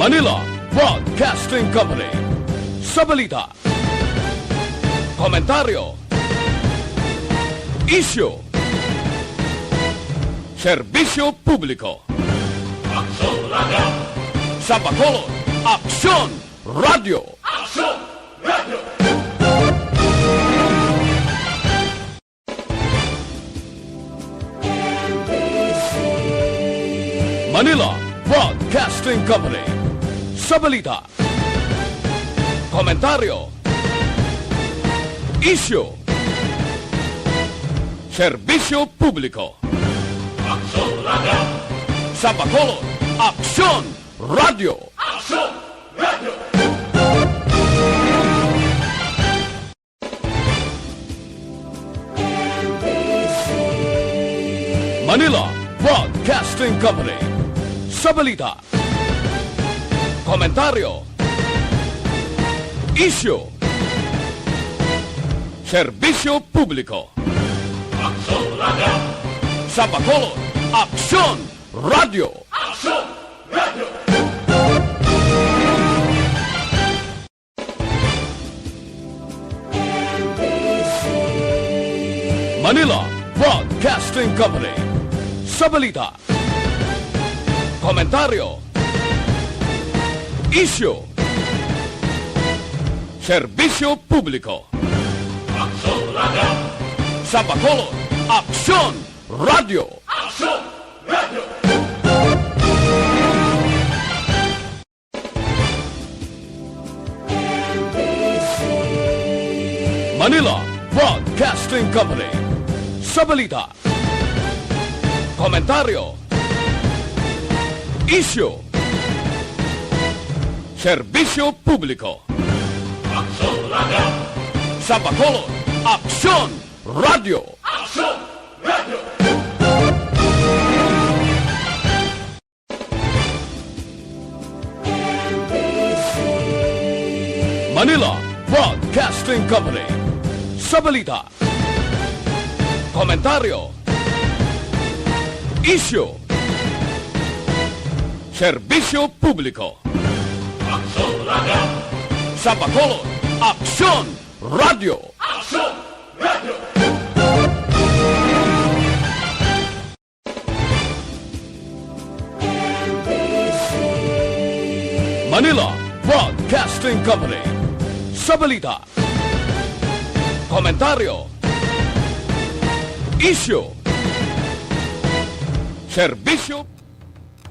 Manila Broadcasting Company. Sa balita, komentaryo, isyu, serbisyo publiko. Aksyon Radio! Sa Bacolod, Aksyon Radio! Aksyon Radio! Manila Broadcasting Company. Sa balita, komentaryo, isyu, serbisyo publiko. Aksyon Radio! Sa Bacolod, Aksyon Radio! Aksyon Radio! Manila Broadcasting Company. Sa balita, komentaryo, isyu, serbisyo publiko. Aksyon Radio! Sa Bacolod, Aksyon Radio! Aksyon Radio! Manila Broadcasting Company. Sa balita, komentaryo, isyu, serbisyo publiko. Aksyon Radio! Sa Bacolod, Aksyon Radio! Aksyon Radio! Manila Broadcasting Company. Sa balita, komentaryo, isyu, serbisyo publiko. Aksyon Radio! Sa Bacolod, Aksyon Radio! Aksyon Radio! Manila Broadcasting Company. Sa balita, komentaryo, isyu, serbisyo publiko. Aksyon Radio! Sa Bacolod, Aksyon Radio! Aksyon Radio! Manila Broadcasting Company. Sa balita, komentaryo, isyu, serbisyo.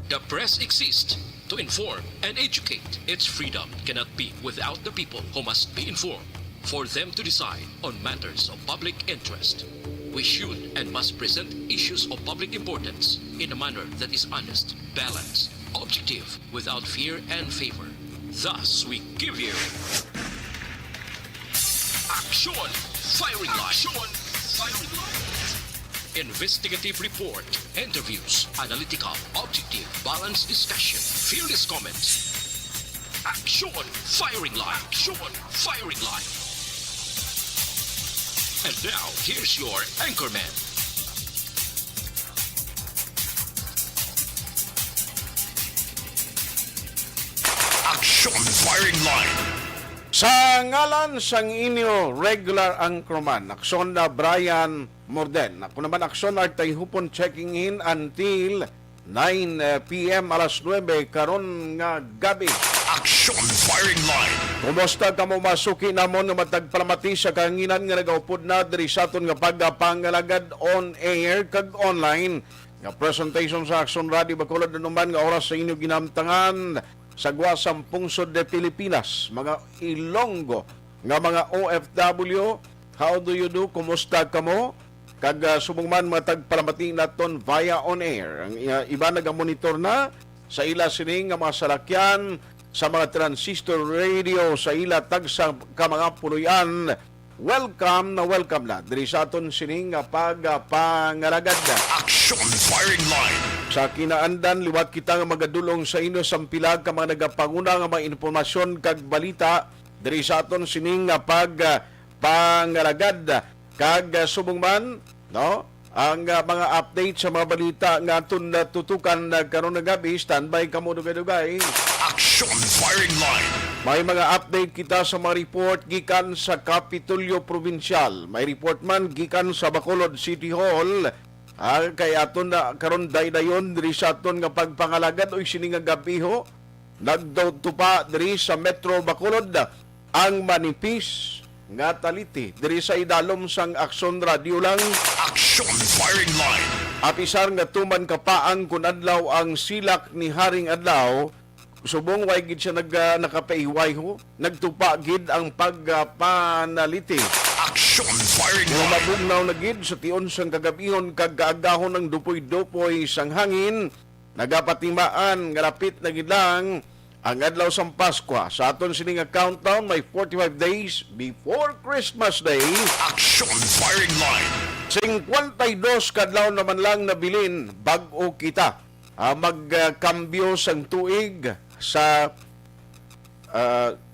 The press exists to inform and educate. Its freedom cannot be without the people who must be informed for them to decide on matters of public interest. We should and must present issues of public importance in a manner that is honest, balanced, objective, without fear and favor. Thus, we give you Aksyon Firing Line. Aksyon Firing Line. Investigative report, interviews, analytical, objective, balanced discussion, fearless comments. Aksyon Firing Line. Aksyon Firing Line. And now, here's your Anchorman. Aksyon Firing Line! Sa ngalan sang inyo regular Anchorman, Aksyon na Brian Morden. Ako naman Aksyon na Tayhopon checking in until 9 p.m. alas 9 karon nga gabi. Aksyon Firing Line! Kumusta ka mo masuki namon nga matagpalamati sa kahanginan nga nagaupod na diri sa aton nga pagpangalagad on air kag online nga presentation sa Aksyon Radio Bacolod naman nga oras sa inyo ginamtangan sa guwasang pungsod de Pilipinas, mga Ilonggo, nga mga OFW, how do you do? Kumusta ka mo? Kag subong man matagpalamati naton via on air. Ang iba nagamonitor na sa ila sining nga mga salakyan, sa mga transistor radio, sa ila tag sa mga punuyan. Welcome na diri sa aton sining nga pagpangalagad. Aksyon Firing Line! Sa kinaandan, liwat kita nga magadulong sa inyo sampilag ka mga nagapanguna nga mga informasyon kag balita diri sa aton sining nga pagpangalagad kag subong man, no? Ang mga update sa mga balita nga aton tutukan karon nga gabi, standby kamo dugay-dugay. Aksyon firing line. May mga update kita sa mga report gikan sa Kapitolyo Provincial. May report man gikan sa Bacolod City Hall. Kay aton na karon daydayon diri sa aton nga pagpangalagad oy sini nga gabi ho. Nagtupa diri sa Metro Bacolod ang manipis nga taliti diri sa idalom sang Aksyon Radio lang. Aksyon firing line. Apisar nga tuman kapaang kun adlaw ang silak ni Haring Adlaw. Subong way gid siya nakapaiway ho. Nagtupa gid ang pagpanaliti. Aksyon firing Yung line. mabugnaw na gid sa tion sang kagabihon kag kaagahon ng dupoy-dupoy sang hangin. Nagapatimaan nga lapit na gid lang ang adlaw sang Pasko. Sa aton sining nga countdown may 45 days before Christmas Day. Aksyon firing line. 52 kadlaw naman lang nabilin bag-o kita. Magkambyo sang tuig sa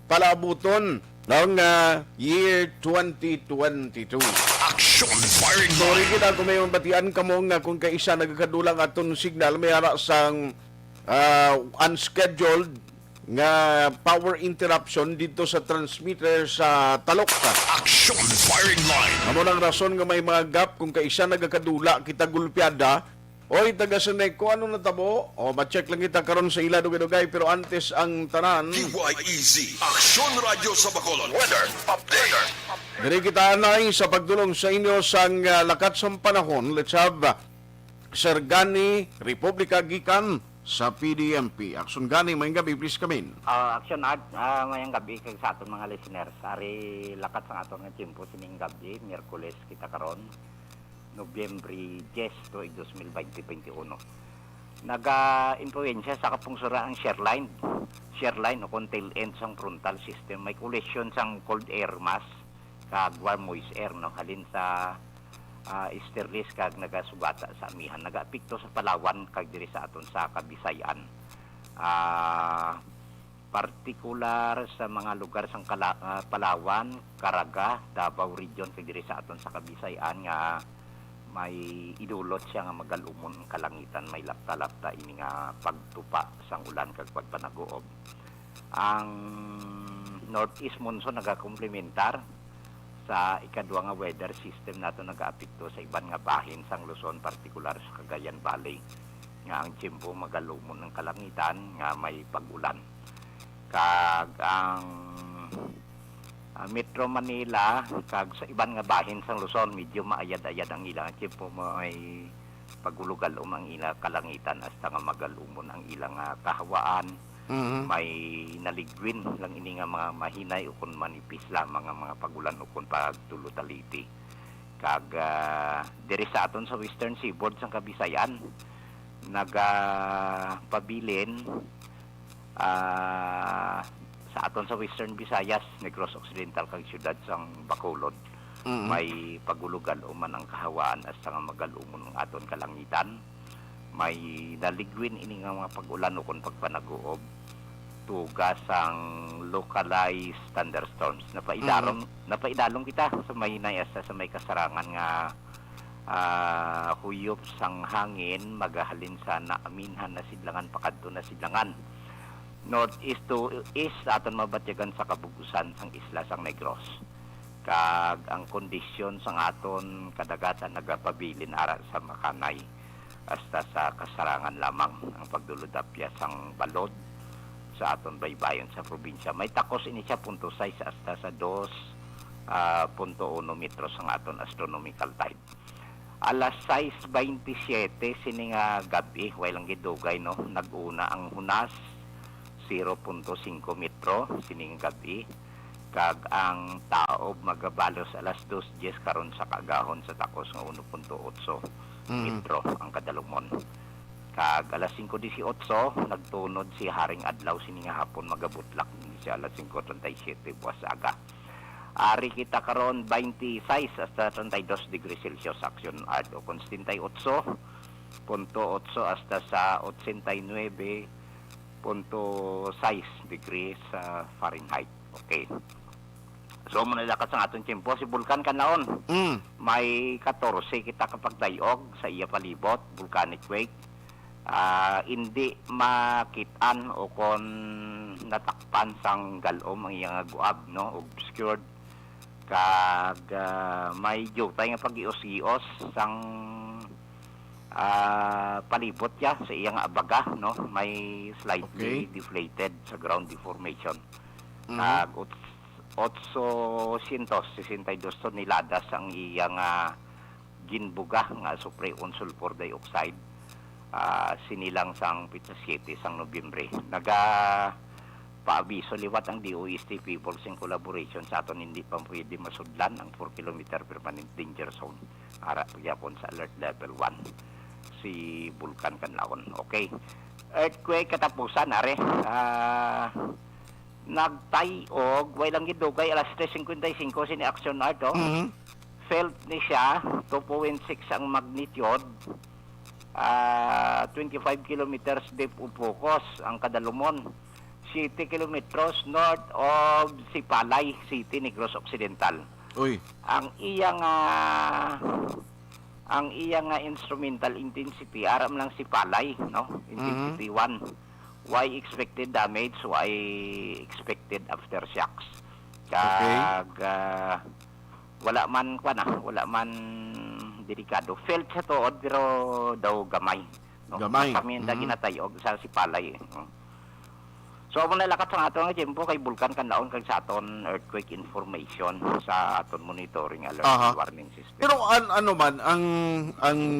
palabuton ng year 2022. Aksyon firing Sorry line. kita kung may batian ka mo nga kung kaisa nagkadulang aton signal may ara sang unscheduled nga power interruption dito sa transmitter sa Talok. Aksyon firing line. Amo lang rason nga may mga gap kung kaisa nagkakadula kita gulpiada. Oy, taga Seneco, ano natabo? O, ma-check lang kita karon sa ila dugay-dugay, pero antes ang tanan. DYEZ. Aksyon Radio sa Bacolod. Weather update. Diri kita anay sa pagdulong sa inyo sang lakat sang panahon. Let's have Sir Gani, Republika Gikan sa PDMP. Aksyon Gani, may gabi, please come in. Aksyon mayang gabi kag sa aton mga listeners. Ari lakat sa aton nga timpo sining gabi, Miyerkules kita karon. Nobyembre 10 to 2021. Naga-influensya sa kapungsura ang shear line o kung tail end sang frontal system. May collision sang cold air mass kag warm moist air no halin sa easterlies kag nagasugata sa amihan. Naga-apekto sa Palawan kag diri sa aton sa Kabisayan. Partikular sa mga lugar sang Palawan, Caraga, Davao region kag diri sa aton sa Kabisayan nga may idulot siya nga magalumon kalangitan, may lapta-lapta ini nga pagtupa sang ulan kag pagpanagoob. Ang northeast monsoon nagakomplementar sa ikadua nga weather system nato nagaapekto sa iban nga bahin sang Luzon, partikular sa Cagayan Valley nga ang tiyempo magalumon ng kalangitan nga may pag-ulan. Kag ang Metro Manila kag sa iban nga bahin sang Luzon medyo maayad-ayad ang ilang tiyempo, may pagulugalom ang ilang kalangitan hasta nga magalumon ang ilang kahawaan. May naligwin lang ini nga mga mahinay ukon manipis lamang ang mga pagulan ukon pagtulutaliti. Kag diri sa aton sa Western Seaboard sang Kabisayan pabilin sa aton sa Western Visayas, Negros Occidental kag siyudad sang Bacolod. May pagulugal uman ang kahawaan hasta nga magalumon ang aton kalangitan. May naligwin ini nga mga pag-ulan ukon pagpanagoob. Tugas ang localized thunderstorms. Napaidalong kita sa mahinay hasta sa may kasarangan nga huyop sang hangin magahalin sa naaminhan na sidlangan pakadto na sidlangan. Northeast to east aton mabatyagan sa kabugusan sang isla sang Negros. Kag ang kondisyon sang aton kadagatan nagapabilin ara sa Makanay hasta sa kasarangan lamang ang pagduludapya sang balod sa aton baybayon sa probinsya. May takos ini siya 0.6 hasta sa 2.1 metros ang aton astronomical tide. Alas 6:27 sining gabi, walang gidugay no, naguna ang hunas 0.5 metro sining gabi kag ang taob magabalos alas 2:10 karon sa kaagahon sa takos nga 1.8 metro ang kadalumon. Kag alas 5:18 nagtunod si Haring Adlaw sining hapon magabutlak si alas 5:37 buwas aga. Ari kita karon 26 hasta 32 degrees Celsius Aksyon o konstin 8.8 hasta sa 89.6 degrees Fahrenheit. Okay. So manalakas ang aton tiyempo si Vulkan Kanlaon. May 14 kita kapag dayog sa iya palibot, volcanic wake. hindi makitaan o kon natakpan sang galom ang iyang guab, no, obscured kag may jutay nga pag-ios-ios sang palibot ya sa iyang abaga, no, may slightly deflated sa ground deformation. Kag 862 toneladas ang iyang ginbuga nga supre on sulfur dioxide, sinilang sang 7 sang Nobyembre. Paabiso liwat ang DOST Peoples in collaboration sa aton hindi pa pwede masudlan ang 4 km permanent danger zone. Ara gyapon sa alert level 1 si Bulkan Kanlaon. Okay. Earthquake katapusan are. Nagtayog way lang gid dugay alas 3:55 sini Aksyon Arto. Felt ni siya 2.6 ang magnitude. 25 kilometers deep of focus ang kadalumon. 7 kilometers north of Sipalay City, Negros Occidental. Uy. Ang iyang instrumental intensity aram lang Sipalay, no? Intensity 1. Why expected damage? Why expected aftershocks? Kag wala man delikado. Felt sa tuod pero daw gamay, no? Gamay. Kami ginatayog sa Sipalay. So, mo nalakat sa aton nga tempo kay Bulkan Kanlaon kag sa aton earthquake information sa aton monitoring alert warning system. Pero ano man ang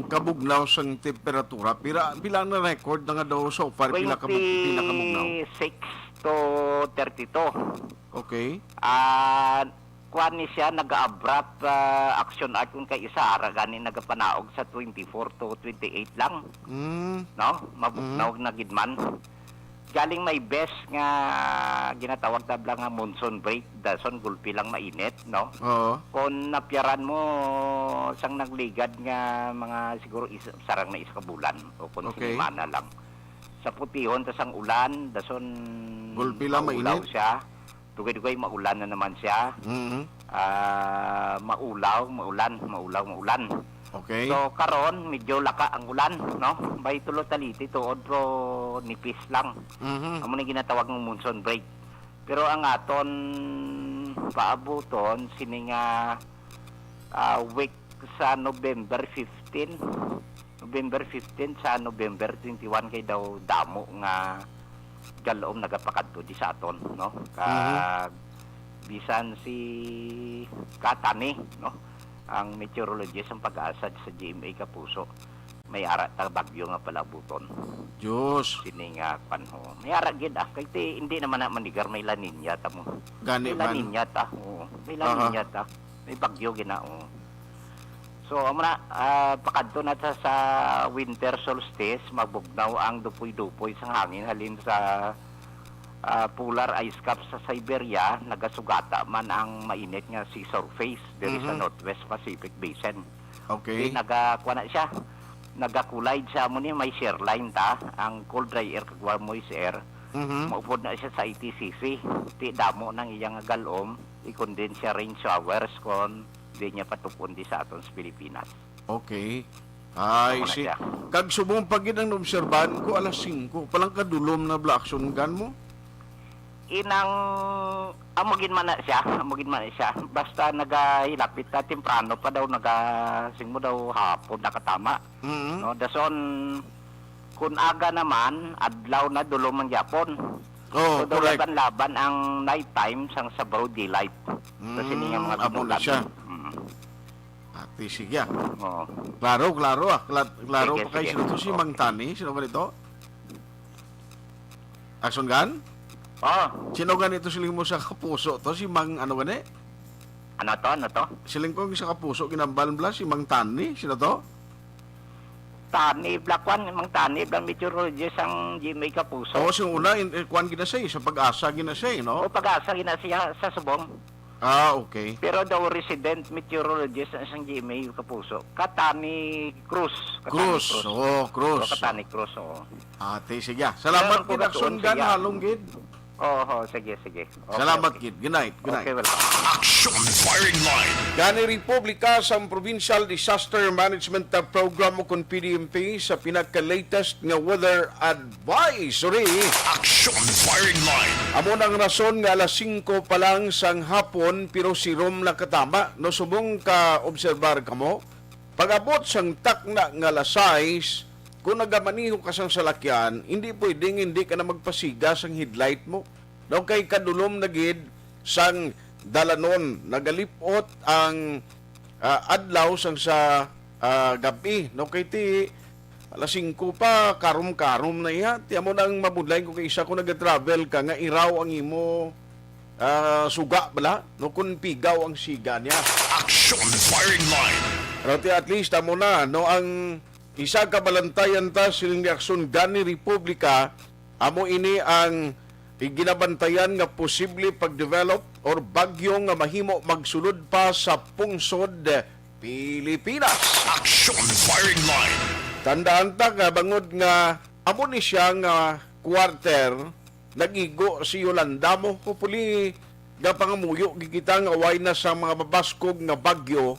kabugnaw sang temperatura pila na record na nga daw so far pila kabugnaw? 26 to 32. Okay. Kuan ni siya nag-abrupt action art kung kay isa ara gani nagapanaog sa 24 to 28 lang. No? Mabugnaw na gidman. Galing may best nga ginatawag tabla nga monsoon break, dason gulpi lang mainit, no? Oo. Kung napyaran mo sang nagligad nga mga siguro sarang na isa ka bulan o kung sinimana lang. Sa putihon tas ang ulan, dason gulpi lang mainit siya. Dugay-dugay maulan na naman siya. Maulan. Okay. So karon medyo laka ang ulan, no? Bay tulo taliti tuod pro nipis lang. Amo ni ginatawag ng monsoon break. Pero ang aton paabuton sini nga week sa November 15 sa November 21 kay daw damo nga galom nagapakadto di sa aton, no? Kag bisan si Katani, no? Ang meteorologist ang pag-asa sa GMA Kapuso may ara ta bagyo nga palabuton. Diyos. Sini nga panho. May ara gid kay hindi naman na manigar may La Niña ta mo. Gani may La Niña ta. May La Niña ta. May bagyo ginao. So amo na pakadto na sa winter solstice mabugnaw ang dupoy-dupoy sang hangin halin sa polar ice cap sa Siberia, nagasugata man ang mainit nga sea surface diri sa Northwest Pacific Basin. Okay. Nagakuha na siya. Nagakulide siya mo ni may shear line ta, ang cold dry air kag warm moist air. Maupod na siya sa ITCC. Ti damo ng iyang galom, i-condense siya rain showers kon di niya patukon di sa aton sa Pilipinas. Okay. Ay, si kag subong pagid ang obserbahan ko alas 5 palang kadulom na black action gun mo. Amugin man na siya basta nagahilapit na temprano pa daw nagasing mo daw hapon nakatama. No, dason kun aga naman adlaw na dulo man gyapon. So daw laban ang night time sang sa broad daylight. Kasi niya mga binulan siya. Ati sige. Klaro Sige, pa kay sino to si Mang Tani, sino ganito? Action gun? Sino ganito siling mo sa Kapuso to? Si Mang ano gani? Ano to? Siling ko sa Kapuso ginambalbla si Mang Tani, sino to? Tani Blackwan, Mang Tani Blang meteorologist ang GMA Kapuso. Oo, sing una kwan ginasay sa Pag-asa ginasay, no? O Pag-asa ginasiya sa Subong. Okay. Pero daw resident meteorologist ang isang GMA Kapuso. Katani Cruz. Cruz. Katani Cruz, Ate, sige. Salamat po, Aksyon Gan, halong gid. Oo, sige. Okay, Salamat, okay. Kid. Good night. Okay, welcome. Aksyon firing line. Gani Republika sa Provincial Disaster Management Program o kung PDMP sa pinaka-latest nga weather advisory. Aksyon firing line. Amo nang rason nga alas 5 pa lang sang hapon pero si Rom na katama. No subong ka obserbar kamo. Pag-abot sang takna nga alas 6, kung nagamaniho ka sang salakyan, hindi pwedeng hindi ka na magpasiga sang headlight mo. Daw kay kadulom na gid sang dalanon nagalipot ang adlaw sang sa gabi. No kay ti alas 5 pa karom-karom na iya. Tiyan mo nang mabudlay kung isa ko nag-travel ka nga iraw ang imo suga bala. No kung pigaw ang siga niya. Aksyon firing line. Pero at least amo na no ang isa ka balantayan ta siling Aksyon Gani Republika amo ini ang ginabantayan nga posible pag-develop or bagyo nga mahimo magsulod pa sa pungsod Pilipinas. Aksyon firing line. Tandaan ta nga bangod nga amo ni siya nga quarter nagigo si Yolanda mo hopefully nga pangamuyo gikita nga away na sa mga babaskog nga bagyo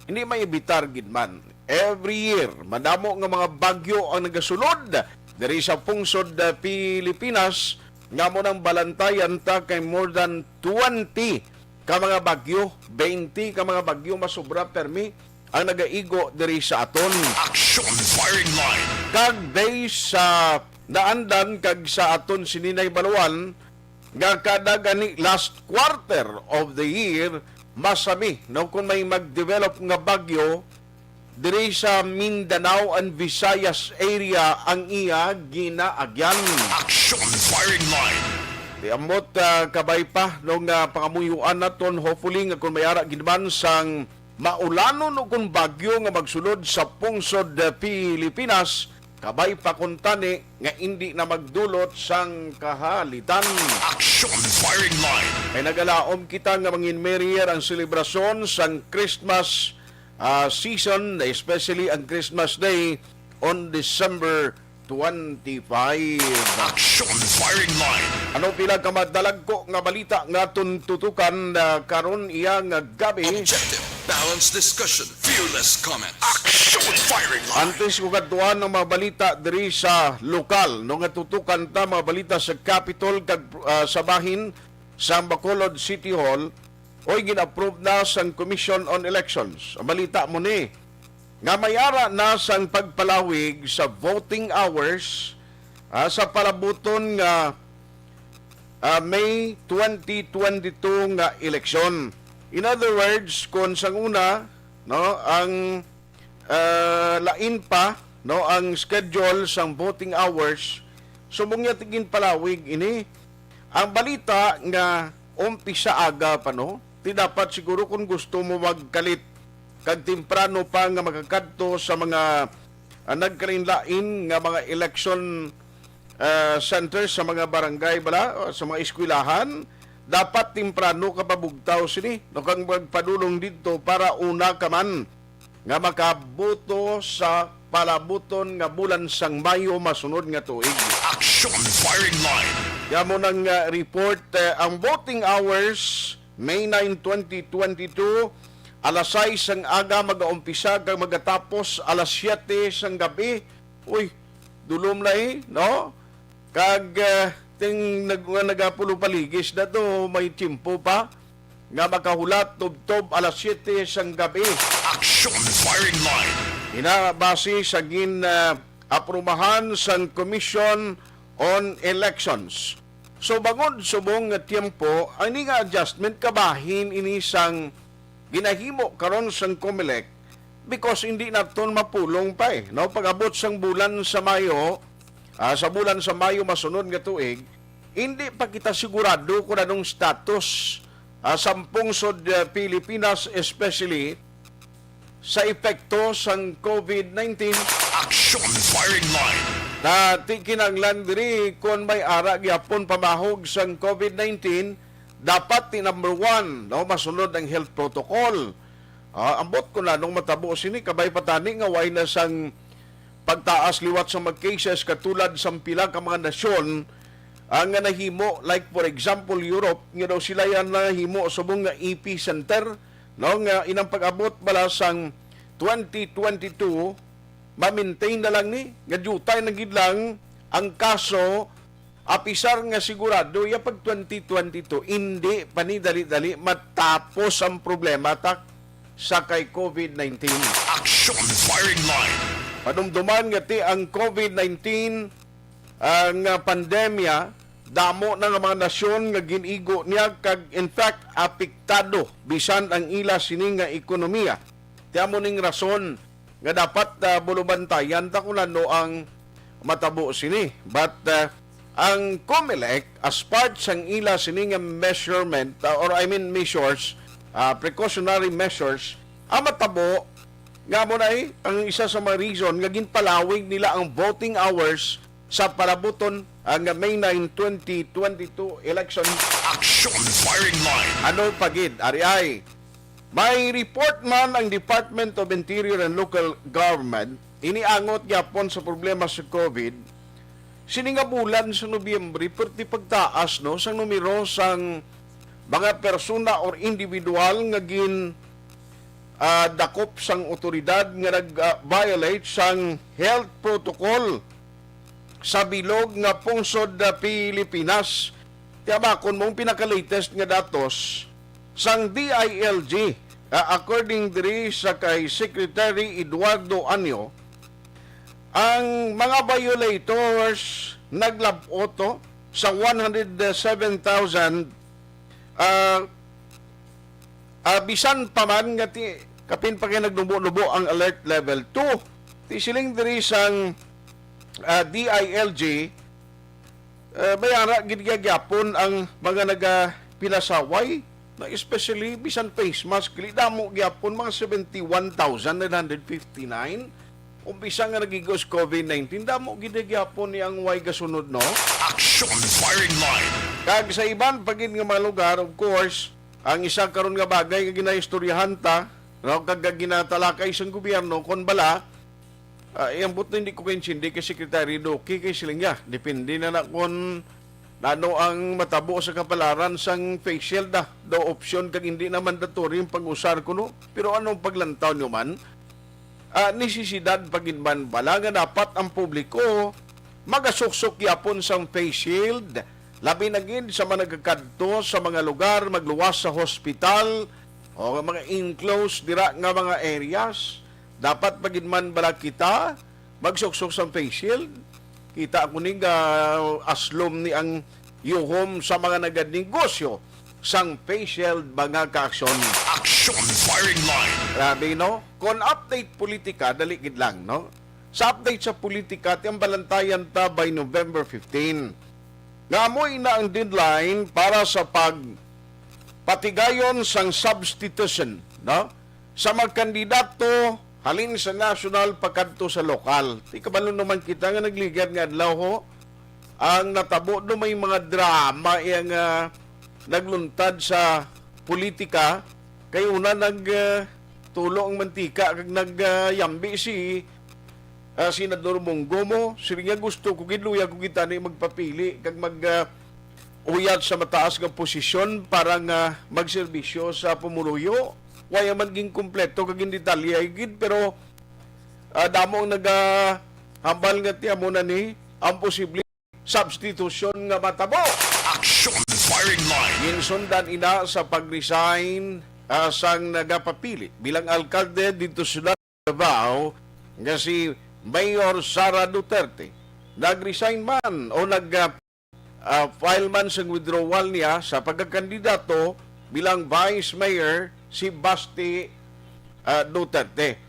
hindi maibitar gid man. Every year, madamo nga mga bagyo ang nagasulod diri sa pungsod Pilipinas nga mo nang balantayan ta kay more than 20 ka mga bagyo, 20 ka mga bagyo masobra permi ang nagaigo diri sa aton. Aksyon firing line. Kag based sa naandan kag sa aton sininay Balawan nga kada gani last quarter of the year masami no kung may mag-develop nga bagyo diri sa Mindanao and Visayas area ang iya ginaagyan. Aksyon firing line. Di amot kabay pa nung pangamuyuan naton hopefully nga kung mayara gidman sang maulanon o kung bagyo nga magsulod sa pungsod Pilipinas kabay pa kuntani nga hindi na magdulot sang kahalitan. Aksyon firing line. Ay nagalaom kita nga manginmerier ang selebrasyon sang Christmas season, especially ang Christmas Day on December 25. Aksyon firing line. Ano pila ka madalag ko nga balita nga tutukan karon iya nga gabi. Objective, balanced discussion, fearless comments. Aksyon firing line. Antes ko kadtuan ng mga balita diri sa lokal no nga tutukan ta mga balita sa Capitol kag sa bahin sa Bacolod City Hall oy gin-approve na sang Commission on Elections. Ang balita mo ni nga mayara na sang pagpalawig sa voting hours sa palabuton nga May 2022 nga eleksyon. In other words, kung sang una no ang lain pa no ang schedule sang voting hours subong niya tigin palawig ini ang balita nga umpisa aga pa no ti dapat siguro kung gusto mo magkalit kag temprano pa nga makakadto sa mga nagkalinlain nga mga election centers sa mga barangay bala sa mga eskwelahan dapat temprano ka pabugtaw sini no kang magpadulong dito para una ka man nga makabuto sa palabuton nga bulan sang Mayo masunod nga tuig. Aksyon firing line. Yamo nang report ang voting hours May 9, 2022 alas 6 sang aga mag-aumpisa kag magatapos alas 7 sang gabi. Uy, dulom na no? Kag ting nagapulo paligis na to may timpo pa nga makahulat tubtob alas 7 sang gabi. Aksyon firing line. Inabase sa aprumahan sang Commission on Elections. So bangod subong nga tiempo ang nga adjustment kabahin ini sang ginahimo karon sang COMELEC because hindi naton mapulong pa no pag-abot sang bulan sa Mayo sa bulan sa Mayo masunod nga tuig hindi pa kita sigurado kung anong status sa pungsod Pilipinas especially sa epekto sang COVID-19. Aksyon firing line. Na kinanglan diri kung may ara gyapon pamahog sang COVID-19 dapat ti number 1 no masunod ang health protocol. Ambot ko na nung matabo sini kabay patani nga way na sang pagtaas liwat sa mga cases katulad sa pila ka mga nasyon ang nga nahimo, like for example Europe, nga daw sila yan nahimo subong nga epicenter, no, nga inang pag-abot bala sang 2022 ma-maintain na lang ni nga jutay na gid lang ang kaso, apisar nga sigurado ya pag 2022 hindi pa ni dali-dali matapos ang problema sa kay COVID-19. Aksyon firing line. Padumduman nga ti ang COVID-19 ang pandemya, damo na nga mga nasyon nga ginigo niya kag in fact apektado bisan ang ila sini nga ekonomiya. Tiamo ning rason nga dapat bulubantayan ta kunano ang matabo sini. But ang COMELEC as part sang ila sini nga measurement measures, precautionary measures, ang matabo nga mo na ang isa sa mga reason nga ginpalawig nila ang voting hours sa palabuton ang May 9, 2022 election. Aksyon firing line. Ano pagid, ari may report man ang Department of Interior and Local Government iniangot gyapon sa problema sa COVID sininga bulan sa Nobyembre perti pagtaas no sang numero sang mga persona or individual nga gin dakop sang otoridad nga nag-violate sang health protocol sa bilog nga pungsod Pilipinas. Tiyabakon mong pinaka-latest nga datos sang DILG, according diri sa kay Secretary Eduardo Anyo, ang mga violators naglaboto sa 107,000 bisan pa man nga ti kapin pa kay nagdubo-dubo ang alert level 2. Ti siling diri sang DILG bayara gid gyapon ang mga nagapinasaway na especially bisan face mask damo gyapon mga 71,959 umpisa nga nagigos COVID-19 damo gid gyapon ni ang way gasunod no. Aksyon firing line. Kag sa iban pagid nga mga lugar, of course, ang isa karon nga bagay nga ginaistoryahan ta no kag ginatalakay sang gobyerno kon bala iyang buto hindi ko kainsindi kay Secretary Doki kay siling depende na kon nano ang matabo sa kapalaran sang face shield do option kag hindi na mandatory yung pag-usar kuno. Pero anong paglantaw nyo man, nisisidad pagidman bala nga dapat ang publiko magasuksok yapon sang face shield, labi na gid sa mga nagkakadto sa mga lugar, magluwas sa hospital o mga enclosed dira nga mga areas. Dapat pagidman bala kita magsuksok sang face shield. Kita ako ning aslom ni ang yuhom sa mga naganegosyo sang face shield mga kaaksyon. Aksyon firing line. Grabe no? Kung update politika, dali gid lang no? Sa update sa politika, tiyang balantayan ta by November 15. Ngamoy na ang deadline para sa patigayon sang substitution no? Sa magkandidato halin sa national pagkadto sa lokal. Di kabalo naman kita nga nagligad nga adlaw ho. Ang natabo do may mga drama yang nagluntad sa politika kay una tulo ang mantika kag nagyambi si Senador Monggomo. Siri nga gusto ko gidluya ko kita ni magpapili kag uyad sa mataas nga posisyon para nga magserbisyo sa pumuluyo. Waya man ging kompleto kag hindi detalye gid pero damo ang hambal nga ti amo na ni ang posible substitution nga matabo. Aksyon firing line. Ginsundan ina sa pag-resign sang nagapapili bilang alkalde dito sa Davao nga si Mayor Sara Duterte. Nag-resign man o file man sa withdrawal niya sa pagkakandidato bilang Vice Mayor si Basti Duterte.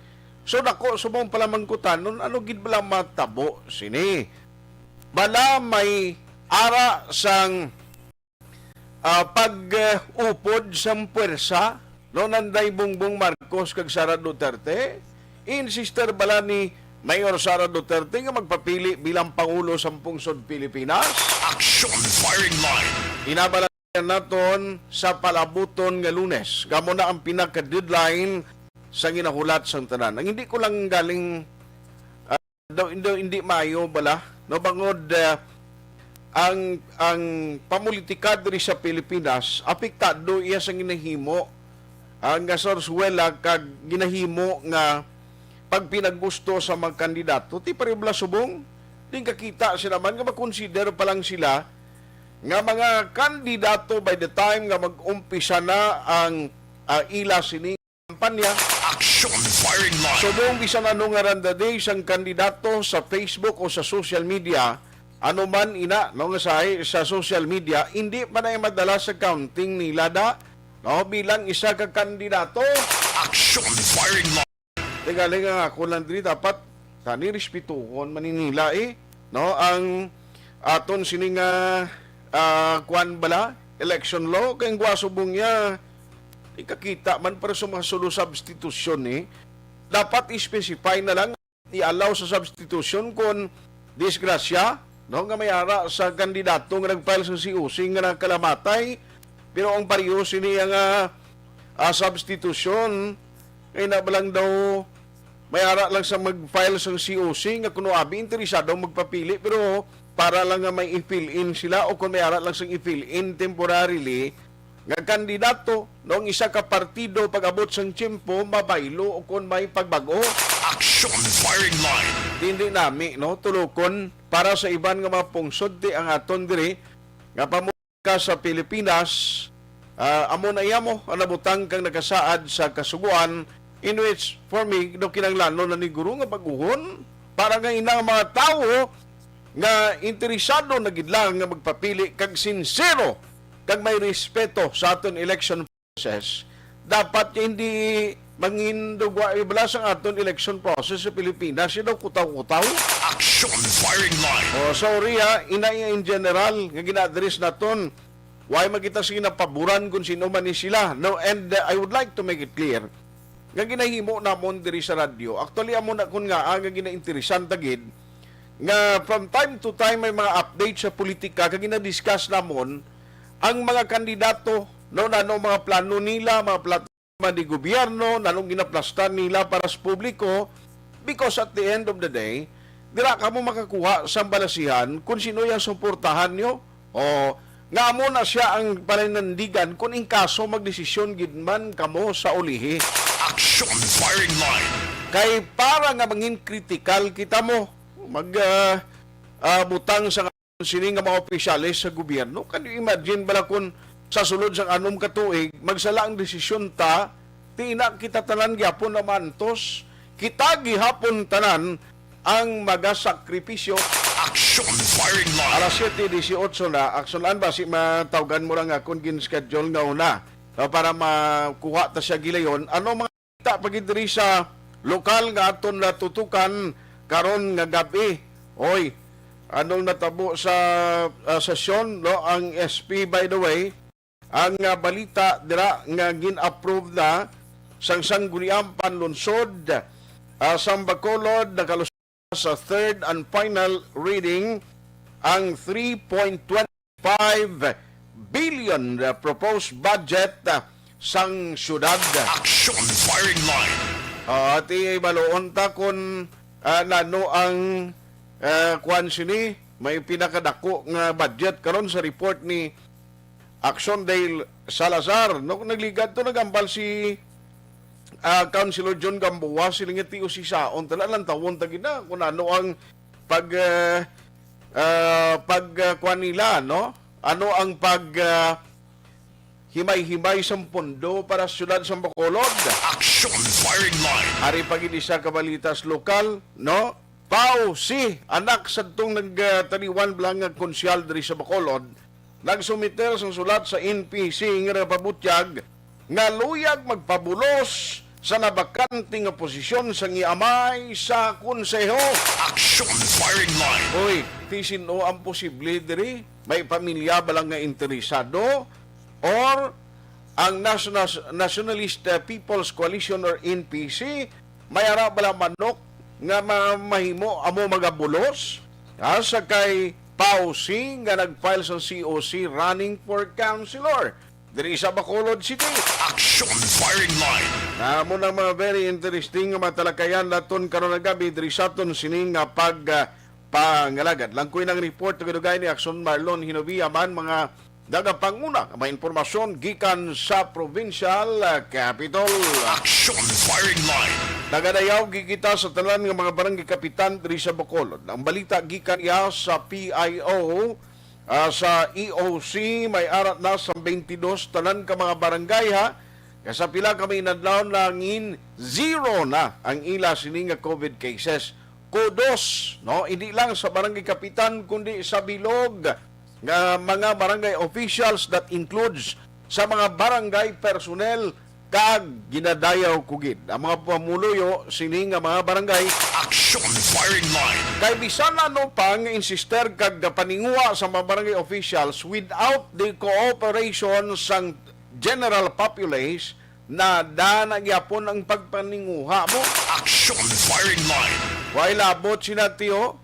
So dako sumong palamangkutan nun ano gid bala matabo sini. Bala may ara sang pag-upod sang puwersa no nanday Bongbong Marcos kag Sara Duterte. Insister bala ni Mayor Sara Duterte nga magpapili bilang Pangulo sa Pungsod Pilipinas. Aksyon firing line. Inabala naton sa palabuton nga Lunes. Gamo na ang pinaka-deadline sa ginahulat sang tanan. Ang hindi ko lang galing hindi Mayo bala no bangod ang pamulitika diri sa Pilipinas apektado iya sa ginahimo ang Sorsuela kag ginahimo nga pag pinaggusto sa mga kandidato ti paribla subong din kakita sila man nga makonsider pa lang sila nga mga kandidato by the time nga mag-umpisa na ang ila sining kampanya. Action firing line. Subong bisan ano nga randa day isang kandidato sa Facebook o sa social media ano man ina no nga sa social media hindi pa na madala sa counting nila no bilang isa ka kandidato. Action firing line. Galing nga ako lang diri dapat tani respetuhon maninila no ang aton sining kuan bala election law kay guasubong niya ikakita man para sa mga solo substitution dapat i-specify na lang i-allow sa substitution kung disgrasya no nga may ara sa kandidato nga nag-file sa COC nga nakalamatay pero ang pareho sini nga substitution ay nabalang daw may ara lang sa mag-file sa COC nga kuno abi interesado magpapili pero para lang nga may i-fill in sila o kung may ara lang sa i-fill in temporarily nga kandidato noong isa ka partido pag-abot sang tiyempo mabaylo o kung may pagbago. Action firing line. Hindi nami no tulukon para sa iban nga mga pungsod ang aton diri nga pamuka sa Pilipinas amo na iyamo ang nabutang kang nakasaad sa kasuguan in which for me no kinahanglan na ni guro nga baguhon para nga inang mga tao nga interesado na gid lang nga magpapili kag sincero kag may respeto sa aton election process dapat hindi mangindugwa ibala sa aton election process sa Pilipinas daw kutaw-kutaw. Action firing line. Sorry inay in general nga ginadres naton why magita sige na paboran kung sino man ni sila no and I would like to make it clear nga ginahimo namon diri sa radyo actually amo na kun nga nga ginainteresan tagid nga from time to time may mga update sa politika kag gina-discuss namon ang mga kandidato no nano mga plano nila mga plataforma ni gobyerno nanong ginaplastan nila para sa publiko because at the end of the day dira ka mo makakuha sa balasihan kung sino yung suportahan nyo o nga mo na siya ang palinandigan kung in kaso magdesisyon gid man kamo sa ulihi. Action firing line. Kay para nga mangin critical kita mo butang sa sining nga mga opisyalis sa gobyerno. Can you imagine bala kung sa sulod sa anom katuig magsala ang desisyon ta tina kita tanan gyapon na mantos kita gihapon tanan ang magasakripisyo. Action firing line. Alas 7:18 na aksyonan ba si matawgan mo lang akong gin-schedule nga una para makuha ta siya gilayon ano mga kita pagidiri sa lokal nga aton natutukan karon nga gabi. Oy, anong natabo sa sesyon no ang SP by the way ang balita dira nga gin-approve na sang sangguniang panlunsod sang Bacolod nakalusot sa third and final reading ang 3.25 billion proposed budget sang syudad. Action firing line. At ibaloon ta kung nano ang kuan sini may pinakadako nga budget karon sa report ni Aksyon Dale Salazar no nagligad to nagambal si Councilor John Gamboa siling iti usisaon tala lang tawon tagid na kung ano ang kuan nila no ano ang himay-himay sa pondo para sa syudad sa Bacolod. Action firing line. Ari pagid isa ka balitas lokal no Pau si anak sadtong nagtaliwan bilang nga konsyal diri sa Bacolod nagsumiter sang sulat sa NPC nga pabutyag nga luyag magpabulos sa nabakanting nga posisyon sa ngiamay sa konseho. Action firing line. Hoy, tisino ang posible diri may pamilya balang nga interesado or ang Nationalist People's Coalition or NPC may ara bala manok nga mahimo amo magabulos sa kay Pausi nga nag-file sa COC running for councilor diri sa Bacolod City. Action firing line. Namo na mga very interesting nga matalakayan naton karon nga gabi diri sa aton sining nga pangalagad. Langkoy ng report na gadugay ni Aksyon Marlon Hinovia man mga dagapanguna may impormasyon gikan sa provincial capital. Action firing line. Nagadayaw gikita sa tanan ng mga barangay kapitan diri sa Bacolod. Ang balita gikan iya sa PIO sa EOC may arat na sa 22 tanan ka mga barangay ha. Kasa pila kami inadlaw langin zero na ang ila sini nga COVID cases. Kudos, no? Hindi lang sa barangay kapitan kundi sa bilog nga mga barangay officials that includes sa mga barangay personnel kag ginadayaw kugid. Ang mga pamuluyo sini nga mga barangay Action firing line. kay bisan ano pang insister kag paninguha sa mga barangay officials without the cooperation sang general populace na nagyapon ang pagpaninguha mo. Action firing line. Why labot sinatiyo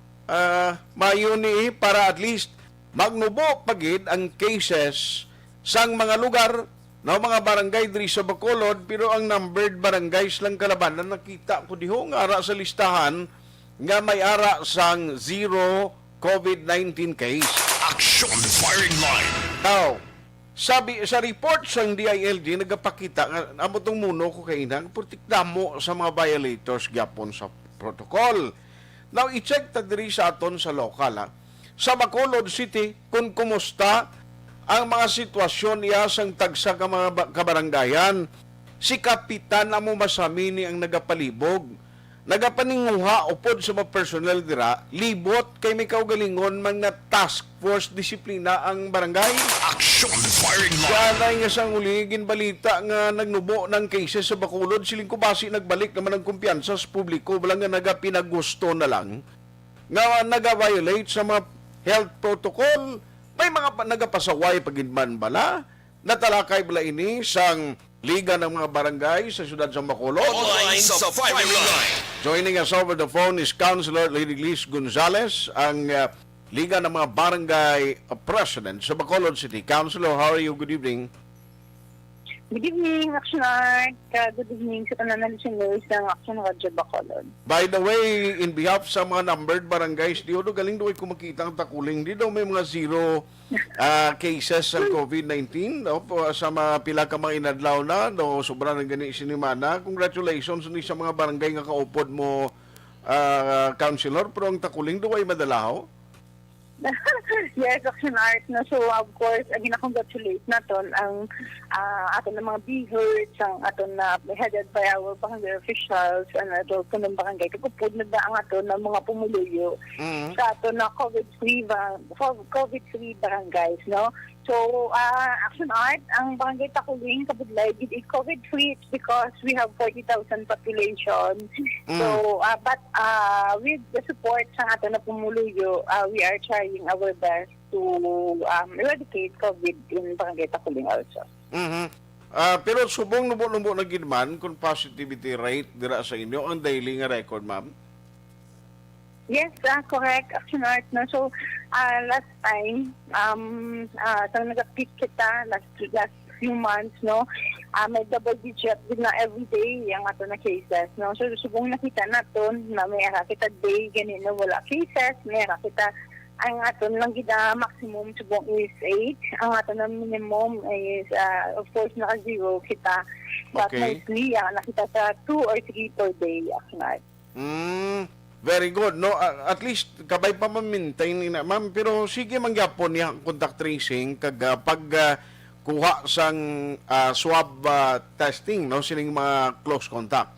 mayuni para at least magnubo pagid ang cases sang mga lugar na mga barangay diri sa Bacolod pero ang numbered barangays lang kalaban na nakita ko diho nga ara sa listahan nga may ara sang zero COVID-19 case. Action firing line. Now, sabi sa report sang DILG nagapakita nga amo tong muno ko kay inang protektamo sa mga violators gyapon sa protocol. Now, i-check ta diri sa aton sa lokal sa Bacolod City kung kumusta ang mga sitwasyon niya sang tagsa ka mga kabaranggayan. Si Kapitan amo Masamini ang nagapalibog. Nagapaninguha upod sa mga personnel dira, libot kay may kaugalingon man nga task force disiplina ang barangay. Action firing line. Ganay nga sang uligin balita nga nagnubo ng cases sa Bacolod, siling kubasi nagbalik naman ang kumpiyansa sa publiko, wala nga nagapinagusto na lang nga nag-violate sa mga health protocol. May mga nagapasaway pagidman bala, natalakay bala ini sang Liga ng mga barangay sa siyudad sa Bacolod. All lines of firing line. Joining us over the phone is Councilor Lady Liz Gonzales, ang Liga ng mga Barangay President sa Bacolod City. Councilor, how are you? Good evening. Good evening, Action Art. Good evening sa tanan ng listeners ng Action Radio Bacolod. By the way, in behalf sa mga numbered barangays, di do galing do ay kumakita ang takuling. Di daw may mga zero cases ng COVID-19. No? Sa mga pila ka mga inadlaw na, no? Sobra ng gani sinimana. Congratulations ni sa mga barangay nga kaupod mo, Councilor. Pero ang takuling do ay madalaw. Yes, Action Art. No? So, of course, gina-congratulate natin ang aton na mga B-herds, ang aton na headed by our barangay officials, and ato ng barangay. Kagupod na ba ang aton na mga pumuluyo sa aton na COVID-free barangays, no? So, Action Art, ang barangay Takuling, Kabudlay, it COVID-free. It's because we have 40,000 population. So, but with the support sa ato na pumuluyo, we are trying our best to eradicate COVID in barangay Takuling also. Pero subong nubo-nubo na ginman kung positivity rate dira sa inyo, ang daily nga record, ma'am? Yes, correct. Action Art. No? So, last time, so nag-peak kita last few months, no? May double digit din na everyday yung ato na cases, no? So, subong nakita natin na may ara kita day, ganun na wala cases, may ara kita ang aton lang gida maximum subong is 8. Ang aton na minimum is, of course, naka-0 kita. But mostly, nakita sa 2 or 3 per day, Action Art. Very good. No, at least kabay pa ma-maintain na, ma'am. Pero sige mangyapon niya contact tracing kag pag kuha sang swab testing, no, sining mga close contact.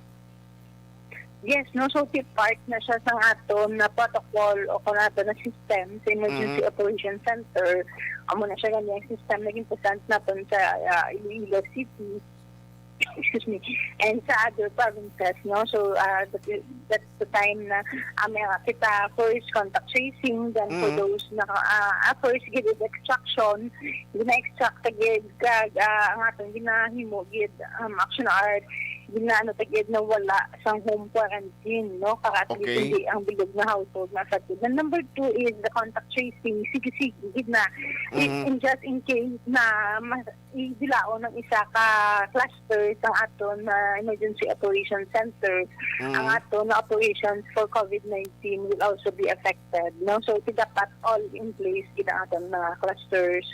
Yes, no, so part na siya sa aton na protocol o kung aton na system sa Emergency Operation Center. Amo na siya ganyan system naging present natin sa Iloilo City. Excuse me, and sa other provinces, no? So, that's the time na kita first contact tracing, then for those na first gid extraction, gina-extract agad ang atong ginahimo gid Action Art ginaano tagid na wala sang home quarantine, no? Para at least Okay. hindi ang bilog na household na affected. And number 2 is the contact tracing, sige na in just in case na idilaon ng isa ka cluster sa aton na emergency operations center, ang aton na operations for COVID-19 will also be affected, no? So ito dapat all in place kita aton na clusters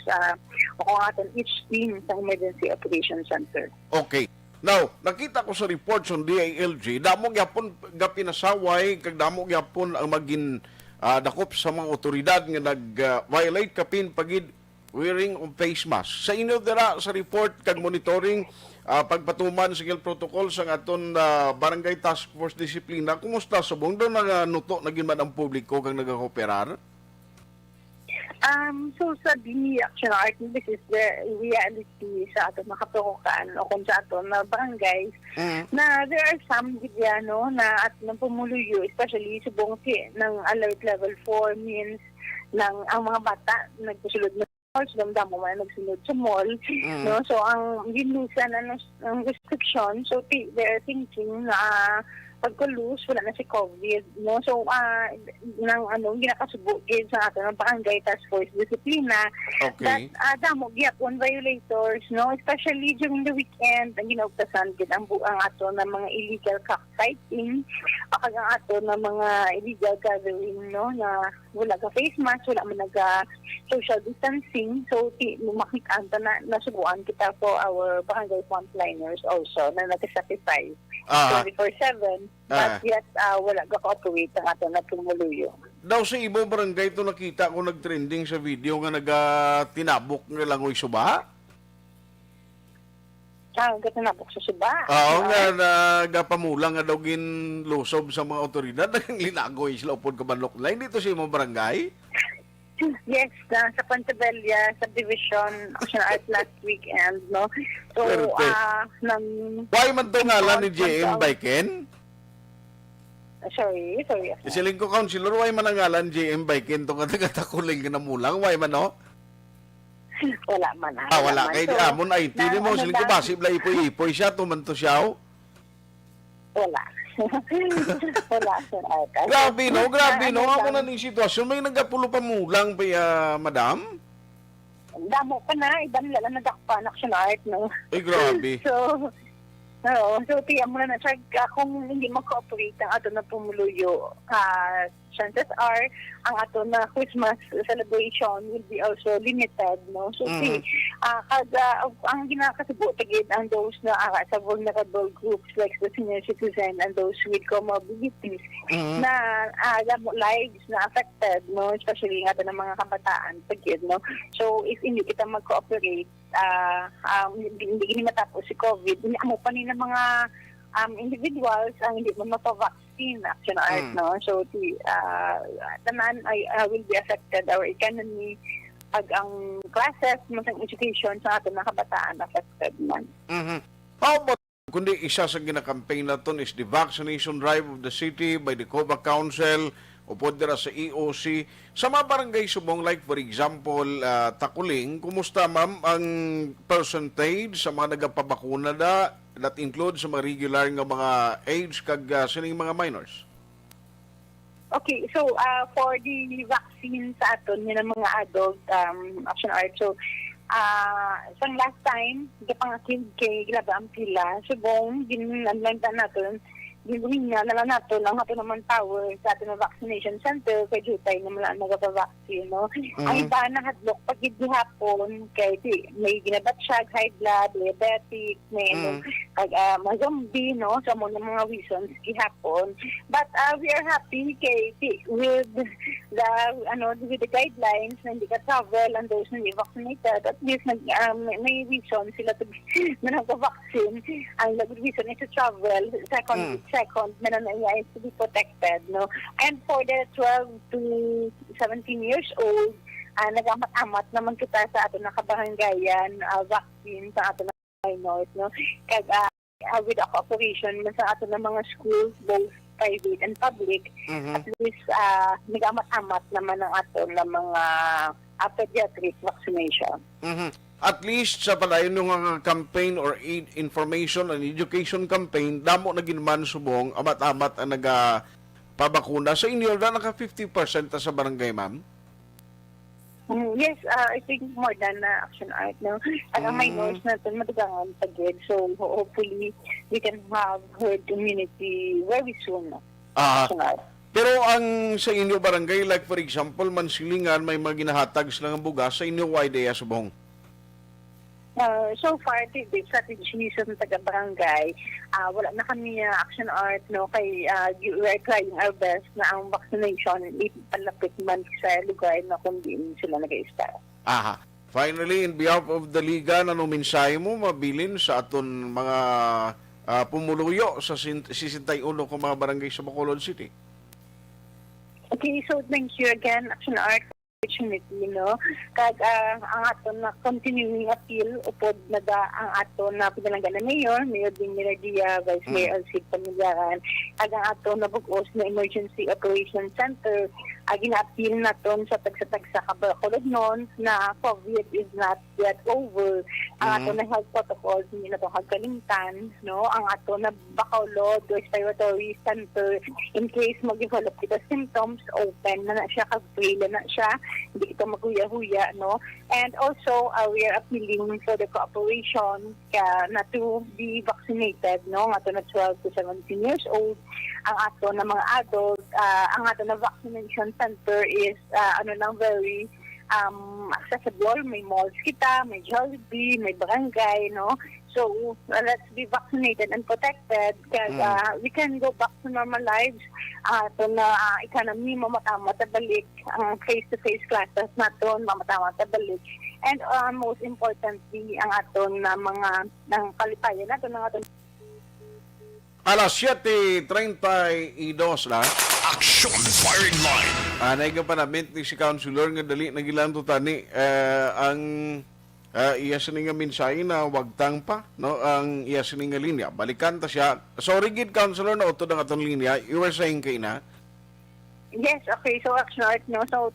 o kung aton each team sa emergency operations center. Okay. Now, nakita ko sa reports on DILG, damo gyapon pinasaway kag damo gyapon ang magin dakop sa mga otoridad nga nag-violate kapin pagid wearing of face mask. Sa inyo dira sa report kag monitoring pagpatuman sa protocol sa aton Barangay Task Force Disiplina, kumusta subong do nga nuto na gid man ang publiko kag nagakooperar? So sa Aksyon Art, this is the reality sa ato makaprokokan o kung sa ato na barangays na there are some gidyano na at nang pumuluyo, especially subong ng alert level 4 means ng ang mga bata nagpusulod na malls, damdamo man nagsunod sa mall, no? So ang ginusa na ng restriction, so they're thinking na pagkulus, wala na si COVID, no? So, ginakasubo gid sa ato ng Barangay Task Force Disiplina Okay. that damo gyapon violators, no? Especially during the weekend, ang ginaugtasan gid ang buang ato ng mga illegal cockfighting, ang ato ng mga illegal gathering, no? Na wala ka face mask, wala man naga social distancing. So, makita na nasubuan kita for our barangay frontliners also na nag-sacrifice 24/7. But yet, wala ka-cooperate ang ato na tumuluyo. Daw sa ibo barangay to nakita ko nagtrending sa video nga nagatinabok nga langoy suba. Gatinabok sa suba. Oo nga nagapamulang nga daw ginlusob sa mga otoridad nagang linagoy sila upod kabanlok line dito sa imong barangay. Yes, sa Pantabella subdivision Aksyon Art last weekend, no? So, Why man to ngalan ni JM Baiken? Sorry. Isiling ko councilor, why man ang ngalan JM Baiken to nga tagatakuling na mulang, why man no? Wala man. Wala kay amon IT ni mo, siling ko basib la ipoy-ipoy siya, tumanto siya. Wala. Wala, Sir Art. Grabe no. Ako na ning sitwasyon. May nagapulo pa mulang pa, madam? Damo pa na. Iba nila lang nadakpan Aksyon Art, no? Ay, grabe. So tiyan mo na check kung hindi mag-cooperate ang ato na pumuluyo, chances are ang ato na Christmas celebration will be also limited, no? So ang ginakasubo tigid ang those na sa vulnerable groups like the senior citizen and those with comorbidities na lives na affected, no? Especially nga ng mga kabataan tigid, no? So if hindi kita mag-cooperate, hindi matapos si COVID, hindi mo pa ng mga individuals ang hindi mo mapavaccine, Aksyon Art, no? So tanan will be affected, our economy, pag ang classes, masang education sa ating mga kabataan affected man. How about kundi isa sa ginakampaign naton is the vaccination drive of the city by the COVA Council o dira sa EOC sa mga barangay subong, like for example Takuling, kumusta ma'am ang percentage sa mga nagapabakuna that includes sa mga regular nga mga age kag sining mga minors? Okay, so for the vaccine sa aton yun ang mga adult Aksyon Art, so sa last time gapangakid kay Glaba ang pila subong ginanlanta naton gawin nga na nato lang ato naman power sa ato na vaccination center kay jutay na mga nagapa-vaccine, no? Ang iba na hadlok pag gihapon kay may ginabatsyag, high blood, diabetic, may zombie, no? So mo mga reasons gihapon, but we are happy kay with the guidelines na hindi ka travel and those na hindi vaccinated, at least may reason sila to na nagpa-vaccine. Ang reason is to travel. Second, is to be protected, no? And for the 12 to 17 years old, nagamat-amat naman kita sa ato na kabarangayan vaccine sa ato na minors, no? Kag with the cooperation sa ato na mga schools, both private and public, at least nagamat-amat naman ang ato na mga pediatric vaccination. At least sa padayon yung campaign or information and education campaign, damo na ginman subong, amat-amat ang nagpabakuna. Sa inyo, na naka 50% sa barangay, ma'am? Yes, I think more than Action Art. No? At ang minors natin matagangan pagid. So hopefully we can have herd immunity very soon. Action Art. Pero ang sa inyo barangay, like for example, Mansilingan, may mga ginahatag silang bugas, sa inyo, why idea subong? So far, the strategy sa taga-barangay, wala na kami Action Art, no, kay we're trying our best na ang vaccination ipalapit man sa lugar na kung di sila nag-i-start. Finally, in behalf of the Liga, ano mensahe mo mabilin sa aton mga pumuluyo sa 61 kung mga barangay sa Bacolod City? Okay, so thank you again, Action Art, opportunity, no? Kag ang aton na continuing appeal upod na ang aton na pinalanggan na Mayor din Dia, Vice Mayor Alcid Pamilaran, kag ang aton na bugos na Emergency Operations Center, gina-appeal naton sa tagsa-tag sa Bacolod noon na COVID is not yet over. Ang aton na health protocols hindi na ito hagkalimtan, no? Ang aton na Bacolod Respiratory Center, in case mag-develop kita symptoms, open na siya, kag-free na siya, hindi ito maghuya-huya, no? And also, we are appealing for the cooperation na to be vaccinated, no? Ang ato na 12 to 17 years old, ang ato na mga adult, ang ato na vaccination center is very accessible. May malls kita, may Jollibee, may barangay, no? So, let's be vaccinated and protected because we can go back to normal lives. Ito na economy, mamatama balik, ang face-to-face classes natin, mamatama balik. And most importantly, ang aton na mga ng kalipayan natin, ang aton. Alas 7:32 na. Action firing line. Anay ka pa namin ni si Councilor nga dali nagilanto tani ang iya sining nga mensahe na wagtang pa, no, ang iya sining nga linya. Balikan ta siya. Sorry gid, Councilor, na utod ang atong linya. You were saying kay na? Yes, okay. So, Action Art, no? So,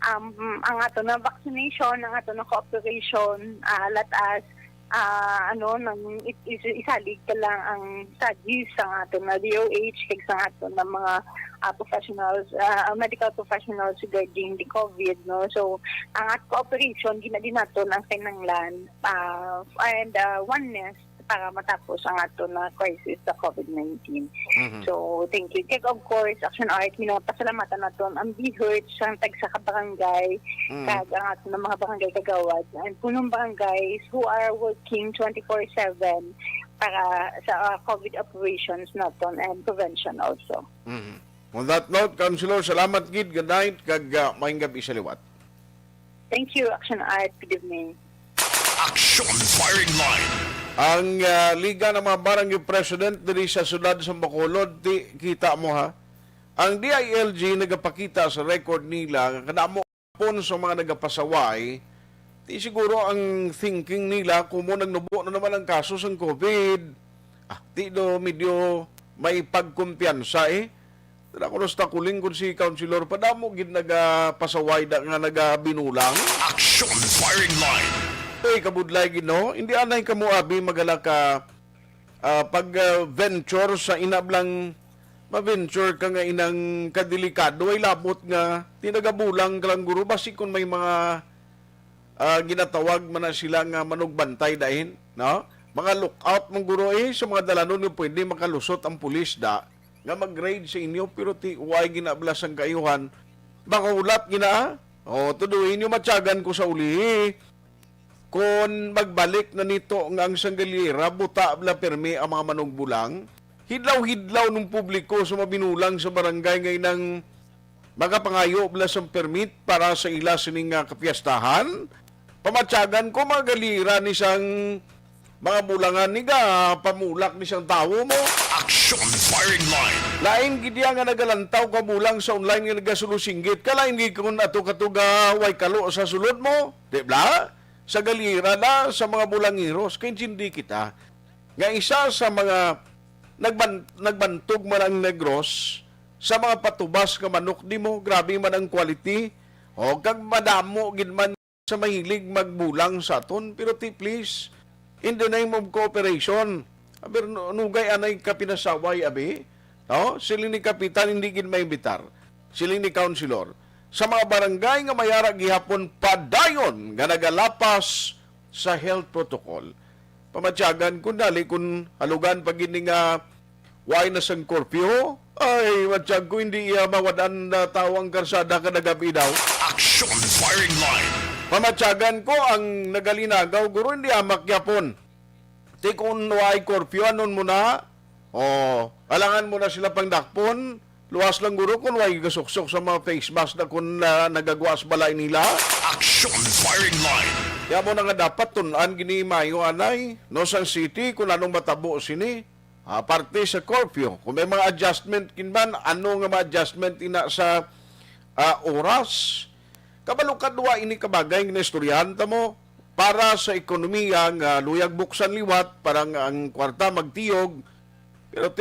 ang ato na vaccination, ang ato na cooperation, latas, isalig ka lang ang studies sa ato na DOH, kag sa ato na mga professionals, medical professionals regarding the COVID, no? So, ang ato cooperation, ginadin nato ng kinanglan, and oneness, para matapos ang ato na crisis sa COVID-19. So, thank you. Kaya of course, Action Art, pasalamatan natin ang BHERT sa tagsa ka barangay, kag ang ato na mga barangay kagawad, and punong barangays who are working 24/7 para sa COVID operations natin and prevention also. On that note, Councilor, salamat gid, good night, kag maayong gabi sa liwat. Thank you, Action Art. Good evening. Action firing line. Ang Liga ng mga Barangay President diri sa sudad sa Bacolod, kita mo ha, ang DILG nagapakita sa record nila, kanamo pon sa mga nagapasaway, di siguro ang thinking nila kung mo nagnubo na naman ang kaso sa COVID, di do medyo may pagkumpiyansa Tara ko sa kuling kung si Councilor Padamo, gid nagapasaway da nga nagabinulang. Action firing line. Kabudlay gino, hindi anay ka mo abi magala ka pag-venture sa inablang ma-venture ka nga inang kadelikado ay labot nga tinagabulang ka lang guro basi kung may mga ginatawag man na sila nga manugbantay dahin, no? Mga lookout mong guro sa mga dalanon nga pwede makalusot ang pulis nga mag-raid sa inyo pero ti uway ginablas ang kayuhan baka ulat gina tuduhin nyo matyagan ko sa uli kung magbalik na nito nga ang sanggalira, buta bla permi ang mga manugbulang, hidlaw-hidlaw ng publiko sa mabinulang sa barangay ngayon ng magapangayo bla sa permit para sa ila sining kapiyastahan, pamatyagan ko magalira ni sang mga bulangan ni pamulak ni siyang tao mo. Action firing line. Lain gidya nga nagalantaw ka bulang sa online nga nagasulosinggit, kalain gid kung ato-katuga way kalo sa sulod mo, di bla? Sa galira na sa mga bulangiros, kaya hindi kita. Nga isa sa mga nagbantog man ang negros, sa mga patubas nga manok di mo, grabe man ang quality, O kag madamo gid man sa mahilig magbulang sa aton, pero please, in the name of cooperation, aber nugay anay kapinasaway abi, no? Siling ni kapitan hindi gid maibitar. Siling ni councilor sa mga barangay nga mayara gihapon padayon nga nagalapas sa health protocol. Pamatyagan kun dali kun halugan pag ini nga why na sang curfew, ay matsyag ko hindi mawadan na tawang karsada ka nagabi daw. Action firing line. Pamatyagan ko ang nagalinagaw, guro hindi amak yapon. Ti kung why curfew, anon mo na, alangan mo na sila pang dakpon, luwas lang guro kung why gasuksok sa mga face mask na kung nagagwas balay nila. Action firing line. Kaya mo na nga dapat tunan gini mayo anay, no sang city kung anong matabo sini. Parte sa curfew. Kung may mga adjustment kinman, ano nga mga adjustment ina sa oras. Kabalo kadwa ini kabagay nga istoryanta mo para sa ekonomiya nga luyag buksan liwat, parang ang kwarta magtiyog. Pero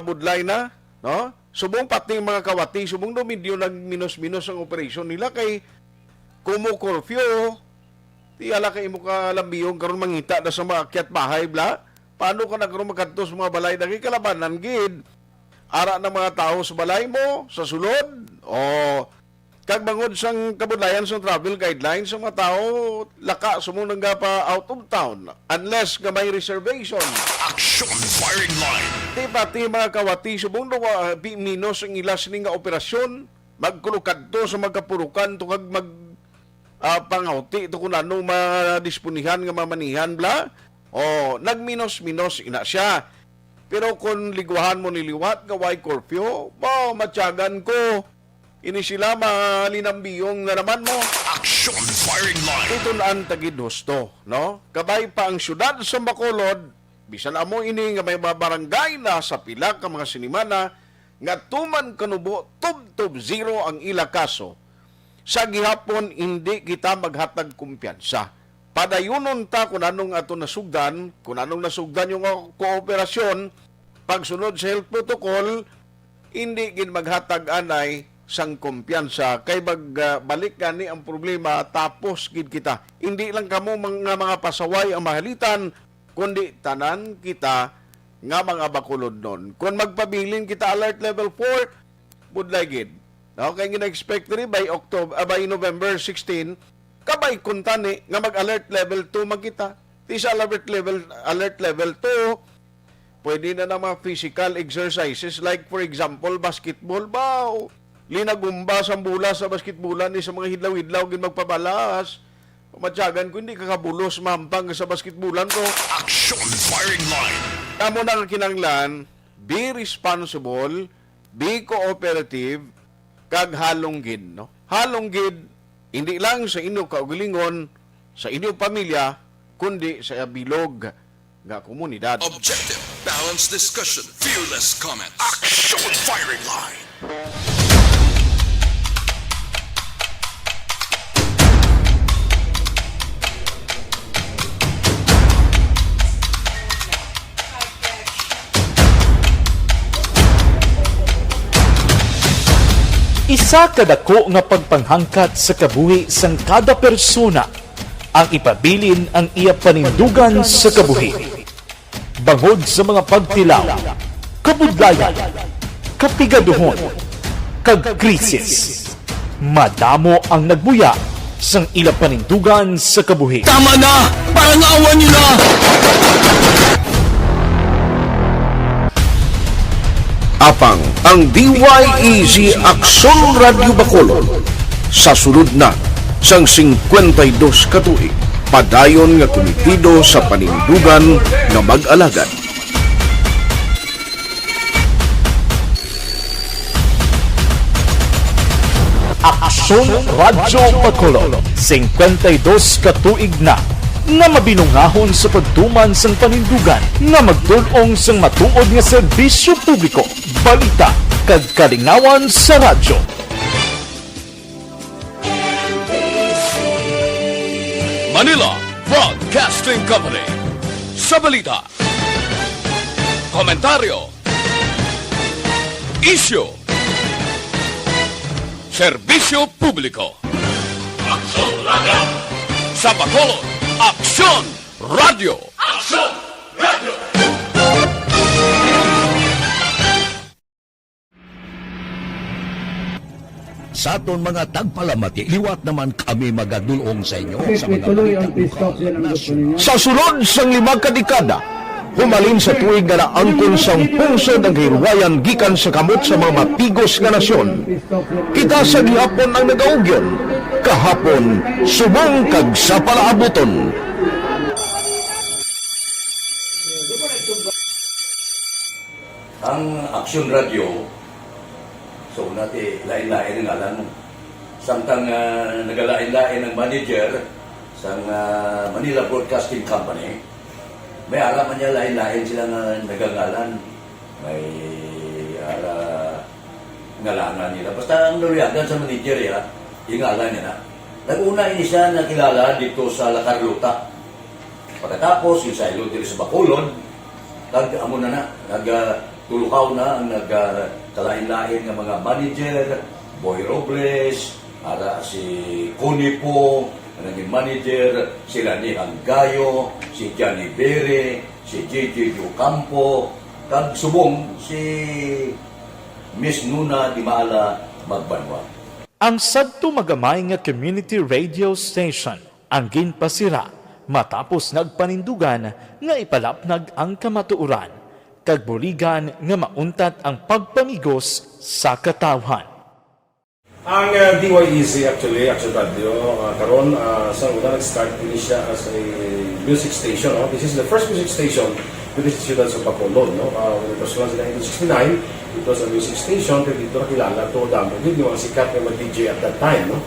budlay na, no? Subong pati mga kawati, subong do medyo nag-minus-minus ang operasyon nila kay kumo curfew. Ti ala kay imo ka lambiyong karon mangita na sa mga akyat bahay bla. Paano ka nagkaroon magkanto sa mga balay dagi kalabanan gid? Ara ng mga tao sa balay mo sa sulod kag bangod sang kabudlayan sa travel guidelines sa mga tao laka sumunang pa out of town unless nga may reservation. Action firing line. Pati mga kawati subong do minus ang ilas ni nga operasyon magkulukad to sa magkapurukan to kag pangauti to kung anong madisponihan nga mamanihan bla. Nagminos-minos ina siya. Pero kung ligwahan mo niliwat gaway curfew, matyagan ko ini sila malinambiyong na naman mo. Action firing line. Ito na ang tagid husto, no? Kabay pa ang syudad sa Bacolod, bisan amo ini nga may barangay na sa pila ka mga sinimana nga tuman kanubo tub-tub zero ang ila kaso. Sa gihapon hindi kita maghatag kumpiyansa. Padayunon ta kung anong ato nasugdan, kung anong nasugdan yung kooperasyon, pagsunod sa health protocol, hindi gin maghatag anay sang kumpiyansa kay balik gani ang problema tapos gid kita. Hindi lang kamo mga pasaway ang mahalitan, kundi tanan kita nga mga Bacolod nun. Kung magpabilin kita alert level 4, budlay gid. Okay, gina-expect rin by November 16, kabay kuntani nga mag-alert level 2 magkita. Ti sa alert level 2, pwede na mga physical exercises like for example basketball baw. Linagumba sa bula sa basketbolan ni sa mga hidlaw-hidlaw gin magpabalas. Matyagan ko hindi kakabulos mahampang sa basketbolan ko. Action firing line. Kamo na kinanglan, be responsible, be cooperative, kag halong gid, no? Halong gid hindi lang sa inyo kaugalingon, sa inyong pamilya, kundi sa bilog nga komunidad. Objective, balanced discussion, fearless comments. Action firing line. Isa kadako nga pagpanghangkat sa kabuhi sang kada persona ang ipabilin ang iya panindugan sa kabuhi. Bangod sa mga pagtilaw, kabudlayan, kapigaduhon, kag krisis. Madamo ang nagbuya sang ila panindugan sa kabuhi. Tama na! Parang awan nyo na! Apang ang DYEZ Aksyon Radio Bacolod sa sulod na sang 52 katuig padayon nga komitido sa panindugan nga mag-alagad. Aksyon Radio Bacolod 52 katuig na nga mabinungahon sa pagtuman sang panindugan nga magdulong sang matuod nga serbisyo publiko, balita kag kalingawan sa radyo. Manila Broadcasting Company. Sa balita, komentaryo, issue, serbisyo publiko. Sa Bacolod, Aksyon Radio! Sa aton mga tagpalamati, liwat naman kami magadulong sa inyo sa mga Tuloy ang peace yan ang gusto ninyo. Sa sulod sang 5 kadekada, humalin sa tuig nga naangkon sang pungsod ang hirwayan gikan sa kamot sa mga mapigos nga nasyon. Kita sa gihapon ang nagaugyon, kahapon subong kag sa palaabuton. ang Aksyon Radio. So nati lain-lain ang alam. Samtang nagalain-lain ang manager sa Manila Broadcasting Company, may alaman niya lain-lain sila na nagangalan. May ngalanan nila. Basta ang naluyagan sa manager ya, yung ngalan niya na. Nag-una ini siya nakilala dito sa La Carlota. Pagkatapos, yung sa ilo dito sa Bacolod, amo na nagtulukaw na ang nagkalain-lain ng mga manager, Boy Robles, si Connie po, naging manager, sila ni Anggayo, si Johnny Bere, si JJ Ocampo, kag subong si Miss Nuna Di Maala Magbanwa. Ang sadto magamay nga community radio station ang ginpasira matapos nagpanindugan nga ipalapnag ang kamatuoran kag buligan nga mauntat ang pagpamigos sa katawhan. Ang DYEZ actually, Aksyon Radio, karon sa una nag-start din siya as a music station. No? This is the first music station with the ciudad sa Bacolod. No? When it was launched in 1969, it was a music station. Kaya dito nakilala to dami. Yun yung mga sikat na mag-DJ at that time. No?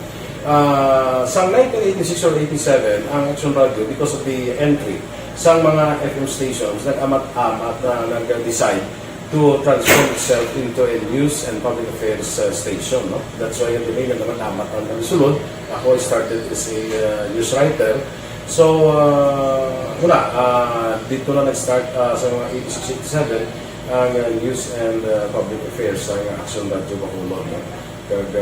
Sa 1986 or 87, ang Aksyon Radio, because of the entry sa mga FM stations, nag-amat-amat na nag-decide to transform itself into a news and public affairs station. No? That's why yung domain na naman-amat ang nagsulod. Ako started as a news writer. So, dito na nag-start sa mga 86-87 ang news and public affairs sa Aksyon Radio Bacolod. No? Kag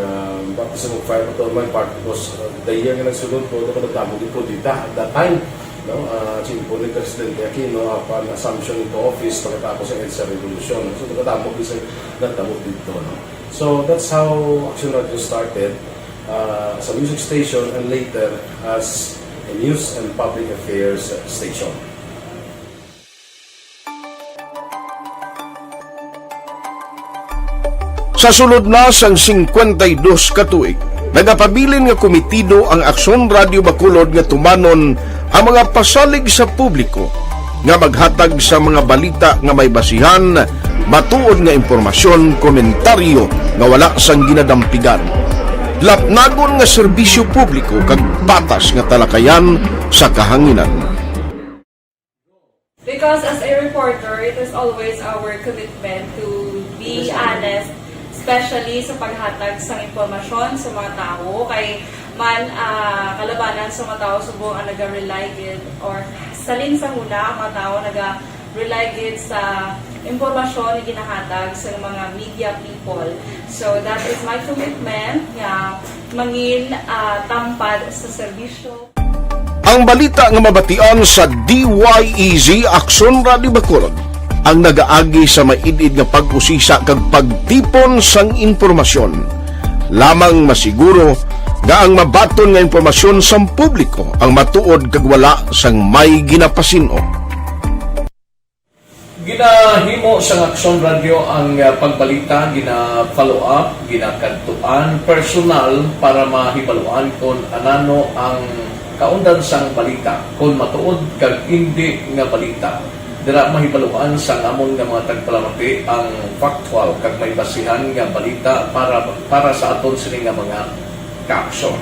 bakit sa mag-fire ito my part because the year nga nagsulod ko, ito ko nagtamo dito at that time. No, po ni Presidente Aquino upon assumption into office pagkatapos ng EDSA Revolution. So, nagkatapos isa nagtamo dito. No? So, that's how Aksyon Radio started as a music station and later as a news and public affairs station. Sa sulod na sang 52 ka tuig, nagapabilin nga komitido ang Aksyon Radio Bacolod nga tumanon ang mga pasalig sa publiko nga maghatag sa mga balita nga may basihan, matuod nga impormasyon, komentaryo nga wala sang ginadampigan. Lapnagon nga serbisyo publiko kag patas nga talakayan sa kahanginan. Because as a reporter, it is always our commitment to be honest, especially sa paghatag sa impormasyon sa mga tao kay man kalabanan sa mga tao subong ang naga-rely gid or salin sa huna ang mga tao naga-rely gid sa impormasyon na ginahatag sa mga media people. So that is my commitment nga mangin tampad sa serbisyo. Ang balita nga mabatian sa DYEZ Aksyon Radio Bacolod ang nagaagi sa maidid nga pag-usisa kag pagtipon sang impormasyon. Lamang masiguro nga ang mabaton nga impormasyon sa publiko ang matuod kag wala sang may ginapasino. Ginahimo sa Aksyon Radio ang pagbalita, gina-follow up, ginakantuan, personal para mahibaluan kung anano ang kaundan sang balita, kung matuod kag hindi nga balita. Dira mahibaluan sang amon nga mga tagpalamati ang factual kag may basihan nga balita para sa aton sini nga mga kaaksyon.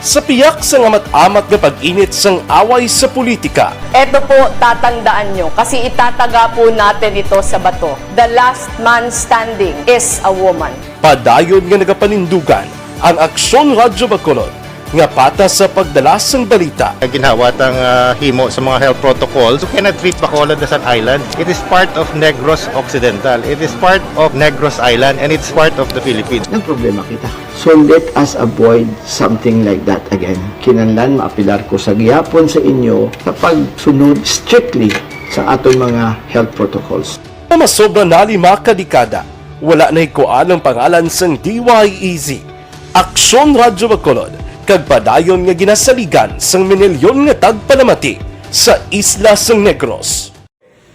Sa piyak sa amat-amat nga pag-init sang away sa politika, Eto po, tatandaan nyo, kasi itataga po natin ito sa bato. The last man standing is a woman. padayon nga nagapanindugan ang Aksyon Radio Bacolod nga patas sa pagdalas ng balita. Ginhawat ang himo sa mga health protocols. You cannot treat Bacolod as an island. It is part of Negros Occidental. It is part of Negros Island and it's part of the Philippines. Ang problema kita. So let us avoid something like that again. Kinahanglan maapilar ko sa gihapon sa inyo sa pagsunod strictly sa atong mga health protocols. Masobra na 5 kadekada, wala na ikuan ang pangalan sang DYEZ, Aksyon Radyo Bacolod, kag padayon nga ginasaligan sang minilyon nga tagpalamati sa isla sang Negros.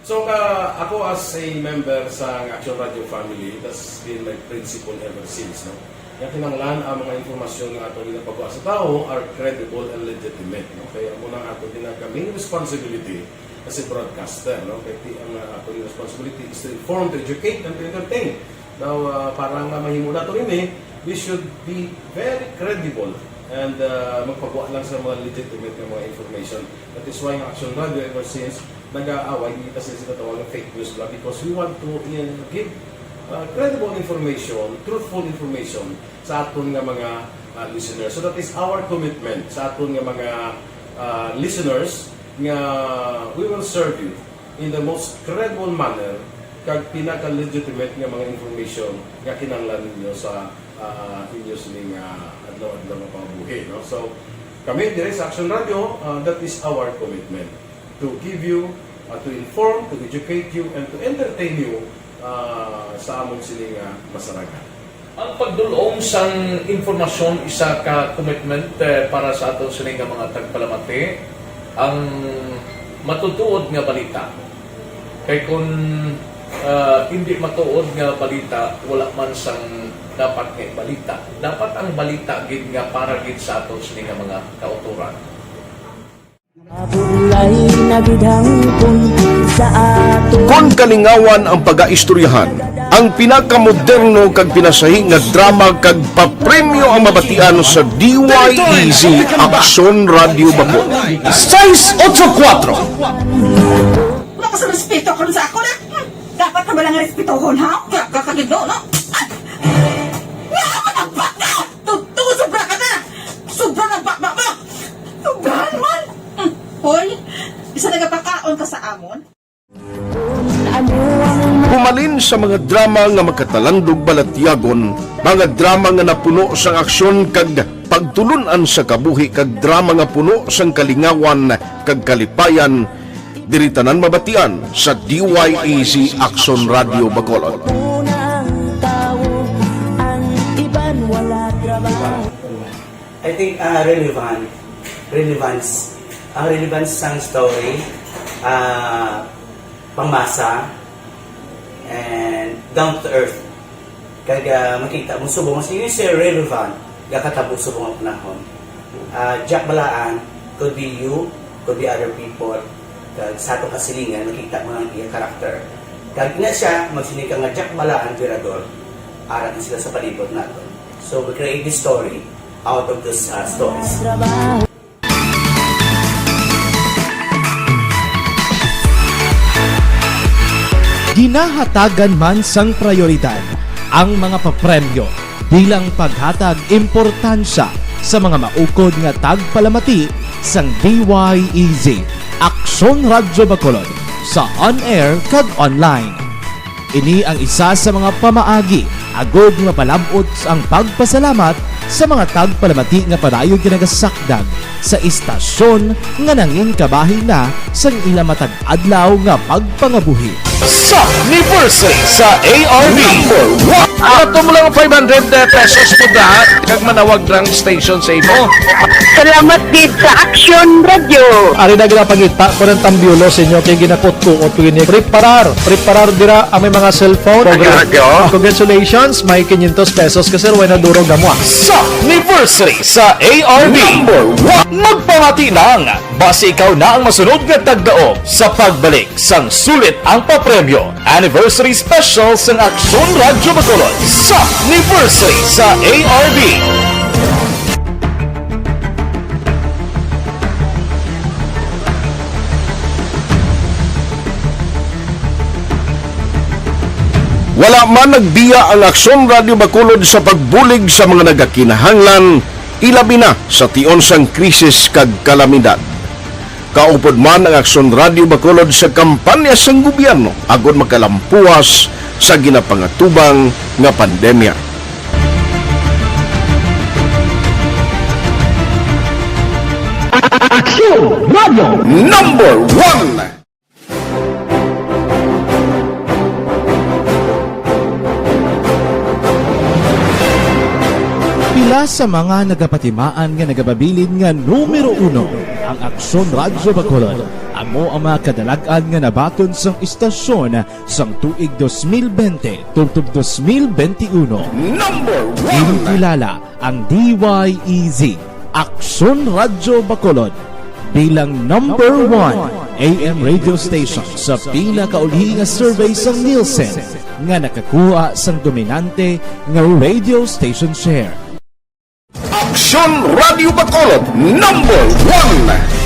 So, ako as a member sa Aksyon Radio family, that's been my principle ever since. No? Yung kinanglan ang mga informasyon na ato nila pagkuha sa tao are credible and legitimate. No? Kaya muna ato din ang kaming responsibility as a broadcaster. No? Kaya ang ato din responsibility is to inform, to educate, and to entertain. Now, parang mahimo na ito rin we should be very credible and magpagawa lang sa mga legitimate na mga information. That is why ang Aksyon Radio ever since nag-aaway, hindi kasi sinatawag ng fake news lang because we want to give credible information, truthful information sa aton nga mga listeners. So that is our commitment sa aton nga mga listeners nga we will serve you in the most credible manner kag pinaka-legitimate nga mga information nga kinahanglan ninyo sa inyo sining adlaw-adlaw nga pamumuhi. No? So kami dire sa Aksyon Radio, that is our commitment to give you, to inform, to educate you, and to entertain you sa among sining masaragan. Ang pagdulong sang informasyon isa ka commitment para sa aton sining mga tagpalamati ang matutuod nga balita. Kay kung hindi matuod nga balita, wala man sang dapat nga balita. Dapat ang balita gid nga para gid sa aton sining mga kauturan. Kung kalingawan ang pag-aistoryahan, ang pinakamoderno kag pinasahi nga drama kag papremyo ang mabatian sa DYEZ Aksyon Radio Bacolod. 684. Wala ka sa respeto ko sa ako na. Dapat ka ba lang respetohon ha? Kakagigno, no? Wala ka ng baka! Tutugo sobra ka na! Sobra ng baka mo! Sobrahan man! Hoy, isa nagapakaon ka sa amon? Pumalin sa mga drama nga makatalandog balatyagon, mga drama nga napuno sang aksyon kag pagtulunan sa kabuhi kag drama nga puno sang kalingawan kag kalipayan, diri tanan mabatian sa DYEZ Aksyon Radio Bacolod. I think relevance sang story, pangmasa, and down to earth. Kaya makita mo subong mas yun siya relevant gakatabo subong ang panahon. Jack Balaan could be you, could be other people. Kag sa atong kasilingan makita mo ang iyang karakter. Kag ina siya magsinika nga Jack Balaan Virador, arat sila sa palibot natin. So we create this story out of these stories. Ginahatagan man sang prioridad ang mga papremyo bilang paghatag importansya sa mga maukod nga tagpalamati sang DYEZ Aksyon Radyo Bacolod sa on-air kag online. Ini ang isa sa mga pamaagi agod nga palabot ang pagpasalamat sa mga tagpalamati nga padayon ginagasakdag sa istasyon nga nangin kabahin na sang ila matag adlaw nga pagpangabuhi. Sa anniversary sa ARB ato mo lang 500 pesos po lahat kag manawag lang station sa imo. Salamat din sa Aksyon Radio. Ari na ginapangita ko ng tambyulo sa inyo kaya ginapot ko o tuwin preparar dira ang may mga cellphone. Congratulations, may 500 pesos kasi wala na durog mo. Sa anniversary sa ARB magpamati lang base ikaw na ang masunod nga tagdaog sa pagbalik sang sulit ang papremyo anniversary special sang Aksyon Radyo Bacolod sa anniversary sa ARB. Wala man nagbiya ang Aksyon Radio Bacolod sa pagbulig sa mga nagakinahanglan, ilabi na sa tion sang krisis kag kalamidad. Kaupod man ang Aksyon Radio Bacolod sa kampanya sang gobyerno agod makalampuas sa ginapangatubang nga pandemya. Aksyon Radio Number 1. Pila sa mga nagapatimaan nga nagababilin nga numero 1 ang Aksyon Radio Bacolod. Amo ang mga kadalagan nga nabaton sang istasyon sang tuig 2020 tungtub 2021. Number 1. Kinikilala ang DYEZ Aksyon Radio Bacolod bilang number 1 AM radio station sa pinakauli nga survey sa Nielsen nga nakakuha sang dominante nga radio station share. Aksyon Radio Bacolod number 1.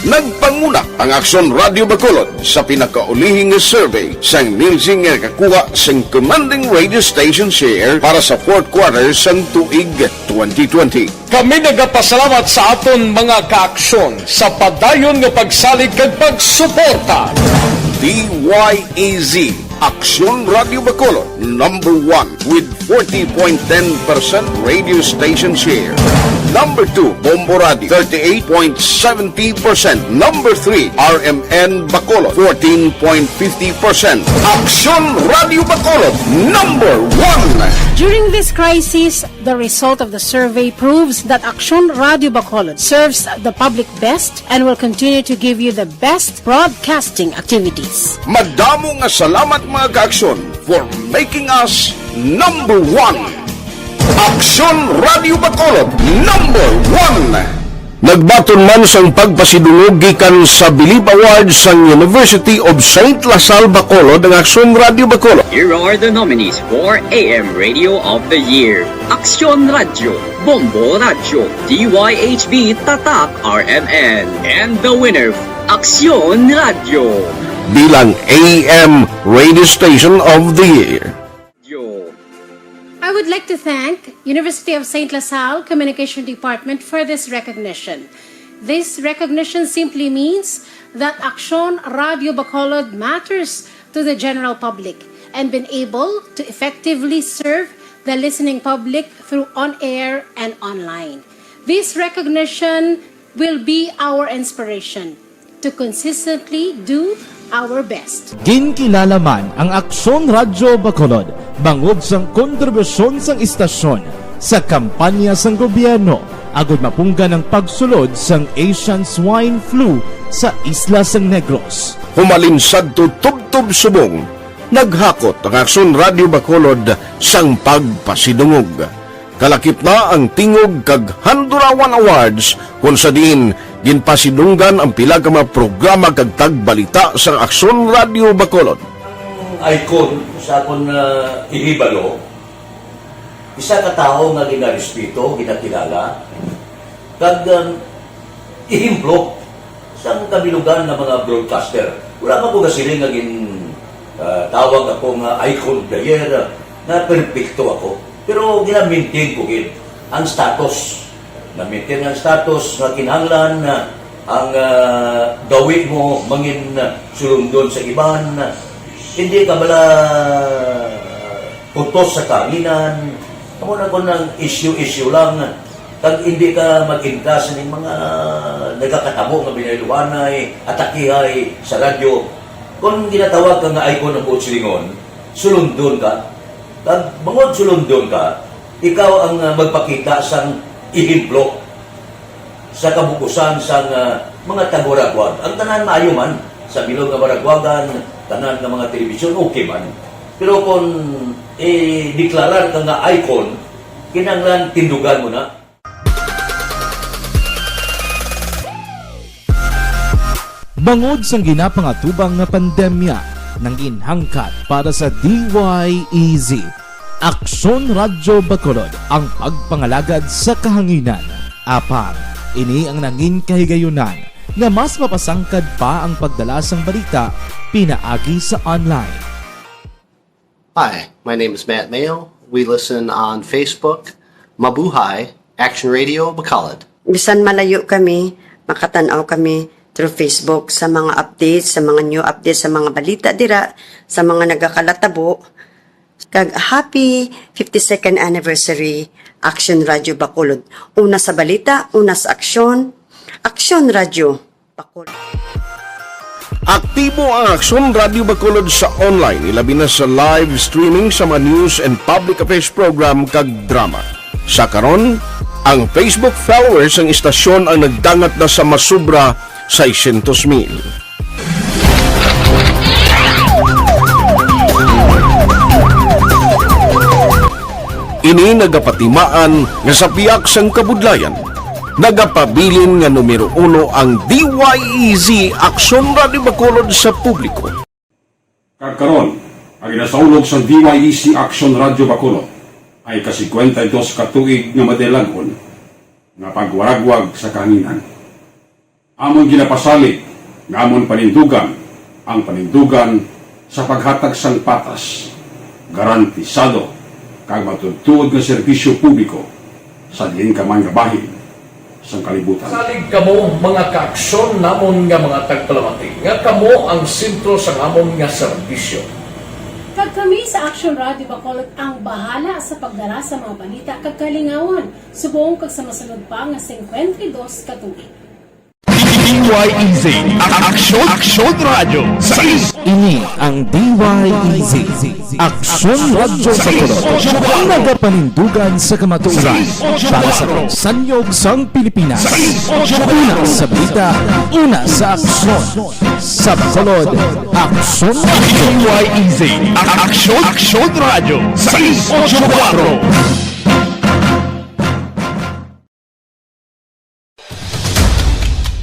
Nagpanguna ang Aksyon Radio Bacolod sa pinakaulihing survey sang Nielsen nga nakakuha sang commanding radio station share para sa fourth quarter sang tuig 2020. Kami nagapasalamat sa aton mga kaaksyon sa padayon nga pagsalig kag pagsuporta. DYEZ Aksyon Radio Bacolod number 1 with 40.10% radio station share. Number 2, Bombo Radio 38.70%. Number 3, RMN Bacolod 14.50%. Aksyon Radio Bacolod number 1. During this crisis, the result of the survey proves that Aksyon Radio Bacolod serves the public best and will continue to give you the best broadcasting activities. Madamo nga salamat mga kaaksyon for making us number 1. Aksyon Radio Bacolod number 1. Nagbaton man sang pagpasidungog gikan sa Bilib Awards sang University of St. Lasal Bacolod ang Aksyon Radio Bacolod. Here are the nominees for AM Radio of the Year. Aksyon Radio, Bombo Radio, DYHB Tatak RMN, and the winner, Aksyon Radio. Bilang AM Radio Station of the Year. I would like to thank University of St. Lasal Communication Department for this recognition. This recognition simply means that Aksyon Radio Bacolod matters to the general public and been able to effectively serve the listening public through on-air and online. This recognition will be our inspiration to consistently do our best. Ginkilala man ang Aksyon Radio Bacolod bangod sang kontribusyon sang istasyon sa kampanya sang gobyerno agud mapunggan ang pagsulod sang Asian swine flu sa isla sang Negros. Humalinsad to tubtob subong, naghakot ang Aksyon Radio Bacolod sang pagpasidungog. Kalakip na ang tingog kag Handurawan Awards kung sa diin ginpasidunggan ang pila ka mga programa kag tagbalita sa Aksyon Radio Bacolod. Icon sa akong ihibalo, isa ka tao nga ginarespeto, ginakilala, kag ihimplo sa kabilugan ng mga broadcaster. Wala pa po kasi nga tawag ako nga icon of the year na perfecto ako. Pero gina-maintain ko ang status. Na-maintain ang status na kinahanglan ang gawin mo mangin sulundon sa iban. Hindi ka bala putos sa kanginan. Ako na ko ng issue lang. Kag hindi ka mag-inkas ng mga nagkakatabo nga binayluanay, atakihay sa radyo. Kung ginatawag ka nga icon ng Butchilingon, sulundon ka. Kag bangod sulundon ka, ikaw ang magpakita sang ihimplo sa kabukusan sang mga taga-Baragwag. Ang tanan maayo man sa bilog nga Baragwagan, tanan nga mga telebisyon, okay man. Pero kung deklarar ka nga icon, kinanglan tindugan mo na. Bangod sang ginapangatubang nga pandemya nang inhangkat para sa DYEZ Aksyon Radio Bacolod ang pagpangalagad sa kahanginan. Apang, ini ang nangin kahigayunan na mas mapasangkad pa ang pagdalasang balita pinaagi sa online. Hi, my name is Matt Mayo. We listen on Facebook, Mabuhay, Action Radio, Bacolod. Bisan malayo kami, makatanaw kami through Facebook sa mga updates, sa mga new updates, sa mga balita dira, sa mga nagakalatabo. Kag happy 52nd anniversary Aksyon Radio Bacolod. Una sa balita, una sa aksyon. Aksyon Radio Bacolod. Aktibo ang Aksyon Radio Bacolod sa online, ilabi na sa live streaming sa mga news and public affairs program kag drama. Sa karon, ang Facebook followers ng istasyon ang nagdangat na sa masubra 600,000. Ini nagapatimaan nga sa piyak sang kabudlayan. Nagapabilin nga numero 1 ang DYEZ Aksyon Radio Bacolod sa publiko. Kagkaroon, ang inasaulog sa DYEZ Action Radio Bacolod ay kasi 52 katuig nga madelagon nga pagwaragwag sa kahanginan. Amon ginapasalig nga amon panindugan ang panindugan sa paghatag sang patas, garantisado kag matudtuod nga serbisyo publiko sa diin ka man nga bahin sa kalibutan. Salig kamo mga kaaksyon namon nga mga tagpalamati nga kamo ang sentro sa amon nga serbisyo. Kag kami sa Action Radio Bacolod ang bahala sa pagdara sa mga balita kag kalingawan, subong kag sa masunod pa nga 52 katuig. DYEZ Aksyon Radio sa ini ang DYEZ Aksyon Radio sa Bacolod ang nagapanindugan sa kamatuoran para sa sanyog sang Pilipinas. Una sa balita, una sa aksyon. Sa Bacolod, Aksyon Radio. DYEZ Aksyon Radio sa 684.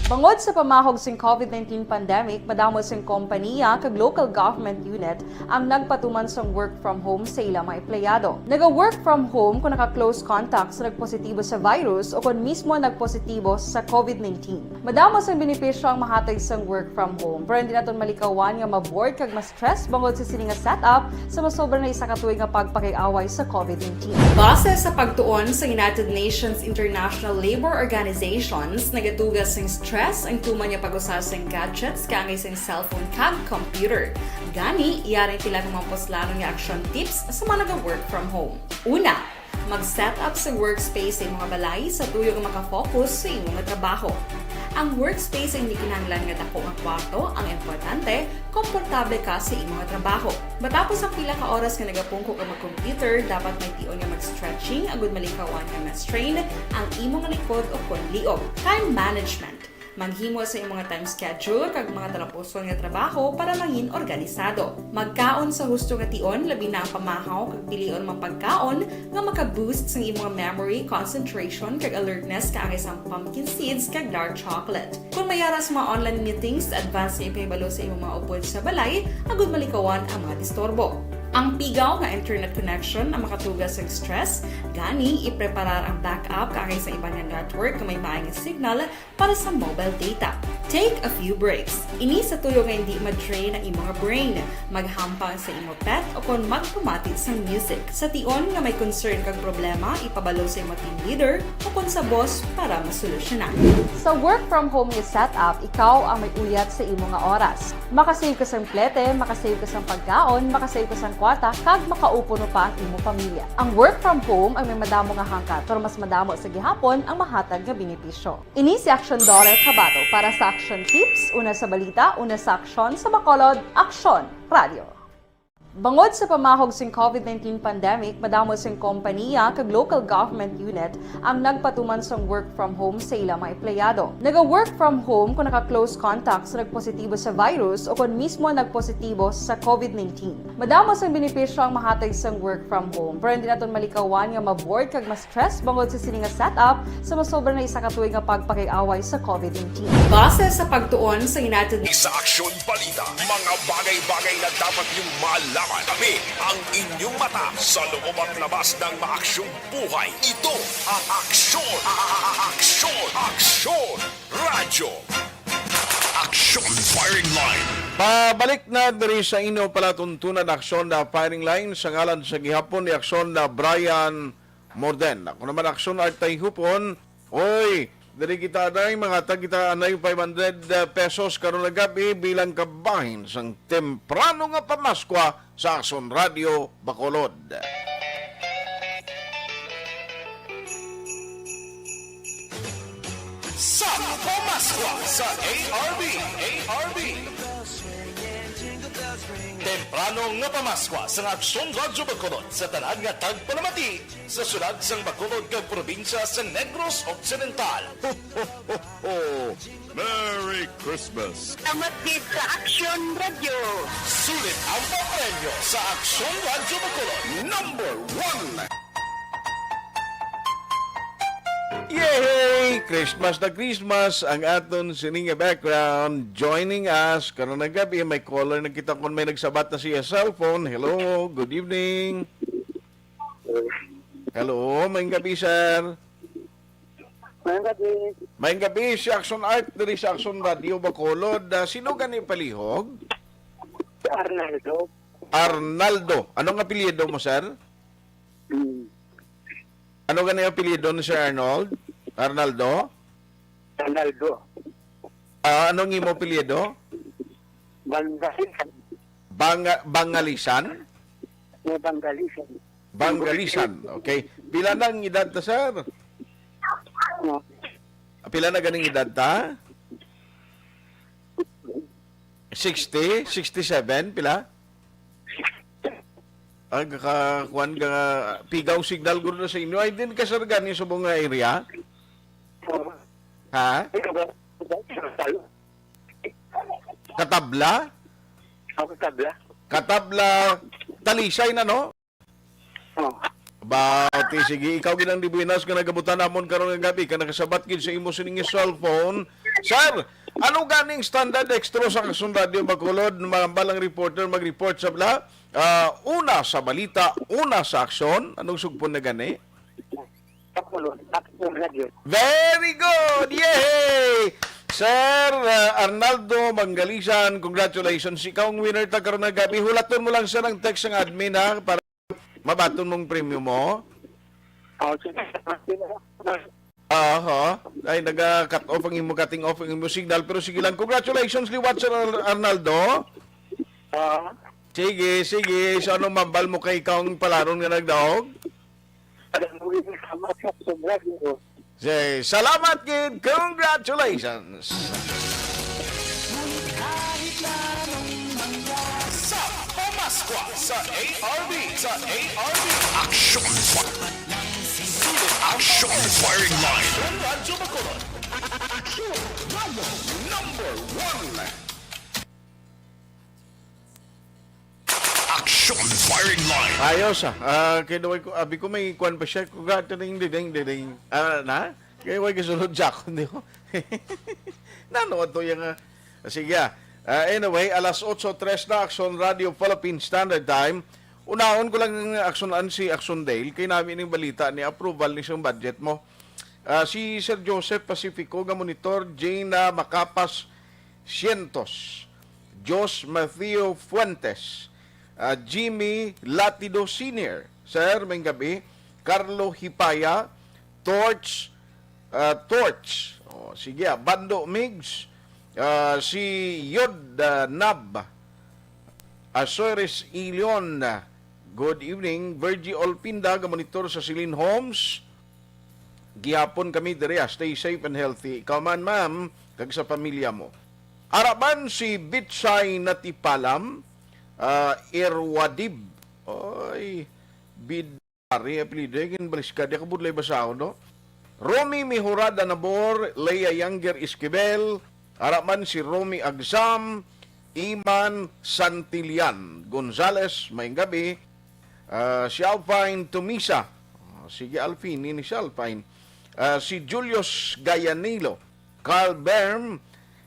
Bangod sa pamahog sing COVID-19 pandemic, madamo sing kompanya kag local government unit ang nagpatuman sang work from home sa ilang mga empleyado. Naga-work from home kung naka-close contact sa nagpositibo sa virus o kung mismo nagpositibo sa COVID-19. Madamo sang benepisyo ang mahatag sang work from home, pero hindi naton malikawan nga ma-bored kag ma-stress bangod sa sini nga setup sa masobra na isa ka tuig nga pagpakiaway sa COVID-19. Base sa pagtuon sa United Nations International Labour Organizations, nagatugas sing stress ang tuman niya pag-usar sa gadgets kangay sa cellphone kag computer. Gani, iyaring tila ng mga poslanong nga action tips sa mga nag-work from home. Una, mag-set up sa workspace sa mga balay sa tuyo nga makafocus sa inyong trabaho. Ang workspace ay hindi kinahanglan nga dako nga kwarto, ang importante, komportable ka sa imong trabaho. Matapos ang pila ka oras nga nagapungko ka mag-computer, dapat may tion nga mag-stretching agud malikawan nga ma-strain ang imong likod o konliog. Time management. Manghimo sa imong time schedule kag mga talapuson nga trabaho para mangin organisado. Magkaon sa husto nga tion, labi na ang pamahaw kag pilion mga pagkaon nga maka-boost sa imong memory, concentration kag alertness kaangay sa pumpkin seeds kag dark chocolate. Kung mayaras mga online meetings, advance sa ipahibalo sa imong mga upod sa balay, agud malikawan ang mga disturbo. Ang pigaw nga internet connection ang makatugas sa stress, gani ipreparar ang backup kaangay sa ibang network na may maayong signal para sa mobile data. Take a few breaks. Ini sa tuyo nga hindi ma-drain ang imong brain, maghampang sa imong pet o kung magpumati sa music. Sa tion nga may concern kag problema, ipabalo sa imong team leader o kung sa boss para masolusyonan. Sa work from home nga setup, ikaw ang may uyat sa imong nga oras. Makasave ka sa plete, makasave ka sa pagkaon, makasave ka sa kwarta, kag makaupo no pa ang imong pamilya. Ang work from home ay may madamo nga hangkat, pero mas madamo sa gihapon ang mahatag nga benepisyo. Ini si Aksyon Dore Cabato para sa Action Tips, una sa balita, una sa aksyon sa Bacolod, Aksyon Radio. Bangod sa pamahog sing COVID-19 pandemic, madamo sing kompanya kag local government unit ang nagpatuman sang work from home sa ilang mga empleyado. Naga-work from home kung naka-close contact sa nagpositibo sa virus o kung mismo nagpositibo sa COVID-19. Madamo sang benepisyo ang mahatag sang work from home, pero hindi naton malikawan nga ma-bored kag ma-stress bangod sa sini nga setup sa masobra na isa ka tuig nga pagpakiaway sa COVID-19. Base sa pagtuon sa United Nations sa Aksyon Balita, mga bagay-bagay na dapat niyong malaman. Kami ang inyong mata sa loob at labas ng maaksyong buhay. Ito ang Aksyon! Aksyon Radio! Aksyon Firing Line! Pabalik na diri sa inyo palatuntunan Aksyon na Firing Line sa ngalan sa gihapon ni Aksyon na Brian more than. Ako naman Aksyon at Tayhopon. Oy, dari kita anay, mga tagita anay 500 pesos karon na gabi bilang kabahin sang temprano nga pamaskwa sa Aksyon Radio Bacolod. Sa pamaskwa sa ARB. Temprano nga pamaskwa sa Aksyon Radyo Bacolod sa tanan nga tagpalamati sa sulad sang Bacolod kag probinsya sa Negros Occidental. Ho, ho, ho, ho. Merry Christmas! Salamat din sa Aksyon Radio. Sulit ang papremyo sa Aksyon Radyo Bacolod. Number 1! Yay! Christmas na Christmas ang aton sining background. Joining us karon na gabi may caller na kita kung may nagsabat na siya cellphone. Hello, good evening. Hello, may gabi sir. May gabi si Aksyon Art dari sa Aksyon Radio Bacolod. Sino gani palihog? Arnaldo. Arnaldo. Anong apelyido mo sir? Ano gani apelyido ni Sir Arnold? Arnaldo? Arnaldo. Anong imo apelyido? Bangalisan. Bangalisan? Bangalisan. Bangalisan. Okay. Pila nang edad ta, sir? Pila na ganing edad ta? 60? 67? Pila? Kuan ka pigaw signal guro na sa inyo. Ay din ka sir gani sa mga area? Ha? Katabla? Katabla. Katabla. Talisay na no? Bati, sige. Ikaw ginang dibuinas ka nagabutan namon karon nga gabi. Ka nakasabat gid sa imo sining cellphone. Sir, ano ganing standard extra sa Aksyon Radio Bacolod? Malambalang reporter mag-report sa bla? Una sa balita, una sa aksyon. Anong sugpon na gani? Very good! Yay! Sir Arnaldo Bangalisan, congratulations. Ikaw ang winner ta karon na gabi. Hulaton mo lang siya ng text ng admin ha para mabaton mong premium mo. Ay naga-cut off ang imo, cutting off ang imo signal. Pero sige lang, congratulations liwat Sir Arnaldo. Sige. So, ano mambal mo kay ikaw ang palaron nga nagdaog? Sige, salamat kid. Congratulations. Sa pamaskwa sa ARB. Aksyon Firing Line. Radyo Bacolod. Aksyon Radio Number 1. Aksyon Firing Line. Ayos kinaway ko, abi ko may kuan pa siya. Ding. Na? Kaya way kasunod Jack. Hindi ko. Nanood to yung... sige. Anyway, alas 8:03 na Aksyon Radio Philippine Standard Time. Unahon ko lang ng aksyonan si Aksyon Dale. Kaya namin yung balita ni approval ni siyang budget mo. Si Sir Joseph Pacifico, monitor Jana Macapas Cientos, Jos Mateo Fuentes, Jimmy Latido Sr., Sir, may gabi, Carlo Hipaya, Torch, sige, Bando Migs, si Yod Nab, Azores Ilion, good evening, Virgie Olpinda, monitor sa Silin Homes, gihapon kami dere, stay safe and healthy, ikaw man ma'am, kag sa pamilya mo. Araban si Bitsay Natipalam, Irwadib, oy, Bidari, apelido, yung baliskad, yung kabudlay basaw, no? Romy Mihurada Nabor, Leia Younger Esquivel, araman si Romy Agsam, Iman Santilian, Gonzales, may gabi, si Alpine Tumisa, sige Alpine, ini si Alpine, si Julius Gayanilo, Carl Berm,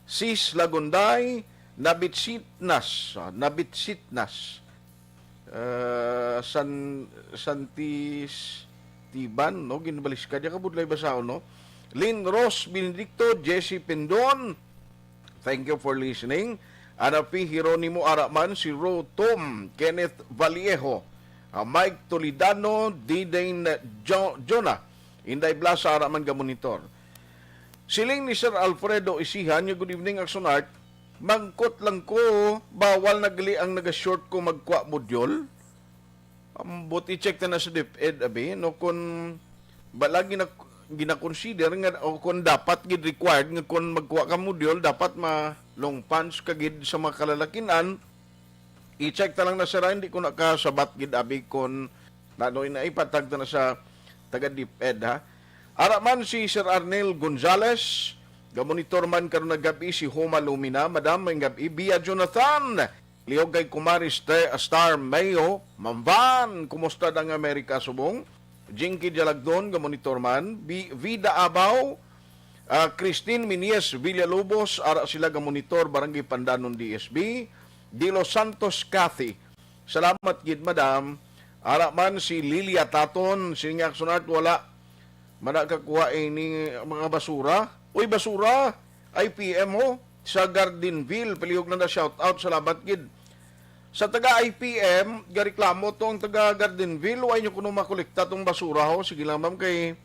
Sis Lagunday, Nabitsitnas, Santis Tiban, no? Ginabalis ka, diya kabudlay basaw, no? Lynn Ross Benedicto, Jesse Pendon, thank you for listening. Anapi Hieronimo Araman, si Ro Tom, Kenneth Vallejo, Mike Toledano, Didain Jonah, Inday Blasa, araman ga monitor. Siling ni Sir Alfredo Isihan, good evening, Aksyon Art. Mangkot lang ko, bawal nagali ang nag-short ko magkwa modyol. Buti check na sa DepEd, abi, no, kung balagi na gina-consider nga, o kung dapat gid required nga kung magkuha ka modyol, dapat long pants ka gid sa mga kalalakinan, i-check ta lang na sira, hindi ko nakasabat gid abi kung nanoy na ipatag na sa taga DepEd, ha. Araman si Sir Arnel Gonzales, gamonitor man karon nagabi si Homa Lumina, Madam, may gabi, Bia Jonathan, liog kay Kumari Star Mayo, Mamban, kumusta ang Amerika subong? Jinky Jalagdon, gamonitor man, Vida Abaw, Christine Minies Villalobos, ara sila gamonitor, Barangay Pandanon DSB, De Los Santos Cathy. Salamat gid, Madam. Ara man si Lilia Taton, sinya Aksyon Art, wala manakakuha ni mga basura. Uy, basura, IPM ho, sa Gardenville, palihog na shout out, salamat gid. Sa taga IPM, gareklamo to ang taga Gardenville, huwag nyo kuno makolekta tong basura ho. Sige lang ma'am, kay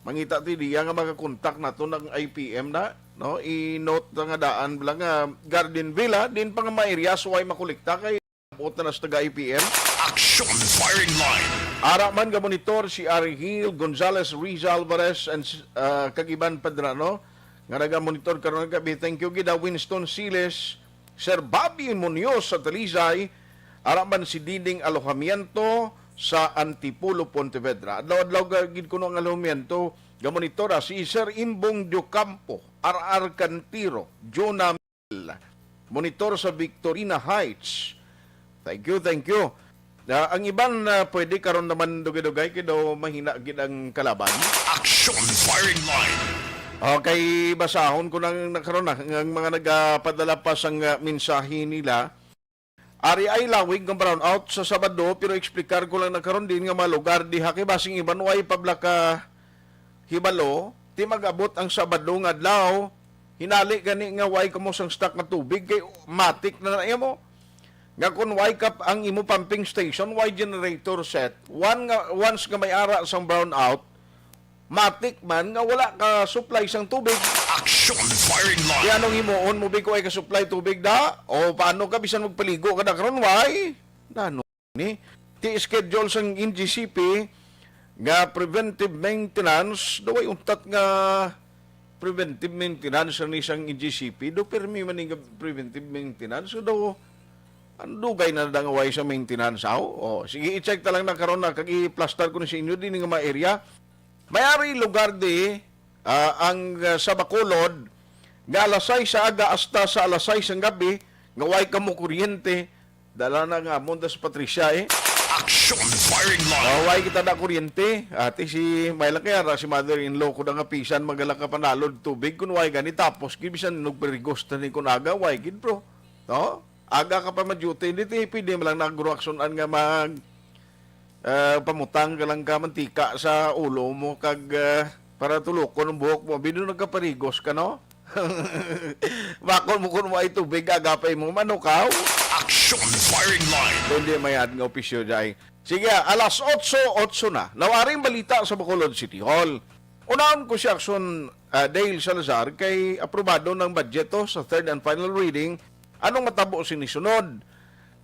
mangita ti diya nga makakontak na to ng IPM na, no? I-note na nga daan bilang Gardenville, ha? Din pa nga ma-area, so huwag makolekta kay buot na sa taga IPM. Action Firing Line. Ara man ga monitor si Ari Hill, Gonzales, Rizal Alvarez, and Kagiban Padrano, nga naga-monitor karon gabi. Thank you gida Winston Siles, Sir Bobby Munoz sa Talisay, araman si Diding Alojamiento sa Antipolo, Pontevedra. Adlaw-adlaw gid kuno ang alojamiento, gamonitora si Sir Imbong Diocampo, R.R. Cantiro, Jonah Mil, monitor sa Victorina Heights. Thank you, thank you. Ang ibang pwede karon naman dugay-dugay kido mahina gid ang kalaban. Action Firing Line. Okay, basahon ko nang nakaroon na ang mga nagpadala pa sang mensahe nila. Ari ay lawig ng brownout sa Sabado, pero eksplikar ko lang nakaroon din nga mga lugar diha kay basing iban way pablaka hibalo, ti mag-abot ang Sabado nga adlaw, hinali gani nga way kamo sang stock nga tubig kay matik na mo. Nga kung way kap ang imo pumping station, way generator set, once nga may ara sang brownout, matik man nga wala ka supply sang tubig. Action Firing Line. Kaya anong himuon mo big ko ay ka-supply tubig da? O paano ka bisan magpaligo ka na karon why? Nano ni? Ti schedule sang NGCP nga preventive maintenance, daway untat nga preventive maintenance ang isang NGCP, do permi man nga preventive maintenance, so daw ang dugay na dangaway sa maintenance aw. O sige, i-check ta lang na karon na kag i-plaster ko ni sa inyo din nga mga area. Mayari lugar di ang sa Bacolod nga alas 6 sa aga hasta sa alas 6 ang gabi nga way kamo kuryente, dala na nga monda sa Patricia Action Firing Line. Way kita na kuryente, ate si may lang kaya si mother-in-law ko nga pisan magala ka panalod tubig kun way gani tapos gibisan nagperigos ta ni kun aga way gid bro, no? Aga ka pa ma-duty dito, pwede mo lang nag-reactionan nga mag pamutang ka lang ka mantika sa ulo mo kag para tulokon ang buhok mo. Bino nagkaparigos ka, no? Bakol mo kung ay tubig, agapay mo, manukaw. Action Firing Line. Hindi mayad nga opisyo dyan. Sige, alas 8 na. Nawaring balita sa Bacolod City Hall. Unahan ko si Aksyon Dale Salazar kay aprobado ng budgeto sa third and final reading. Anong matabo sinisunod?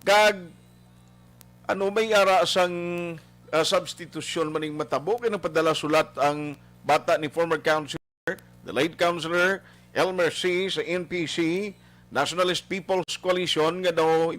Kag may ara sang substitution maning matabo kay napadala sulat ang bata ni former councilor, the late councilor Elmer C. sa NPC, Nationalist People's Coalition, nga daw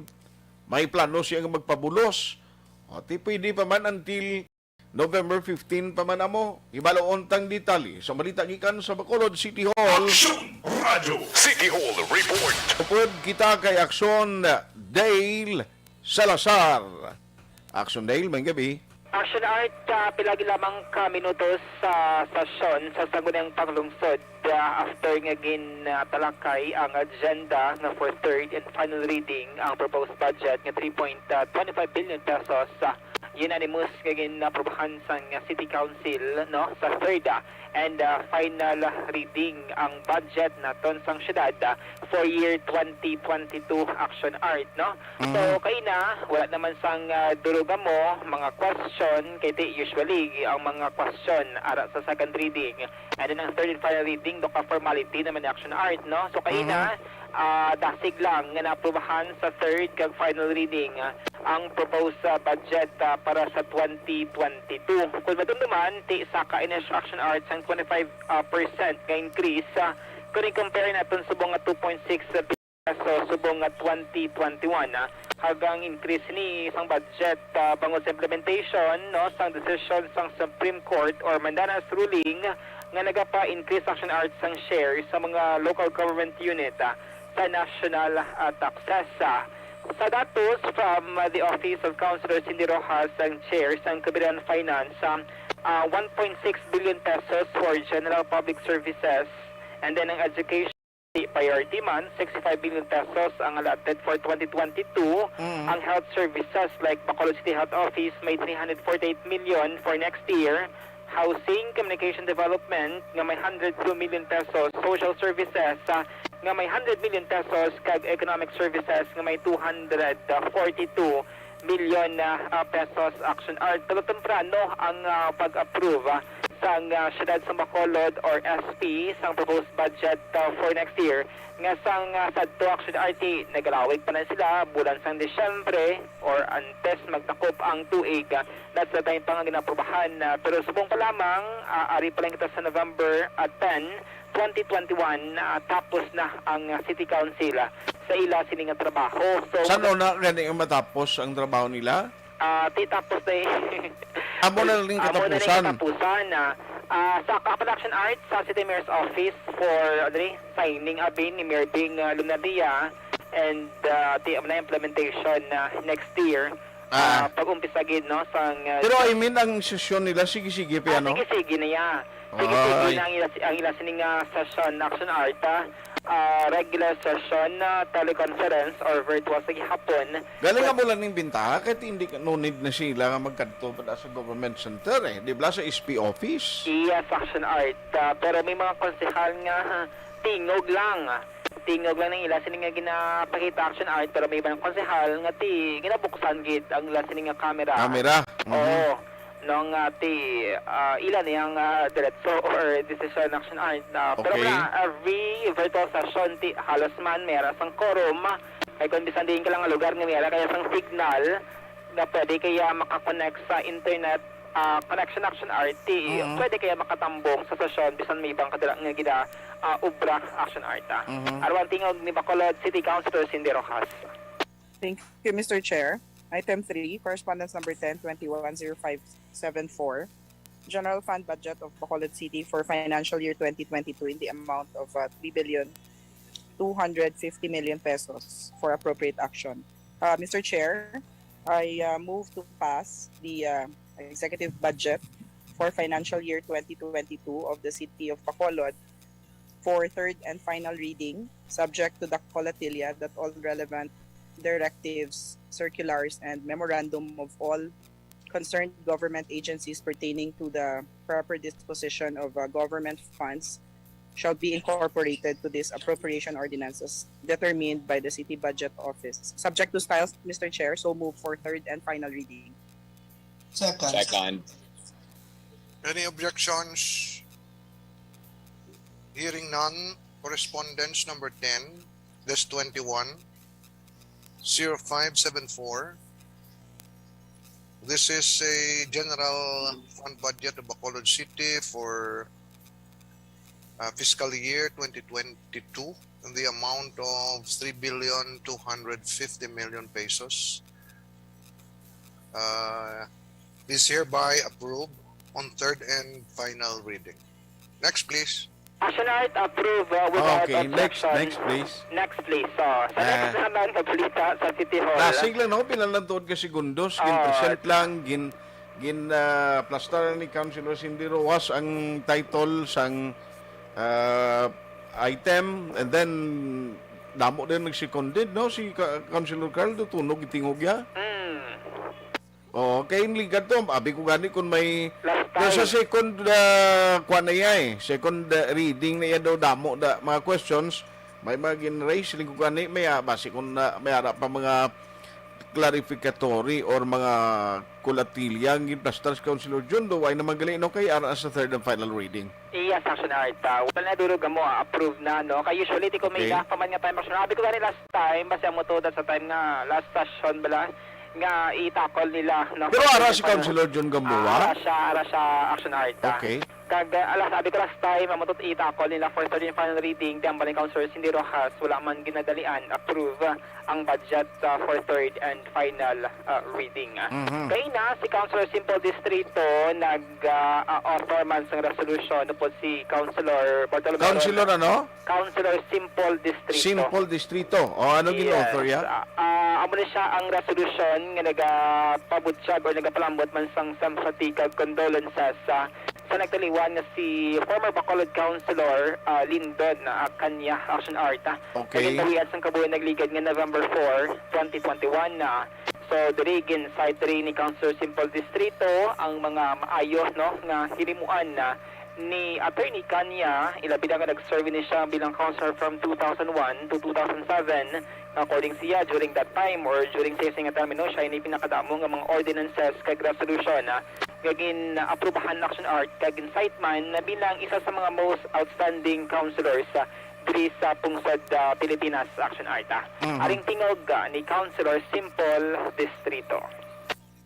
may plano siya nga magpabulos. O, pwede pa man until November 15 pa man amo. Ibaloon tang detalye sa balita gikan sa Bacolod City Hall. Action Radio City Hall Report. Upod kita kay Aksyon Dale Salazar. Aksyon Dale, may gabi. Action Art, pilagi lamang ka minutos sa sesyon sa sagunang panglungsod after nga talakay ang agenda nga for third and final reading ang proposed budget nga 3.25 billion pesos unanimous kagin naprobahan sa City Council no sa third and final reading ang budget naton sang syudad for year 2022 Action Art no. So kay na wala naman sang duruga mo mga question kay usually ang mga question ara sa second reading and then ang third and final reading do ka formality naman Action Art no. So kay na dasig lang nga naaprubahan sa third kag final reading ang proposed budget para sa 2022. Kung naman, ti saka Action Arts ang 25% ka increase kung i-compare natin subong nga 2.6 peso subong nga 2021 hagang increase ni isang budget bangod sa implementation no sang decision sang Supreme Court or Mandanas ruling nga nagapa-increase Action Arts ang share sa mga local government unit sa national taxes. Sa datos from the Office of Councilor Cindy Rojas ang chair sa Kabiran Finance, 1.6 billion pesos for general public services and then ang education priority month, 65 billion pesos ang allotted for 2022. Ang health services like Bacolod City Health Office may 348 million for next year. Housing, Communication Development nga may 102 million pesos, Social Services nga may 100 million pesos, kag Economic Services nga may 242 million pesos Action Art. Pero temprano ang pag-approve sang Syudad sa Bacolod or SP sang proposed budget for next year nga sang sadto Action Art nagalawig pa na sila bulan sang Disyembre or antes magtakop ang tuig. That's the time pa nga ginaprobahan pero subong pa lamang ari pa lang kita sa November 10 2021 tapos na ang City Council sa ila sining trabaho. So saan na gani matapos ang trabaho nila? Tapos na amo na rin katapusan. Sa Action Arts sa City Mayor's Office for signing abin ni Mayor Bing Lunadia and the implementation next year. Pag-umpisa gid no sang pero I mean ang sesyon nila sige pa ano? Sige na ya. Sige na ang ila sining session Action Art regular session teleconference or virtual sa gihapon. Galing nga mo lang ng bintaha kahit hindi no need na sila nga magkanto pa sa government center di ba sa SP office? Yes, Action Art. Pero may mga konsehal nga tingog lang ng ila sining nga ginapakita Action Art pero may ibang konsehal nga ginabuksan gid ang ila sining nga camera. Oo. Nung ilan yung diretso or decision Action Art. Pero every virtual session halos man meron sang quorum ay kung bisan din ka lang ang lugar nga meron kaya sang signal na pwede kaya makakonect sa internet connection Action Art pwede kaya makatambong sa session bisan may ibang kadala nga gida ubra Action Art. Arwan tingog ni Bacolod City Councilor Cindy Rojas. Thank you, Mr. Chair. Item 3, Correspondence Number 10-210574, General Fund Budget of Bacolod City for Financial Year 2022 in the amount of 3,250,000,000 pesos for appropriate action. Mr. Chair, I move to pass the executive budget for financial year 2022 of the City of Bacolod for third and final reading, subject to the colatilia that all relevant directives, circulars, and memorandum of all concerned government agencies pertaining to the proper disposition of government funds shall be incorporated to this appropriation ordinances determined by the City Budget Office. Subject to styles, Mr. Chair, so move for third and final reading. Second. Any objections? Hearing none, correspondence number 10-21 0574. This is a general fund budget of Bacolod City for fiscal year 2022 in the amount of 3,250,000,000 pesos. Is hereby approved on third and final reading. Next, please. Action Art approve without objection. Next please. Next please. Sa next naman na balita sa City Hall. Nasig lang no, pinalantod ka segundos, gin-present lang, plaster ni Councilor Cindy Rojas ang title sang item and then damo din nagsekonded no si Councilor Carl tutunog itingog ya. Oh, kay ligat to, abi ko gani kung may Last sa second kuan na iya second reading na iya daw damo da mga questions may magin raise ling ko gani may base kung may ara pa mga clarificatory or mga kulatilyang giplastas Councilor John do ay na magaling no kay ara sa third and final reading. Yes, Action Art. Wala na durog mo, approve na, no? Kaya usually, di ko may Okay. pa man nga time action. Sabi ko gani last time, basta mo to sa time nga last session bala, nga itakol nila. No? Pero ara si Councilor John Gamboa. Ara siya, Action Art. Okay. Kag sabi ko last time, mo to itakol nila for third and final reading, di ang baling councilors hindi rohas, wala man ginadalian, approve ang budget for third and final reading. Mhm. Kaya na, si Councilor Simple Distrito nag-author man sa resolution po si Councilor Bartolome. Councilor ano? Councilor Simple Distrito. Simple Distrito. O ano gin-author ya? Amo na siya ang resolution nga nagapabutyag o nagapalambot man sang sympathy kag condolences sa nagtaliwan nga si former Bacolod Councilor Lindon kanya Action Art. Okay. Nagtawian sang kabuyan nagligad nga November 4, 2021 na. So, dirigin sa ni Councilor Simple Distrito ang mga maayo no nga hinimuan na ni Attorney Kanya, ilabi na nga nag-serve ni siya bilang councilor from 2001 to 2007. According siya, during that time or during sa isang termino, siya ini pinakadamo nga mga ordinances kag resolution gagin aprubahan Action Art kag incitement na bilang isa sa mga most outstanding councilors diri sa pungsod Pilipinas Action Art. Aring tingog ni Councilor Simple Distrito.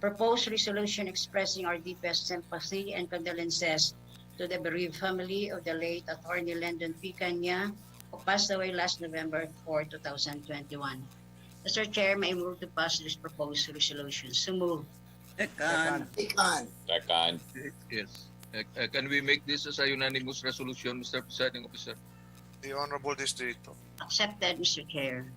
Proposed resolution expressing our deepest sympathy and condolences to the bereaved family of the late Attorney Lyndon P. Kanya, who passed away last November 4, 2021. Mr. Chair, may move to pass this proposed resolution. So move. Second. Yes. Can we make this as a unanimous resolution, Mr. Presiding Officer? The Honorable Distrito. Accepted, Mr. Chair.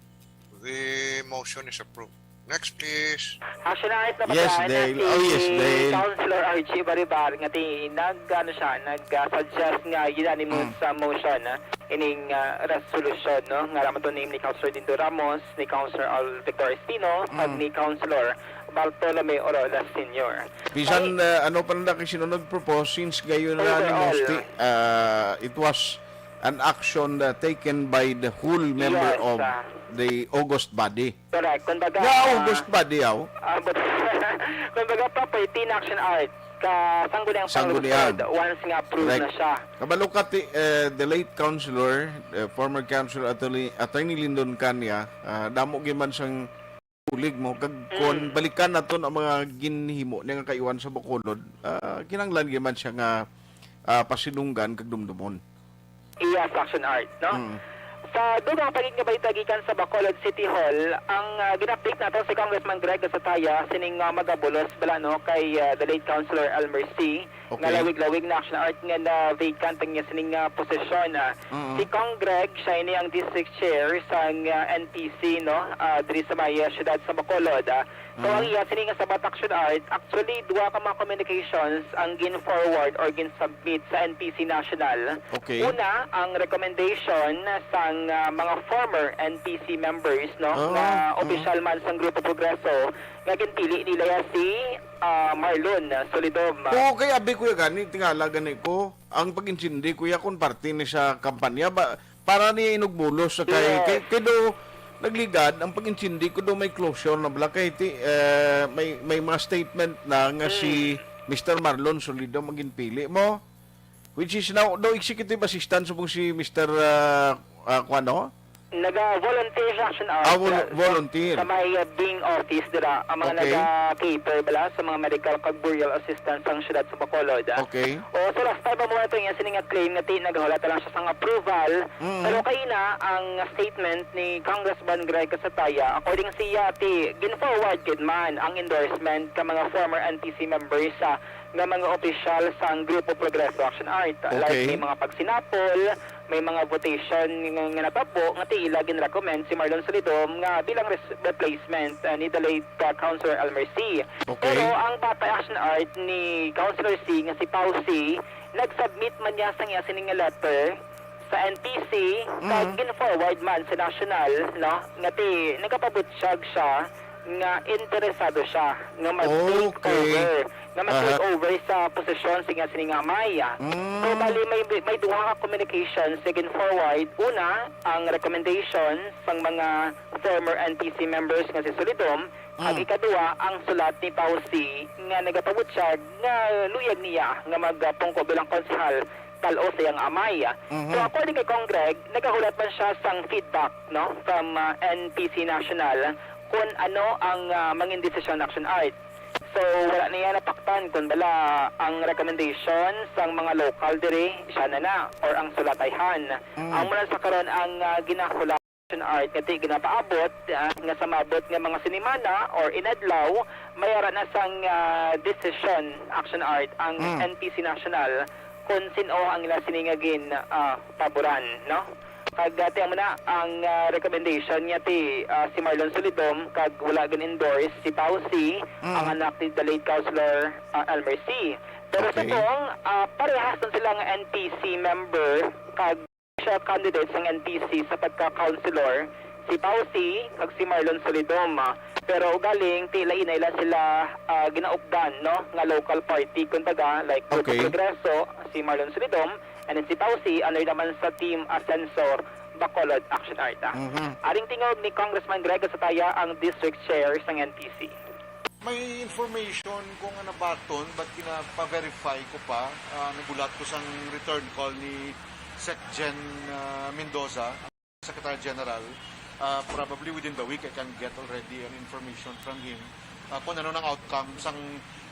The motion is approved. Next, please. Action Art na Yes, pagkaan Dale. si Oh, yes, Dale. Councilor Archie Baribar nga nag-suggest nga unanimous motion ining resolution no nga raman to name ni Councilor Dindo Ramos, ni Councilor Al Victor Espino at ni Councilor Bartolome Orola Sr. Bisan ano pa na kasi nag-propose since gayon na ni Mosti, it was an action taken by the whole member Yes, of the August body. Correct. Kumbaga, August body yaw. kumbaga property in Action Art sangguniang Sangguniang. once nga approved na siya. Kabalo ka the late councilor, former councilor Attorney Lyndon Kanya, damo giman sang ulig mo kag kon balikan naton ang mga ginhimo nga kaiwan sa Bacolod, kinanglan giman siya nga pasinunggan kag dumdumon. Yes, Action Art, no? Sa dugang pagiging balitagikan sa Bacolod City Hall, ang ginapdate natin si Congressman Greg Sataya sining magabulos bala no kay the late Councilor Elmer C. Okay. Nga lawig-lawig na Action Art nga na vacant ang niya sining posisyon. Si Kong Greg, siya ini ang district chair sa NPC no diri sa may syudad sa Bacolod. So ang iya sining sa Action Art, actually duwa ka mga communications ang gin-forward or gin-submit sa NPC National. Okay. Una, ang recommendation sa mga former NPC members no na official man sa Grupo Progreso nga ginpili nila si Marlon Solidom. Oo, kaya abi kuya gani tingala gani ko ang pag-intindi kuya kung parte ni sa kampanya para niya inugbulos sa kay do nagligad ang pag-intindi ko do may closure na bala kay may mga statement na nga si Mr. Marlon Solidom ang ginpili mo, which is now do executive assistant subong si Mr. Kuano? Naga-volunteer sa Action Art. Volunteer. Sa may Bing office dira ang mga Okay. naga-cater bala sa mga medical kag burial assistance ang syudad sa Bacolod. Okay. O so last time mo ito nga sining claim nga nagahalata lang siya sa approval. Pero kay na ang statement ni Congressman Greg Sataya, according siya gin-forward kid man ang endorsement ka mga former NPC members sa nga mga opisyal sa Grupo Progreso Action Art. Like may mga pagsinapol, may mga votation nga natabo nga ila gin-recommend si Marlon Solidom nga bilang replacement ni the late Councilor Elmer C. Pero ang Bata Action Art ni Councilor C nga si Pau C, nag-submit man niya sa niya sining letter sa NPC kag gin-forward man sa national no nga nagapabutyag siya nga interesado siya nga mag-take over sa posisyon sa sininga Maya. So bali may duha ka communication second forward. Una, ang recommendation sa mga former NPC members nga si Solidom. Ang ikaduwa, ang sulat ni Pausi nga nagapabot siya nga luyag niya nga magpungko bilang konsehal talo sa iyang amay. So according kay Congreg, nagahulat man siya sang feedback from NPC National kung ano ang mangin decision action art. So wala niya napaktan kung bala ang recommendation sang mga local diri siya na or ang sulatayhan. Ang mula sa karon ang ginahulat action art kati ginapaabot nga sa mabot nga mga sinimana or inadlaw mayara na sang decision action art ang NPC National kung sino ang ila siningagin paboran, no? Kag mo na ang recommendation niya si Marlon Solidom kag wala gan endorse si Pausi ang anak ni the late Councilor Elmer C. Pero sa tong parehas na silang NPC member kag siya candidate sa NPC sa pagka-councilor si Pausi kag si Marlon Solidom. Pero galing lain-lain sila ginaupdan nga local party kumbaga like Progreso si Marlon Solidom and then si Pausi under naman sa team Ascensor Bacolod Action Art. Aring tingog ni Congressman Greg Sataya ang district chair ng NPC. May information kung ano baton but kinapa-verify ko pa. Nagulat ko sang return call ni SecGen Mendoza, Secretary General. Probably within the week I can get already an information from him kung ano ng outcome sang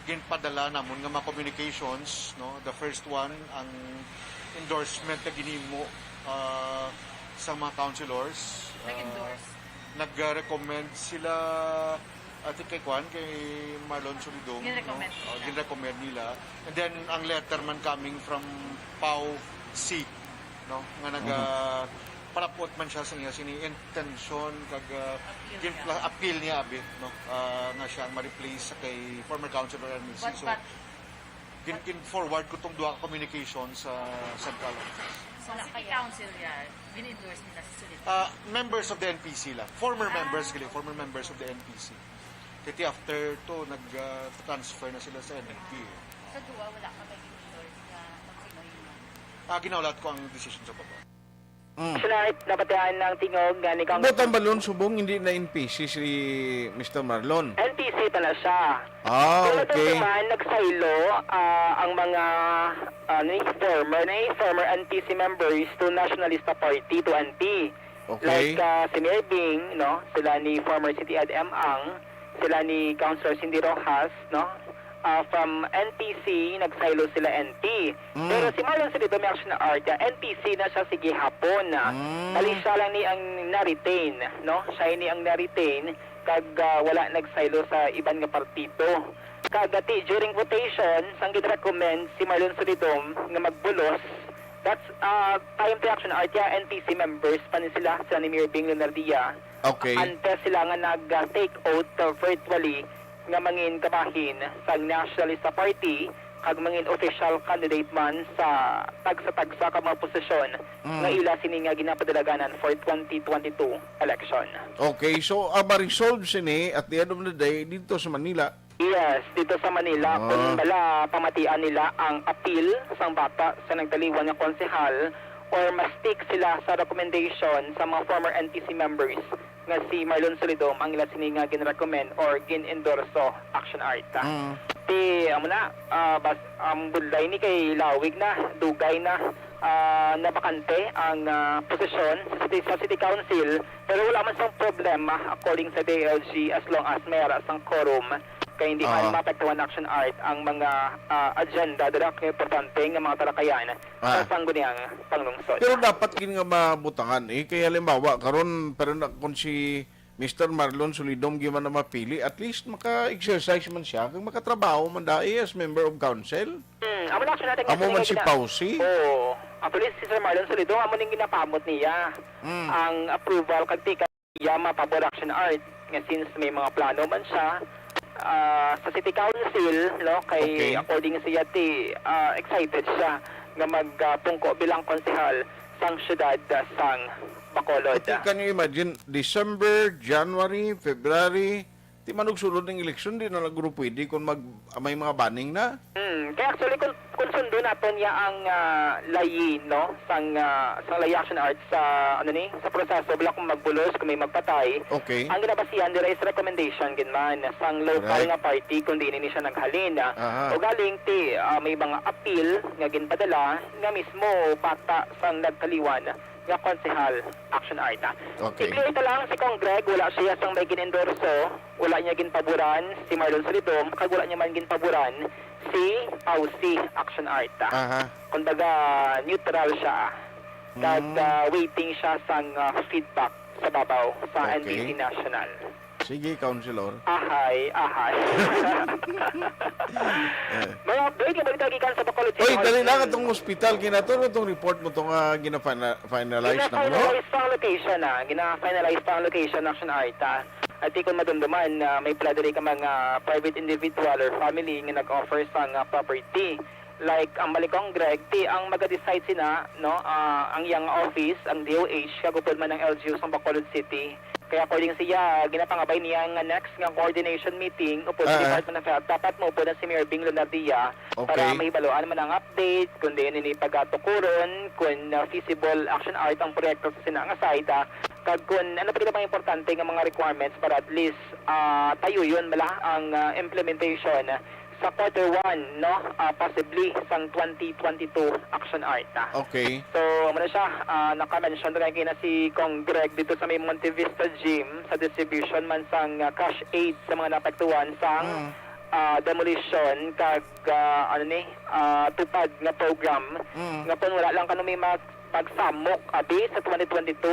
ginpadala namon nga mga communications, no? The first one ang endorsement na ginimo sa mga councilors. Nag-recommend sila kay Marlon Solidom, ginrecommend nila. And then ang letter man coming from Pau C, no? Nga parapot man siya sa sini intention kag appeal niya abi, no? Nga siya ma-replace kay former councilor NMC. So forward ko tong duha communication sa Central Office. So City Council yan, in-endorse nila sa Solidom? Members of the NPC lang. Former members of the NPC. Kaya after to nag-transfer na sila sa NNP. Sa duwa wala ka ba in-endorse na sino yun? Ginaulat ko ang decision sa baba. Tonight, napatayan ng tingog ni Congressman. Ba't ang balon subong hindi na NPC si Mr. Marlon? NPC pala siya. Okay. Pero naman, nagsaylo ang mga former NPC members to Nationalista Party, to NP. Okay. Like si Mayor Bing, no? Sila ni former City Ed M. Ang, sila ni Councilor Cindy Rojas, no? From NPC, nagsaylo sila NP. Pero si Marlon Solidom may action art, NPC na siya sige hapon. Bali siya lang ni ang na-retain, no? Siya ni ang na-retain kag wala nagsaylo sa iban nga partido. Kagati during votation, sang gid-recommend si Marlon Solidom nga magbulos. That's time to action art NPC members pa ni sila ni Mayor Bing Lunardia. Okay. Antes sila nga nag-take oath virtually nga mangin kabahin sa Nationalista Party kag mangin official candidate man sa tagsa-tagsa ka mga posisyon nga ila sini nga ginapadalaganan for 2022 election. Okay, so ma-resolve sini at the end of the day dito sa Manila. Yes, dito sa Manila kung bala pamatian nila ang appeal sang bata sa nagdaliwan nga konsehal or ma-stick sila sa recommendation sa mga former NPC members nga si Marlon Solidom ang ila sini nga gin-recommend or gin-endorso action art. Budlay ni kay lawig na, dugay na nabakante ang posisyon sa City Council pero wala man sang problema according sa DLG as long as mayroon sang quorum kaya hindi man mapektuhan action art ang mga agenda dala kay importante nga mga talakayan sa sangguniang panglungsod. Pero dapat gin nga mabutangan kaya halimbawa karon pero kung si Mr. Marlon Solidom giman na mapili, at least maka-exercise man siya kung makatrabaho man dai as member of council. Amo man si Pausi. Oo. Actually, si Sir Marlon Solidom, amo ning ginapamot niya ang approval kag tika niya mapabor action art nga since may mga plano man siya sa City Council, no, kay according sa yati excited siya nga magpungko bilang konsehal sang syudad sang Bacolod. Can you imagine December, January, February, Di manog sulod ng eleksyon, di na laguro pwede kung may mga banning na. Kaya actually, kung sundo natin niya ang layi, no? Sang layi action arts sa, sa proseso, wala kung magbulos, kung may magpatay. Okay. Ang ginabasihan nila is recommendation, ginman, sang local nga party, kung di ni siya naghalin. O galing, may mga appeal, nga ginpadala, nga mismo, bata sang nagkaliwan, nga konsehal action art. Okay. Ito lang si Kong Greg, wala siya sang may ginendorso, wala niya ginpaboran si Marlon Solidom, kag wala niya man ginpaboran si Aussie action art. Kumbaga neutral siya. Kag waiting siya sang feedback sa babaw sa NBC National. Sige, Councilor. Ahay. Mga update, balita gikan sa Bacolod City. Oy, dali lang itong hospital. Itong report mo itong gina-finalize na mo, no? Gina-finalize pa ang location, Gina-finalize pa ang location, action art, At kung madumduman, may pladari ka mga private individual or family nga nag-offer sa property. Like, ang Malikong Greg, ang mag-decide sina, no? Ang yang office, ang DOH, kagupod man ng LGU sa Bacolod City. Kaya according siya, ginapangabay niya nga next nga coordination meeting upod sa Department of Health. Dapat mo po na si Mayor Bing Lunardia para mahibaloan man ang update, kung di ni pagatukuron, kung feasible action art ang proyekto sa sinang side, kag kung ano pa rin mga importante nga mga requirements para at least tayo yun mala ang implementation sa quarter 1, no? Possibly sang 2022 action art. Okay. So, muna siya, naka-mention rin kina si Kong Greg dito sa may Monte Vista Gym sa distribution man sang cash aid sa mga napektuhan sang demolition kag tupad nga program nga pun wala lang kanu may pagsamok abi sa 2022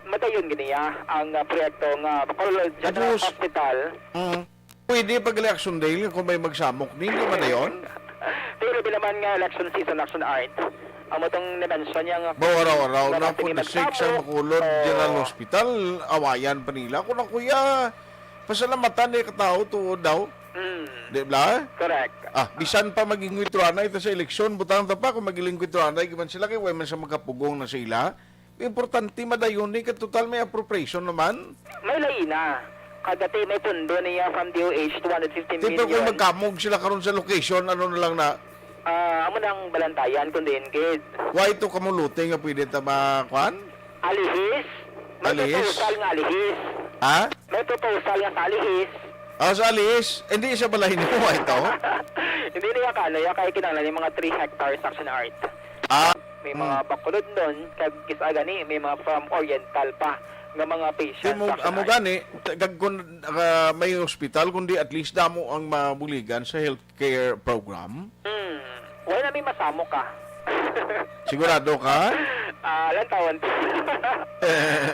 madayon giniya ang proyekto nga Bacolod General Hospital. Pwede pag election day kung may magsamok, hindi ba na yun? Pero naman nga election season, action art. Ang motong na-mention niya nga... Bawaraw-araw na po na 6 ang Bacolod General Hospital, awayan pa nila. Kung na kuya, pasalamatan ni katao tuod daw. Di ba? Correct. Bisan pa maging witruana ito sa eleksyon, butang pa kung maging witruana, ikiman sila kay man sa magkapugong na sila. Importante madayon ni total may appropriation naman. May lain na. Kadati may pundo niya from DOH, 250 million. Tipo kung magkamog sila karon sa location, ano na lang na? Amo nang balantayan kung din, kid. Why ito kamuluti nga pwede ta makwan? Alihis? May proposal nga alihis. May proposal nga sa alihis. Sa alihis? Hindi siya balahin mo ito? Hindi niya kanaya, kaya kinanglan yung mga 3 hectares action art. May mga Bacolod nun, kag kisagani, may mga from Oriental pa nga mga patients. Amo gani, may hospital, kundi at least damo ang mabuligan sa healthcare program. Wala namin masamo ka. Sigurado ka? Lantawan.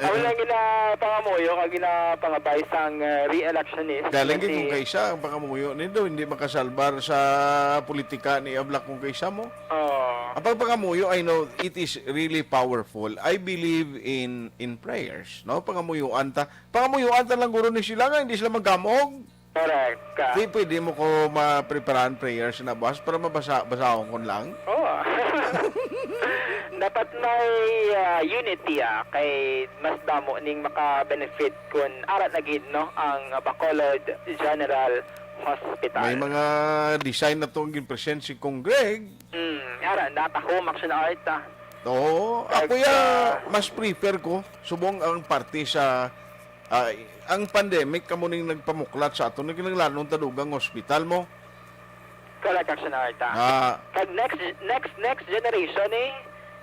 Ako lang ginapangamuyo, kag ginapangabay sang re-electionist. Galing kung kaysa, ang pangamuyo nito, hindi makasalbar sa politika ni Ablak kung kaysa mo. Ang pagpangamuyo, I know, it is really powerful. I believe in prayers, no? Pangamuyuan ta lang guro ni sila nga, hindi sila magkamog. Correct. Di pwede mo ko ma-preparean prayers na bas para basahon ko lang. Dapat may unity kay mas damo ning maka-benefit kun arat na gid, no, ang Bacolod General Hospital. May mga design na itong present si Kong Greg. Ara, natahom action art. Oo. Ako mas prefer ko subong ang party sa ang pandemic kamo ning nagpamuklat sa ato naglanong tadugang hospital mo. Correct, action art. Kag next generation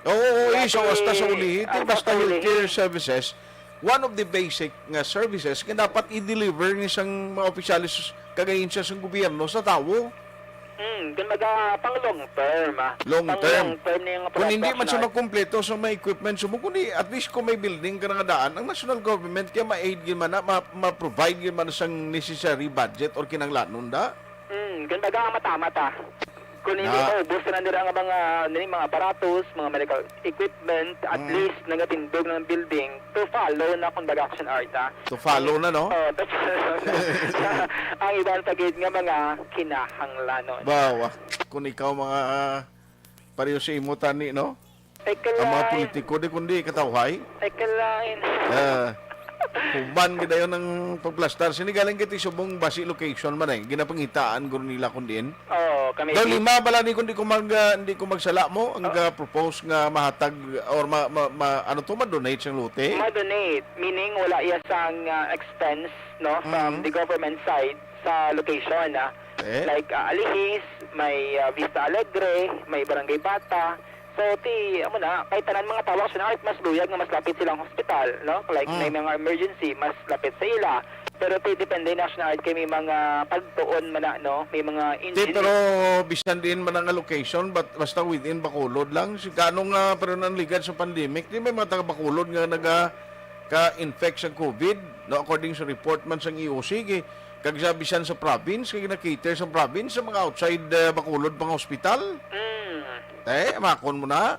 Oo, so basta sa ulit, basta healthcare services, one of the basic nga services nga dapat i-deliver ni isang mga opisyalis kagayin siya sa gobyerno sa tao. Kumbaga pang long term. Long term. Kung hindi man siya na makumpleto sa may equipment mo, kundi at least kung may building ka nga daan, ang national government kaya ma-aid yun man na, ma-provide yun man sang necessary budget or kinanglanon da. Kumbaga mata-mata. Kung hindi maubos na nila ang mga aparatos, mga medical equipment, at least nagatindog ng building to follow na kung baga action art. To follow na, no? To follow na. Ang ibang tagid nga mga kinahanglanon. Bawa, kung ikaw mga pareho sa imo tani, no? Ang mga politiko, di kundi katawhay. Ay kalain. Kuman gid ayon ng pagplastar. Sinigaling kiti subong basi location man ginapangitaan guro nila kun din. Oh, kami. Daw lima bala ni kundi ko hindi ko magsala mo ang propose nga mahatag or ano to ma-donate siyang lote. Ma-donate, meaning wala iya sang expense no from the government side sa location like Alihis, may Vista Alegre, may Barangay Bata. So, amo na, kahit tanan mga tawag siya mas luyag nga mas lapit silang hospital, no? Like, may mga emergency, mas lapit sa ila. Pero depende na siya kay may mga pagtuon man na, no? May mga engineer. Pero bisan din man ang location, but basta within Bacolod lang. Si kanong pero nanligad sa pandemic, di may mga taga Bacolod nga ka-infect sa COVID, no? According sa report man sa EOC, kag sa bisan sa province, kay na-cater sa province sa mga outside Bacolod pang hospital. Makon mo na.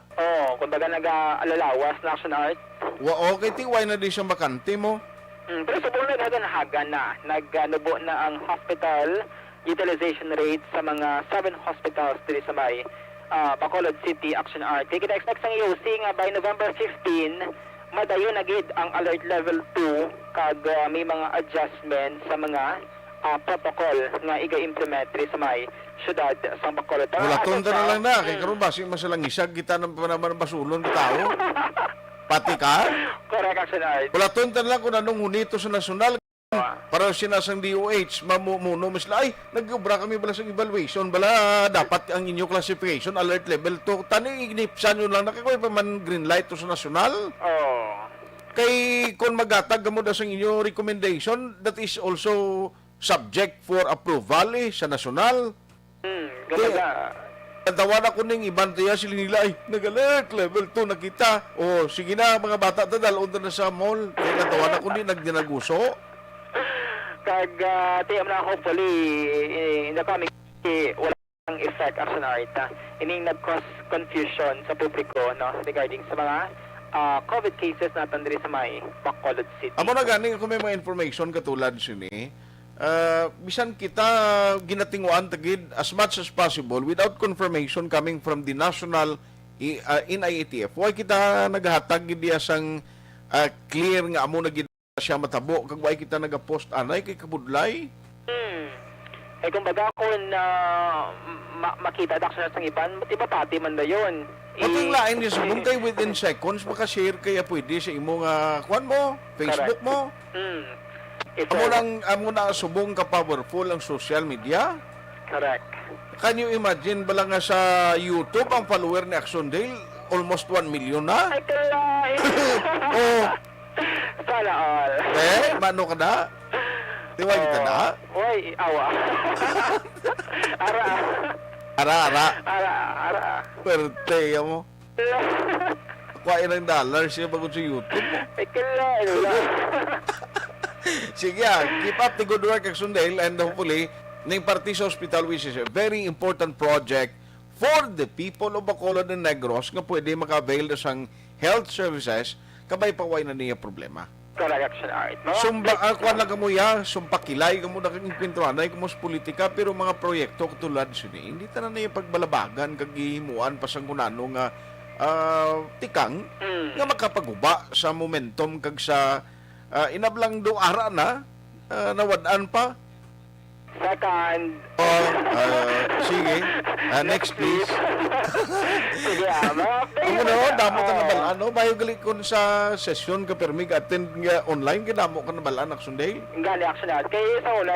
Kumbaga nag-alalawas na action art. Okay, why na di siya bakante mo? Pero subong naghagan na. Nagnubo na ang hospital utilization rate sa mga 7 hospitals dito sa may Bacolod City Action Art. Kaya kita expect sa EOC nga by November 15, madayon na gid ang alert level 2 kag may mga adjustment sa mga protocol nga iga-implement sa may syudad sa Bacolod. Wala tonda na lang na. Kaya karoon basi masalang isag kita ng naman basulon ng tao. Pati ka? Correct, Action Art. Wala tonda lang kung anong hunito sa nasyonal. Para sinasang DOH, mamuno misla, ay, nag-ubra kami bala sa evaluation, bala dapat ang inyo classification, alert level 2. Tani, ignipsan nyo lang, nakakuha pa man green light to sa nasyonal. Kay, kung magatag mo na sa inyo recommendation, that is also subject for approval sa nasyonal. Natawa na ko ning iban tiya sila nila ay nag-alert level 2 na kita. O sige na mga bata dalon na sa mall. Kaya natawa na ko ni nagdinaguso. Kag tiyam na hopefully in the coming wala ang effect action art. Ining nag-cause confusion sa publiko no regarding sa mga COVID cases natin diri sa may Bacolod City. Amo na ganing kung may mga information katulad sini. Bisan kita ginatinguan tagid as much as possible without confirmation coming from the national NIATF. Why kita naghatag gid diya sang clear nga amo na gid siya matabo kag why kita nagapost anay kay kabudlay. Eh kumbaga kung makita dak sa iban, di ba pati man dayon. Pating lain niya subong kay within seconds maka-share kaya pwede sa imong kuan mo, Facebook mo. Amo na subong ka powerful ang social media. Correct. Can you imagine bala nga sa YouTube ang follower ni Aksyon Dale almost 1 million na? Ay kalay. Sana all. Mano ka na? Diwa kita na? Oy, awa. Ara. Perte mo. Kuhain ng dollar siya bago sa YouTube mo. Ay kalay. Sige, keep up the good work, Aksyon Dale, and hopefully, ng Partis Hospital, which is a very important project for the people of Bacolod and Negros, nga pwede maka-avail na sang health services, kabay paway na niya problema. Correct, Action Art, no? Kuwan lang kamo sumpakilay kamo na kang kwentranay kamo sa politika, pero mga proyekto katulad sini, hindi ta na niya pagbalabagan, kagihimuan, pasangunano nga tikang, nga makapaguba sa momentum, kag sa inablang do ara na nawadaan pa. Second. Sige. Next please. Sige, Ang damo ka na balaan, no? Bayo gali kon sa session ka permig attend nga online, damo ka na balaan, Aksyon Dale. Gali, Action Art. Kaya sa una,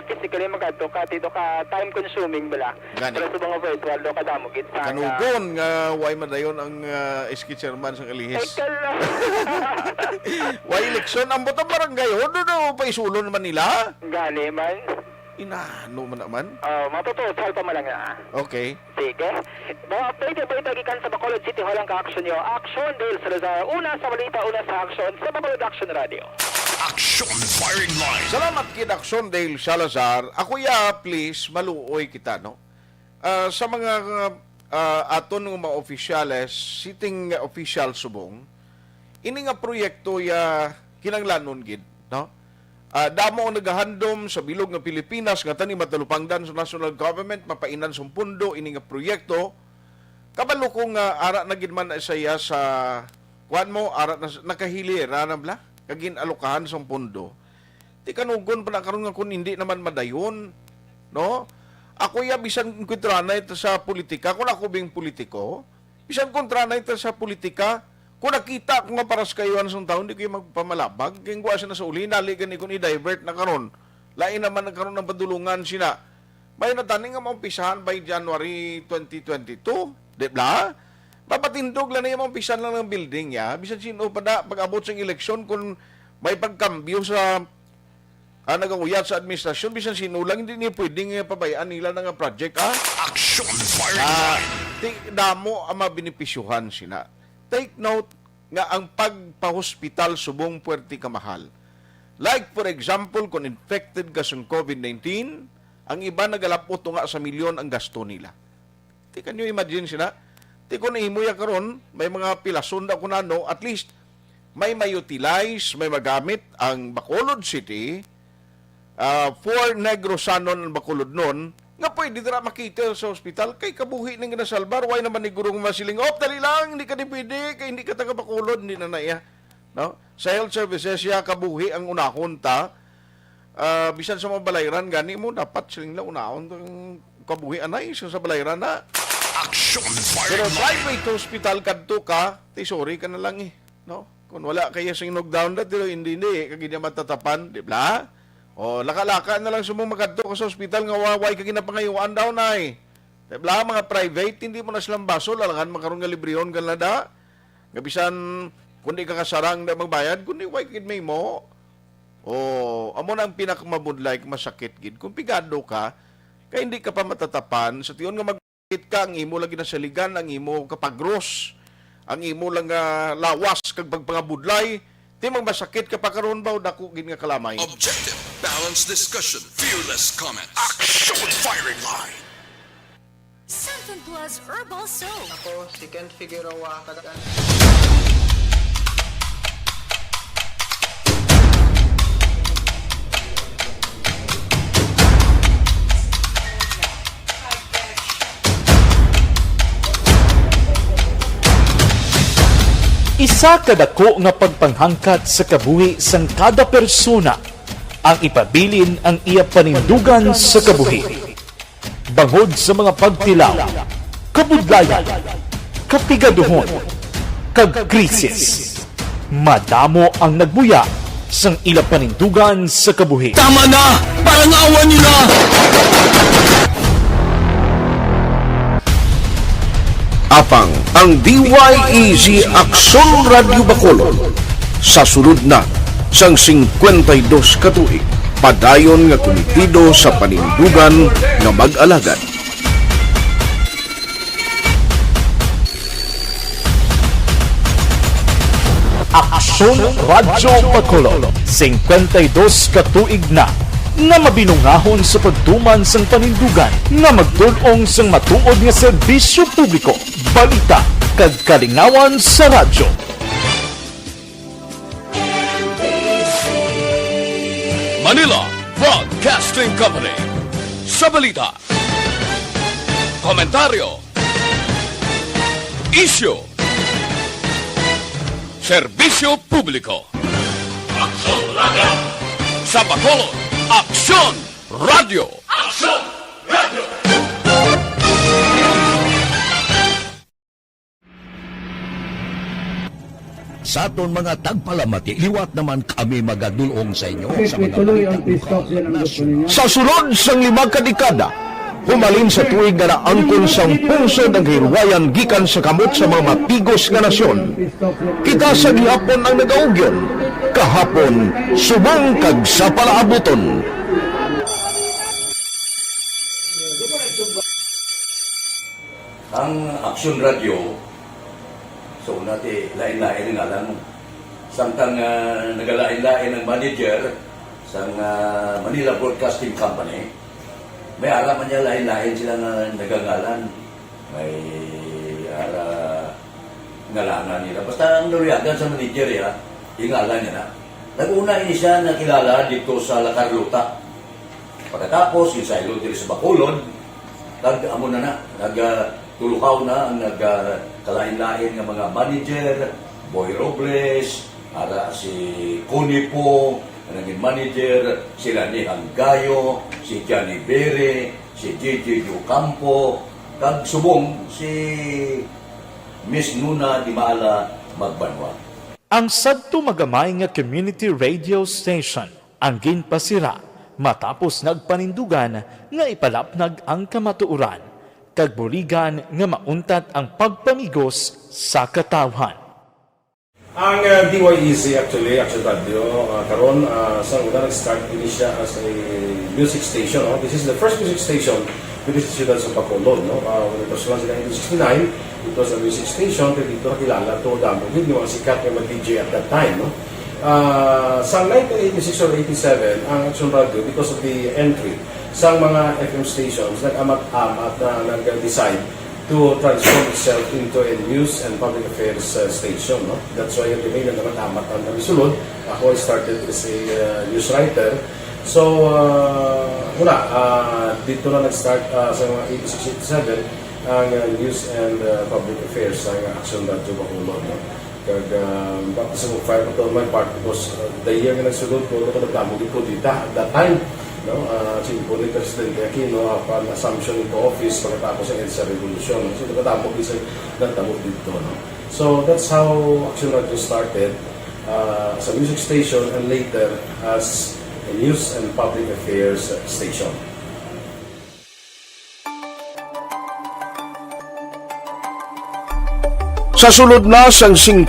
physically magato ka, dito ka time consuming bala. Pero sa mga virtual, do ka damo git sa kanugon nga why madayon ang SK chairman sa Kalihis. Why election ang botang barangay, do pa isulo naman nila. Gali man. Inano man naman? Matututal pa man lang na. Okay. Sige. Mga update gikan sa Bacolod City Hall ang ka-action nyo. Aksyon Dale Salazar. Una sa balita, una sa aksyon sa Bacolod Action Radio. Action Firing Line. Salamat kid Aksyon Dale Salazar. Ako please, maluoy kita, no? Sa mga aton ng mga opisyales, sitting official subong, ini nga proyekto kinanglanon gid, no? Damo ang nagahandom sa bilog nga Pilipinas nga tani matalupangdan sa national government mapainan sa pundo ini nga proyekto kabalo ko nga ara na gid man saya sa kuan mo ara na nakahilira na bla kagin alokahan sa pondo. Ti kanugon pa na karon nga kung hindi naman madayon, no? Ako ya bisan kontra na ito sa politika, kung ako bing politiko, bisan kontra na ito sa politika, kung nakita ko nga paras kayo sa taon, hindi kayo magpamalabag, kaya guwa siya na sa uli, naligan kung i-divert na karon. Lain naman nagkaroon ng padulungan sina. May nataning nga maumpisahan by January 2022, di ba? Papatindog lang na yung maumpisahan lang ng building ya. Bisan sino pa na, pag-abot sa eleksyon, kung may pagkambyo sa nagawuyat sa administrasyon, bisan sino lang, hindi niya pwedeng pabayaan nila ng project, ha? Aksyon firing Damo ang mabinipisyuhan sina. Take note nga ang pagpa-hospital subong puwerti kamahal. Like for example, kung infected ka sa COVID-19, ang iba nagalapot nga sa milyon ang gasto nila. Can you imagine sila? Kung nahimuya karon, may mga pilason na kunano, at least may utilize, may magamit ang Bacolod City for Negrosanon ang Bacolod nun, nga pwede dira makita sa ospital, kay kabuhi ng ginasalbar, why naman ni gurong masiling, dali lang, hindi ka di pwede, kay hindi ka taga Bacolod, hindi na naiya. No? Sa health services, ya kabuhi ang unahon ta, bisan sa mga balayran, gani mo, dapat siling lang unahon kabuhi anay, sa balayran na. Aksyon Pero firing private hospital kadto ka, sorry ka na lang no? Kung wala kaya sing knockdown na, hindi, kag hindi matatapan, di ba? O, laka-laka na lang sumumagad ka sa ospital nga waway ka ginapangayuan daw na Diba, mga private, hindi mo na silang baso, lalangan makaroon nga librehon ka na da. Gabisan, kundi ka kasarang na magbayad, kundi way kid may mo. O, amo na ang pinakamabudlay, masakit gid. Kung pigado ka, kaya hindi ka pa matatapan, sa tiyon nga magkit ka, ang imo lagi na saligan, ang imo kapagros, ang imo lang lawas, kag pagpangabudlay, di magsakit ka pa karon ba o dako gid nga kalamay. Objective, balanced discussion, fearless comments. Aksyon firing line. Something Plus Herbal Soap. Ako, si Ken Figueroa, kadagan. Isa kadako nga pagpanghangkat sa kabuhi sang kada persona ang ipabilin ang iya panindugan sa kabuhi. Bangod sa mga pagtilaw, kabudlayan, kapigaduhon, kag krisis. Madamo ang nagbuya sang ila panindugan sa kabuhi. Tama na! Parang awan nyo na! Apang ang DYEZ Aksyon Radio Bacolod sa sulod na sang 52 katuig padayon nga komitido sa panindugan nga mag-alagad. Aksyon Radio Bacolod 52 katuig na nga mabinungahon sa pagtuman sang panindugan nga magtulong sang matuod nga serbisyo publiko, balita kag kalingawan sa radyo. Manila Broadcasting Company. Sa balita, komentaryo, isyu, serbisyo publiko. Aksyon Radio! Sa Bacolod, Aksyon Radio! Aksyon Radio! Sa aton mga tagpalamati, liwat naman kami magadulong sa inyo sa mga Sa sulod sang 5 kadekada, humalin sa tuig na naangkon sang pungsod ang hirwayan gikan sa kamot sa mga mapigos nga nasyon. Kita sa gihapon ang nagaugyon, kahapon subong kag sa palaabuton. Ang Aksyon Radio, so nati lain-lain nga lang. Samtang nagalain-lain ang manager sa Manila Broadcasting Company, may ara man niya lain-lain sila nga nagangalan. May ara ngalangan nila. Basta ang naluyagan sa manager ya, ingalan niya na. Nag-una ini siya nakilala dito sa La Carlota. Pagkatapos, yung sa ilog dito sa Bacolod, amo na tulukaw na ang nagkalain-lain ng mga manager, Boy Robles, Ara si Connie po, naging manager, sila ni Hanggayo, si Johnny Bere, si JJ Ocampo, kag subong si Miss Nuna Di Mala Magbanwa. Ang sadto magamay nga community radio station ang ginpasira matapos nagpanindugan nga ipalapnag ang kamatuoran kag buligan nga mauntat ang pagpamigos sa katawhan. Ang DYEZ actually, Aksyon Radio, karon sa una nag-start din siya as a music station. No? This is the first music station with this ciudad sa Bacolod. No? When it was launched in 1969, it was a music station pero dito nakilala to damo din yung mga sikat ng mga DJ at that time. No? Sa 1986 or 87, ang Aksyon Radio, because of the entry sa mga FM stations, nag-amat-amat na nag-decide to transform itself into a news and public affairs station. No? That's why yung remain na naman amat ang namisulod. Ako started as a news writer. So, dito na nag-start sa mga 86-87 ang news and public affairs sa Aksyon Radio Bacolod. No? Kag bakit sa mga fire to my part because the year na nagsulod ko, nagdamo dito at that time. No, simple ni Presidente Aquino upon assumption into office pagkatapos ng EDSA Revolution. So, nagkatapos isa nagtamot dito. No? So, that's how Aksyon Radio started as a music station and later as a news and public affairs station. Sa sulod na sang 52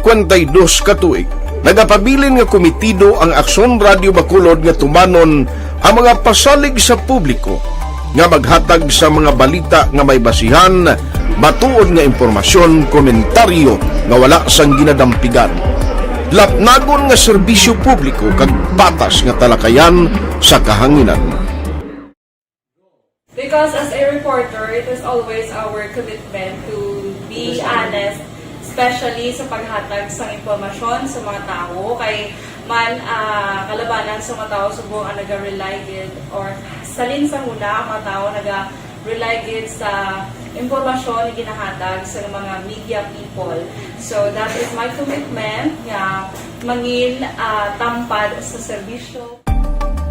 ka tuig, nagapabilin nga komitido ang Aksyon Radio Bacolod nga tumanon ang mga pasalig sa publiko nga maghatag sa mga balita nga may basihan, matuod nga impormasyon, komentaryo nga wala sang ginadampigan. Lapnagon nga serbisyo publiko kag patas nga talakayan sa kahanginan. Because as a reporter, it is always our commitment to be honest, especially sa paghatag sa impormasyon sa mga tao kay man kalabanan sa mga tao subong ang naga-rely gid or salin sa huna mga tao naga-rely gid sa impormasyon na ginahatag sa mga media people. So that is my commitment nga mangin tampad sa serbisyo.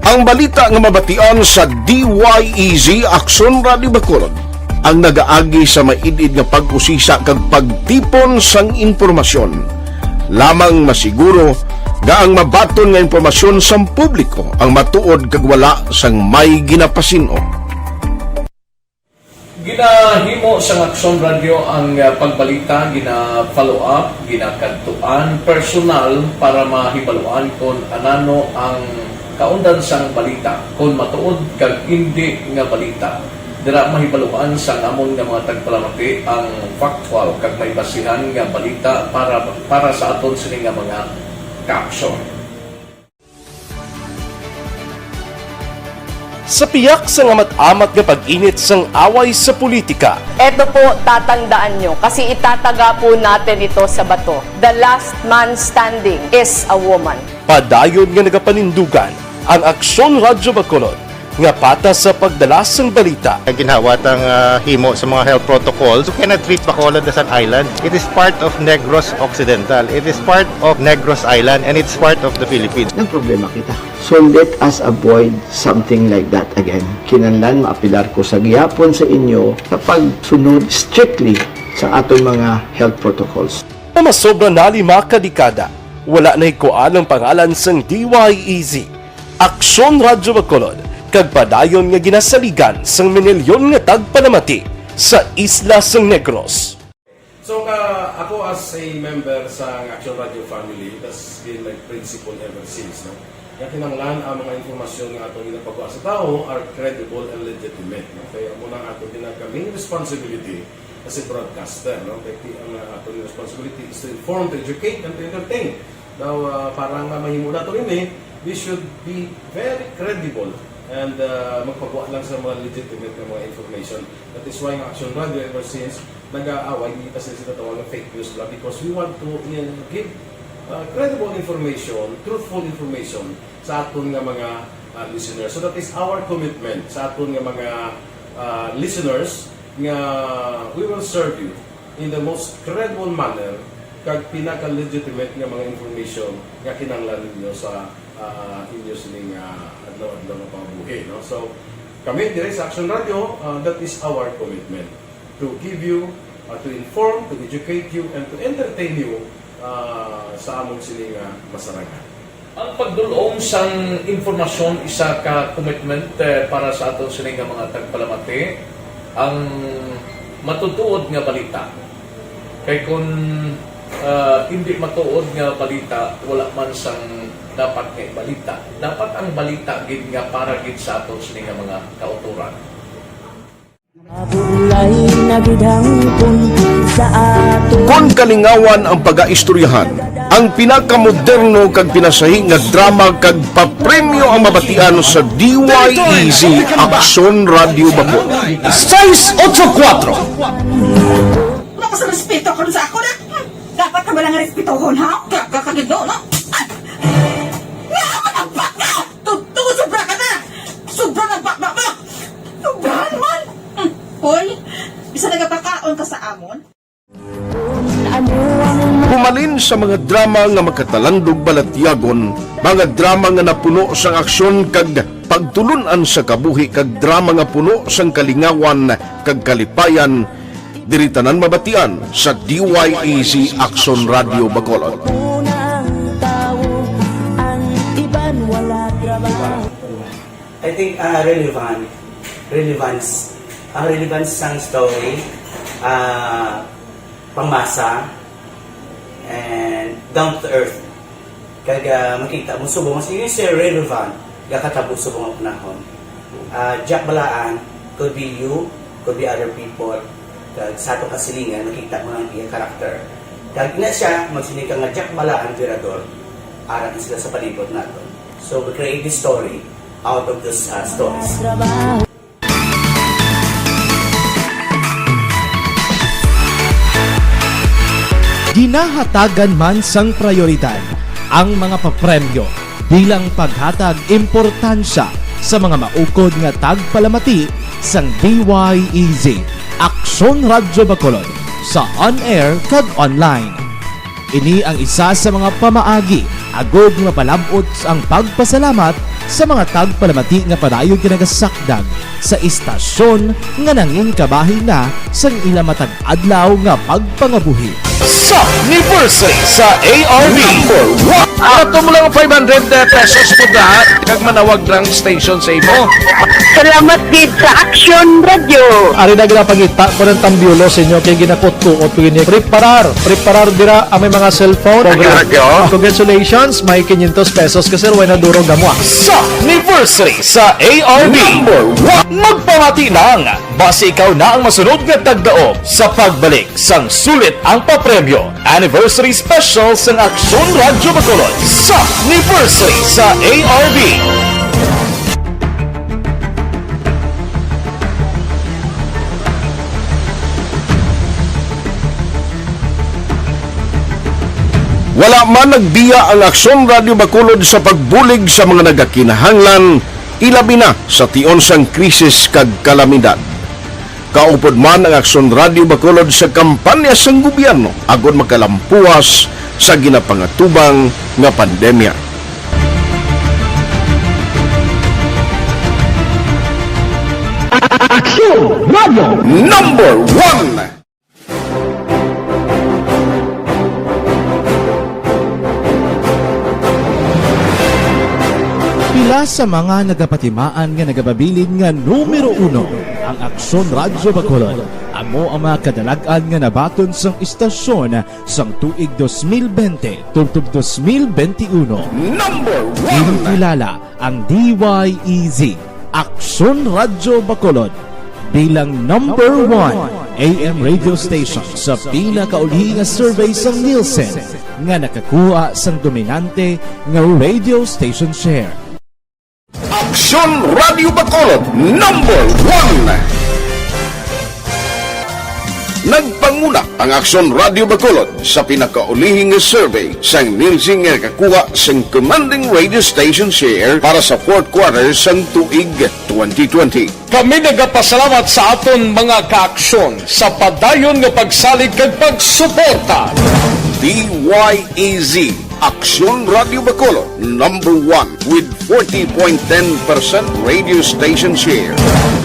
Ang balita nga mabatian sa DYEZ Aksyon Radio Bacolod ang nagaagi sa maidid nga pag-usisa kag pagtipon sang impormasyon. Lamang masiguro nga ang mabaton nga impormasyon sang publiko ang matuod kag wala sang may ginapasino. Ginahimo sa Aksyon Radio ang pagbalita, gina-follow up, ginakadtuan personal para mahibaluan kung anano ang kaundan sang balita, kung matuod kag hindi nga balita. Dira mahibaluan sa amon nga mga tagpalamati ang factual kag may basihan nga balita para sa aton sini nga mga ka-aksyon. Sa piyak sa amat-amat nga pag-init sang away sa politika. Ito po, tatandaan nyo, kasi itataga po natin ito sa bato. The last man standing is a woman. Padayon nga nagapanindugan ang Aksyon Radio Bacolod nga patas sa pagdala sang balita. Ginhawat ang himo sa mga health protocols. You cannot treat Bacolod as an island. It is part of Negros Occidental. It is part of Negros Island and it's part of the Philippines. Ang problema kita. So let us avoid something like that again. Kinahanglan maapilar ko sa gihapon sa inyo sa pagsunod strictly sa aton mga health protocols. Masobra na 5 kadekada, wala na ikuan ang pangalan sang DYEZ, Aksyon Radio Bacolod, kag padayon nga ginasaligan sang minilyon nga tagpanamati sa isla sang Negros. So ako as a member sa Aksyon Radio family, that's been my principle ever since. No? Kaya kinanglan ang mga informasyon nga atong ginapagawa sa tao are credible and legitimate. No? Kaya muna atong ginagkaming responsibility as a broadcaster. No? Kaya ang atong responsibility is to inform, to educate, and to entertain. Now, parang mahimo na ito rin we should be very credible and magpagawa lang sa mga legitimate na mga information. That is why ang Aksyon Radio ever since nag-aaway, hindi kasi sila tawag ng fake news lang because we want to give credible information, truthful information sa aton nga mga listeners. So that is our commitment sa aton nga mga listeners nga we will serve you in the most credible manner kag pinaka-legitimate nga mga information nga kinahanglan ninyo sa inyo sining adlaw-adlaw nga pamumuhi, no? So kami dire sa Aksyon Radio, that is our commitment to give you, to inform, to educate you, and to entertain you sa among sining masarangan. Ang pagdulong sang informasyon isa ka commitment para sa aton sining mga tagpalamati ang matutuod nga balita. Kay kung hindi matuod nga balita, wala man sang dapat kay balita. Dapat ang balita gid nga para gid sa aton sining mga kauturan. Kung kalingawan ang pag-aistoryahan, ang pinakamoderno kag pinasahi nga drama kag papremyo ang mabatian sa DYEZ Aksyon Radio Bacol. 684. Wala ka sa respeto ko sa ako na. Dapat ka ba lang respetohon, ha? Kakagino, no? Naman ka! Tungkol sobra ka na! Sobra ng bakbak mo! Sobra naman! Hoy, bisa nagapakaon ka sa amon? Humalin sa mga drama nga magkatalandog balatyagon, mga drama nga napuno sang aksyon kag pagtulunan sa kabuhi kag drama nga puno sang kalingawan kag kalipayan, diritanan mabatian sa DYEZ Aksyon Radio Bacolod. I think relevance sang story, pangmasa, and down to earth. Kaya makita mo subong mas yun siya relevant kakatapos subong ang panahon. Jack Balaan could be you, could be other people. Kag sa ato kasilingan makita mo ang iya karakter. Kag ina siya magsinig ka nga Jack Balaan Virador, aral sila sa palibot nato. So we create this story out of those stories. Ginahatagan man sang prioridad ang mga papremyo bilang paghatag importansya sa mga maukod nga tagpalamati sang DYEZ Aksyon Radio Bacolod sa on-air kag online. Ini ang isa sa mga pamaagi agod nga palabot ang pagpasalamat sa mga tagpalamati nga padayon kinagasakdag sa istasyon nga nangin kabahin na sang ila matag adlaw nga pagpangabuhi. Sa anniversary sa ARV ato mo lang 500 pesos po na kag manawag lang station sa imo. Salamat gid sa Aksyon Radio. Ari na ginapangita ko ng tambyulo sa inyo kay ginapot-tuot ko ini preparar dira ang may mga cellphone. Congratulations, may 500 pesos kasi wala na duro gamwa. Sa anniversary sa ARV magpamati lang base ikaw na ang masunod nga tagdaog sa pagbalik sang sulit ang papremyo anniversary special sa Aksyon Radio Bacolod sa anniversary sa ARV. Wala man nagbiya ang Aksyon Radio Bacolod sa pagbulig sa mga nagakinahanglan, ilabi na sa tion sang krisis kag kalamidad. Kaupod man ang Aksyon Radio Bacolod sa kampanya sang gobyerno agon makalampuas sa ginapangatubang nga pandemya. Aksyon Radio Number 1. Pila sa mga nagapatimaan nga nagababilin nga numero 1 ang Aksyon Radio Bacolod. Amo ang mga kadalagan nga nabaton sang istasyon sang tuig 2020 tubtob 2021. Number 1. Kilala ang DYEZ Aksyon Radio Bacolod bilang number 1 AM radio station sa pinakauli nga survey sang Nielsen nga nakakuha sang dominante nga radio station share. Aksyon Radio Bacolod Number 1. Nagpanguna ang Aksyon Radio Bacolod sa pinakaulihing survey sang nilsing nga kakuha sang commanding radio station share para sa fourth quarter sang tuig 2020. Kami nagapasalamat sa aton mga kaaksyon sa padayon nga pagsalig kag pagsuporta. DYEZ Aksyon Radio Bacolod, number 1 with 40.10% radio station share.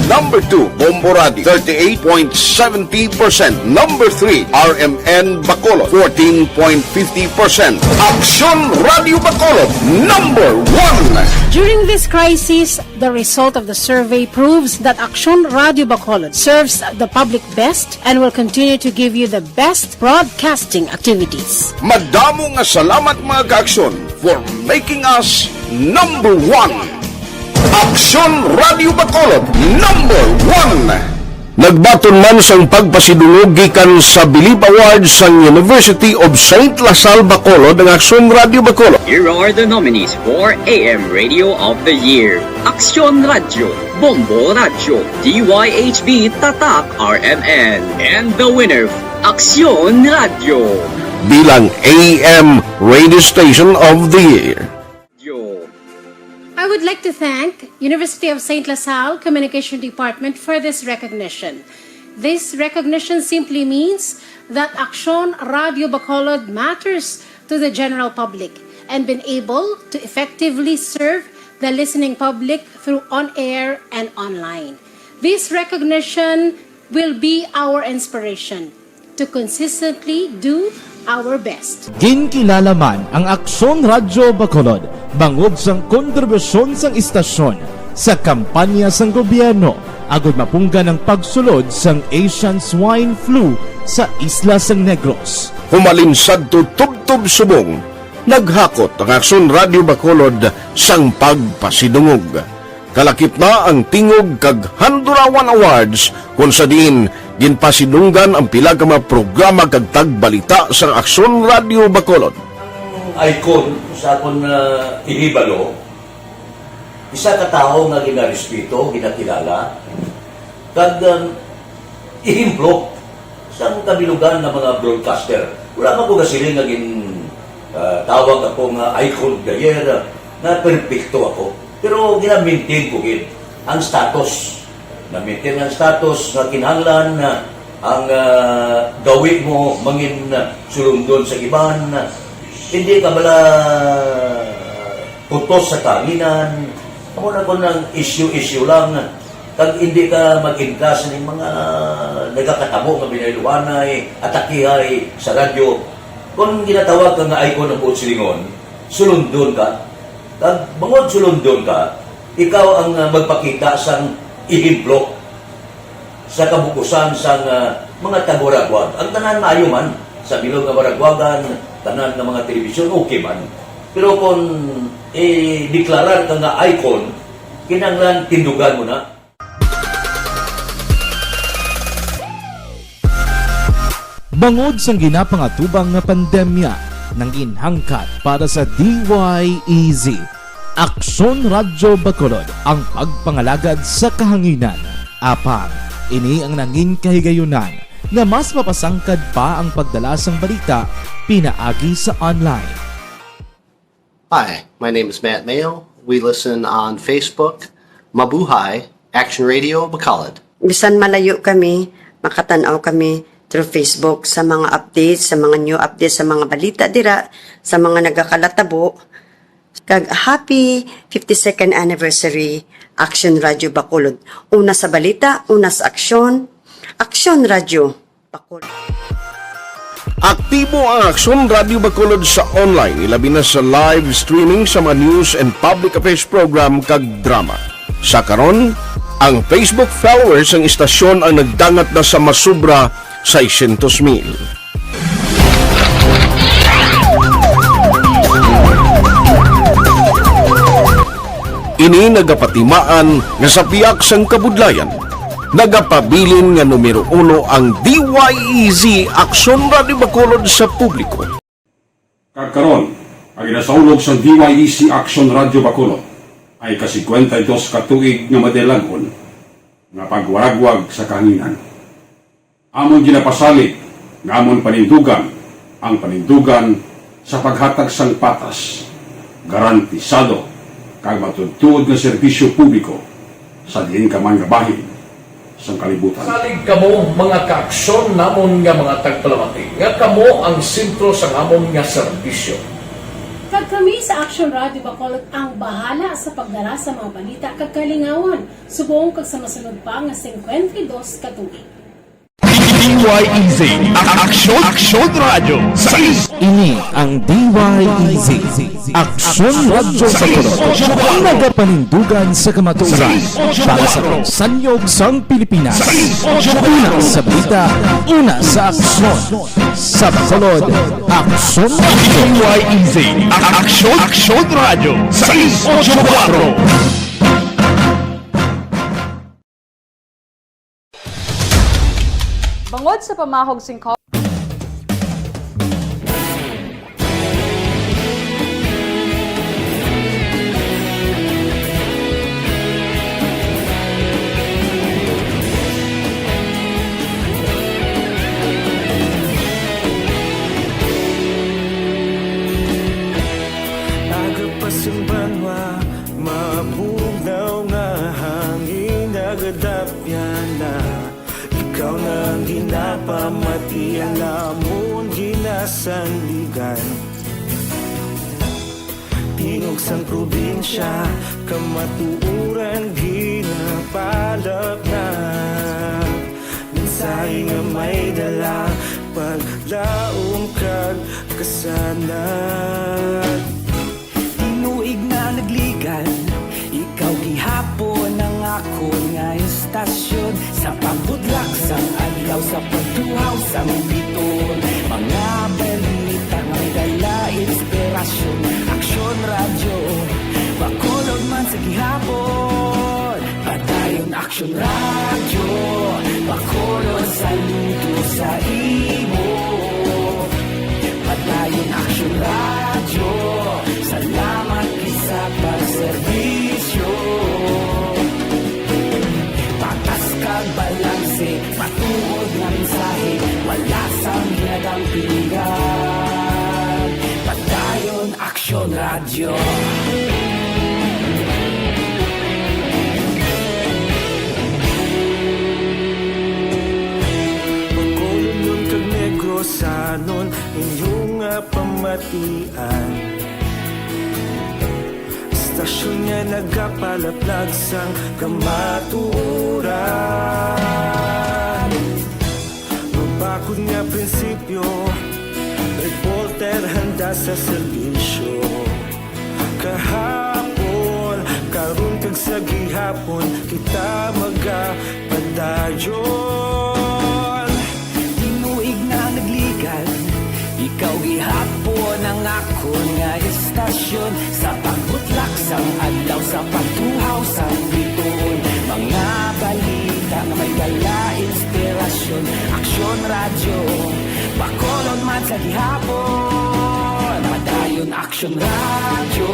Number 2, Bombo Radio, 38.70%. Number 3, RMN Bacolod, 14.50%. Aksyon Radio Bacolod, number 1. During this crisis, the result of the survey proves that Aksyon Radio Bacolod serves the public best and will continue to give you the best broadcasting activities. Madamo nga salamat mga kaaksyon for making us number 1. Aksyon Radio Bacolod, number 1. Nagbaton man sang pagpasidungog gikan sa Bilib Awards sang University of St. Lasal Bacolod ang Aksyon Radio Bacolod. Here are the nominees for AM Radio of the Year. Aksyon Radio, Bombo Radio, DYHB Tatak RMN, and the winner, Aksyon Radio. Bilang AM Radio Station of the Year. I would like to thank University of St. Lasal Communication Department for this recognition. This recognition simply means that Aksyon Radio Bacolod matters to the general public and been able to effectively serve the listening public through on-air and online. This recognition will be our inspiration to consistently do our best. Ginkilala man ang Aksyon Radio Bacolod bangod sang kontribusyon sang istasyon sa kampanya sang gobyerno agud mapunggan ang pagsulod sang Asian Swine Flu sa isla sang Negros. Humalinsad to tubtob subong, naghakot ang Aksyon Radio Bacolod sang pagpasidungog. Kalakip na ang tingog kag Handurawan Awards kung sa diin ginpasidunggan ang pila ka mga programa kag tagbalita sa Aksyon Radio Bacolod. Icon sa akong inibalo, isa ka tao nga ginarespeto, ginakilala, kag ihimplo sa kabilugan ng mga broadcaster. Wala man ko kasi nga tawag ako nga icon gayer na perfecto ako. Pero gina-maintain ko ang status. Na-maintain ang status na kinahanglan na ang gawin mo mangin sulundon sa iban. Hindi ka bala putos sa kanginan. Ako na ko ng issue lang. Kag hindi ka mag-ingkas ng mga nagkakatabo nga binayluanay, atakihay sa radyo. Kung ginatawag ka nga icon ng Putsilingon, sulundon ka. Kag bangod sulundon ka, ikaw ang magpakita sang ihimplo sa kabukusan sang mga tago-ragwag. Ang tanan maayo man sa bilog nga maragwagan, tanan ng mga telebisyon, okay man. Pero kung deklarar ka nga icon, kinanglan tindugan mo na. Bangod sang ginapangatubang nga pandemya nang inhangkat para sa DYEZ, Aksyon Radio Bacolod ang pagpangalagad sa kahanginan. Apang, ini ang nangin kahigayunan na mas mapasangkad pa ang pagdala sang balita pinaagi sa online. Hi, my name is Matt Mayo. We listen on Facebook, Mabuhay, Aksyon Radio Bacolod. Bisan malayo kami, makatanaw kami through Facebook sa mga updates, sa mga new updates, sa mga balita dira, sa mga nagakalatabo. Kag happy 52nd anniversary Aksyon Radio Bacolod. Una sa balita, una sa aksyon. Aksyon Radio Bacolod. Aktibo ang Aksyon Radio Bacolod sa online, ilabi na sa live streaming sa mga news and public affairs program kag drama. Sa karon, ang Facebook followers ng istasyon ang nagdangat na sa masubra 600,000. Ini nagapatimaan nga sa piyak sang kabudlayan. Nagapabilin nga numero 1 ang DYEZ Aksyon Radio Bacolod sa publiko. Kagkaron, ang inasaulog sa DYEZ Aksyon Radio Bacolod ay ka-52 katuig nga madelagon nga pagwaragwag sa kahanginan. Amon ginapasalig nga amon panindugan ang panindugan sa paghatag sang patas, garantisado kag matudtuod nga serbisyo publiko sa diin ka man nga bahin sang kalibutan. Salig kamo mga kaaksyon namon nga mga tagpalamati, nga kamo ang sentro sa amon nga serbisyo. Kag kami sa Aksyon Radio Bacolod ang bahala sa pagdara sa mga balita kag kalingawan, subong kag sa masunod pa nga 52 ka tuig. DYEZ, Aksyon Radio. Ini ang DYEZ, Aksyon Radio sa Bacolod. Nagapanindugan sa kamatuoran para sa sanyog sang Pilipinas. Una sa balita, una sa aksyon. Sa Bacolod, Aksyon Radio. DYEZ, Aksyon Radio. 684. Bangod sa pamahog singko Agapasumbanwa, mabugaw nga hangin agadapyan na. Ikaw na ginapamati, alamon ginasandigan. Tingog sang probinsya, kamatuuran ginapalak na. Mensahe nga may dala, paglaong kag kasanag. Tinuig na nagligan, ikaw gihapon ang ako nga istasyon. Sa pagbutlak sang adlaw, sa pagtuhaw sang biton. Mga balita nga may dala inspirasyon. Aksyon Radio, Bacolod man sa gihapon. Padayon Aksyon Radio, Bacolod saludo sa imo. Padayon Aksyon Radio, salamat sa pagserbisyo. Patas kag balanse, matuod nga mensahe, wala sang ginagampingan. Padayon Aksyon Radio. Bacolod nun kag Negros sanon, inyong pamatian. Istasyon niya nagapalaplag sang kamaturan. Mabakod nga prinsipyo, reporter handa sa serbisyo. Kahapon, karon kag sa gihapon, kita magapadayon. Tinuig na nagligan, ikaw gihapon ang ako nga istasyon. Sa pagbutlak sang adlaw, sa pagtuhaw sang biton. Mga balita nga may dala inspirasyon. Aksyon Radio, Bacolod man sa gihapon. Padayon Aksyon Radio,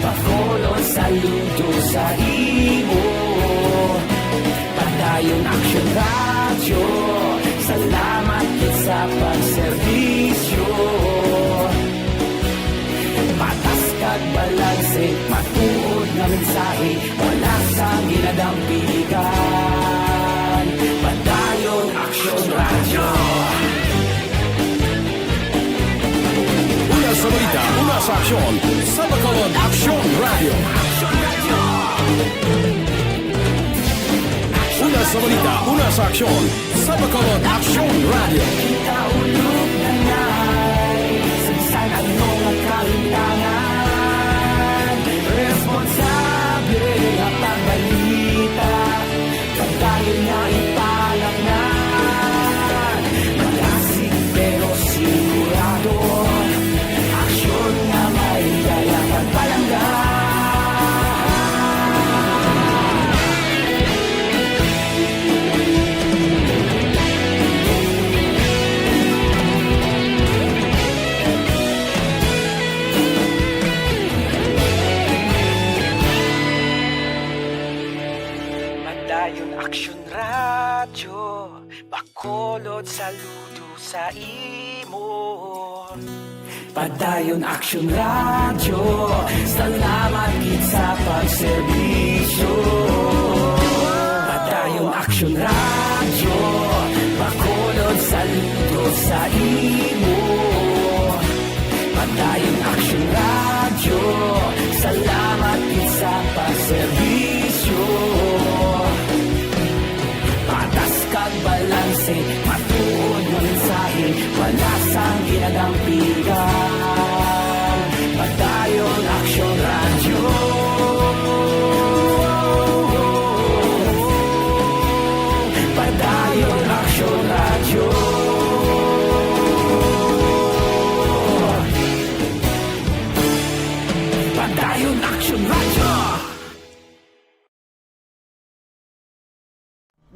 Bacolod saludo sa imo. Padayon Aksyon Radio, salamat sa pagserbisyo. Patas kag balanse, matuod nga mensahe, wala sang ginadampigan. Padayon Aksyon Radio. Una sa balita, una sa aksyon, sa Bacolod Aksyon Radio. Una sa balita, una sa aksyon, sa Bacolod Aksyon Radio. Kita ulog na ngay, sagsan ang mga kalintangan. Responsable ang pagbalita, pagdayon na ipalag na. Malasig pero sigurado, aksyon na may dala pagpalanggan. saludo sa imo. Padayon Aksyon Radio, salamat gid sa pagserbisyo. Padayon Aksyon Radio, Bacolod saludo sa imo. Padayon Aksyon Radio, salamat gid sa pagserbisyo. Patas kag balanse, matuod ng mensahe, wala sang ginadampigan. Padayon Aksyon Radio. Padayon Aksyon Radio. Padayon Aksyon Radio.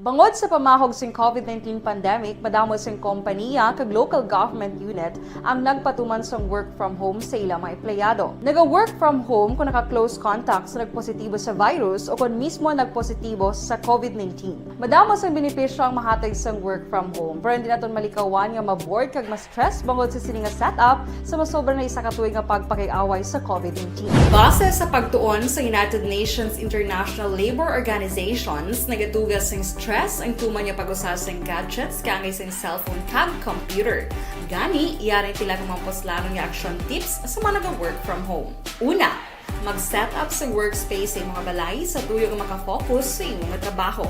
Bangod sa pamahog sing COVID-19 pandemic, madamo sing kompanya kag local government unit ang nagpatuman sang work from home sa ilang mga empleyado. Naga-work from home kung naka-close contact sa nagpositibo sa virus o kung mismo nagpositibo sa COVID-19. Madamo sang benepisyo ang mahatag sang work from home, pero hindi naton malikawan nga ma-bored kag ma-stress bangod sa sini nga setup sa masobra na isa ka tuig nga pagpakiaway sa COVID-19. Base sa pagtuon sa United Nations International Labor Organizations, nagatugas sing stress ang tuman niya pag-usas ng gadgets kangay sa cellphone kag computer. Gani, iyarin tila kung mamposlanong yung action tips sa mga nag-work from home. Una, mag-set up sa workspace sa mga balay sa tuyo nga makafocus sa imong trabaho.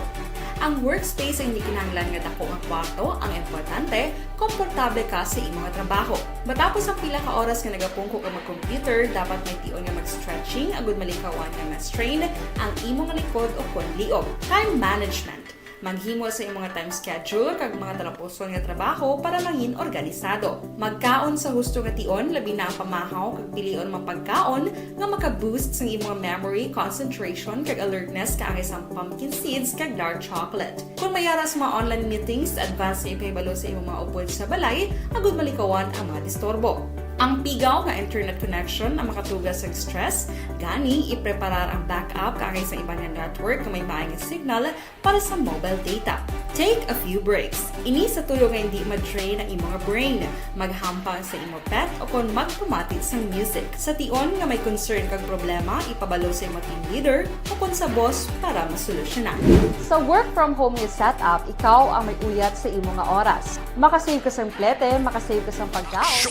Ang workspace ay hindi kinahanglan nga dako nga kwarto, ang importante, komportable ka sa imong trabaho. Matapos ang pila ka oras nga nagapungko ka mag-computer, dapat may tion nga mag-stretching agud malikawan nga ma-strain ang imong likod o konliog. Time management. Maghimo sa imong time schedule kag mga talapuson nga trabaho para maging organisado. Magkaon sa husto nga tion, labi na ang pamahaw kag pilion mang pagkaon nga maka-boost sa imong memory, concentration kag alertness kaangay sa pumpkin seeds kag dark chocolate. Kung mayara sa mga online meetings, advance nga ipahibalo sa imong mga upod sa balay, agud malikawan ang mga disturbo. Ang pigaw nga internet connection ang makatugas sa stress, gani ipreparar ang backup kaangay sa ibang network na may maayong signal para sa mobile data. Take a few breaks. Ini sa tuyo nga hindi ma-drain ang imong brain, maghampang sa imong pet o kung magpumatit sa music. Sa tion nga may concern kag problema, ipabalo sa imong team leader o kung sa boss para masolusyonan. Sa work from home nga setup, ikaw ang may uyat sa imong nga oras. Makasave ka sa plete, makasave ka sa pagkaon.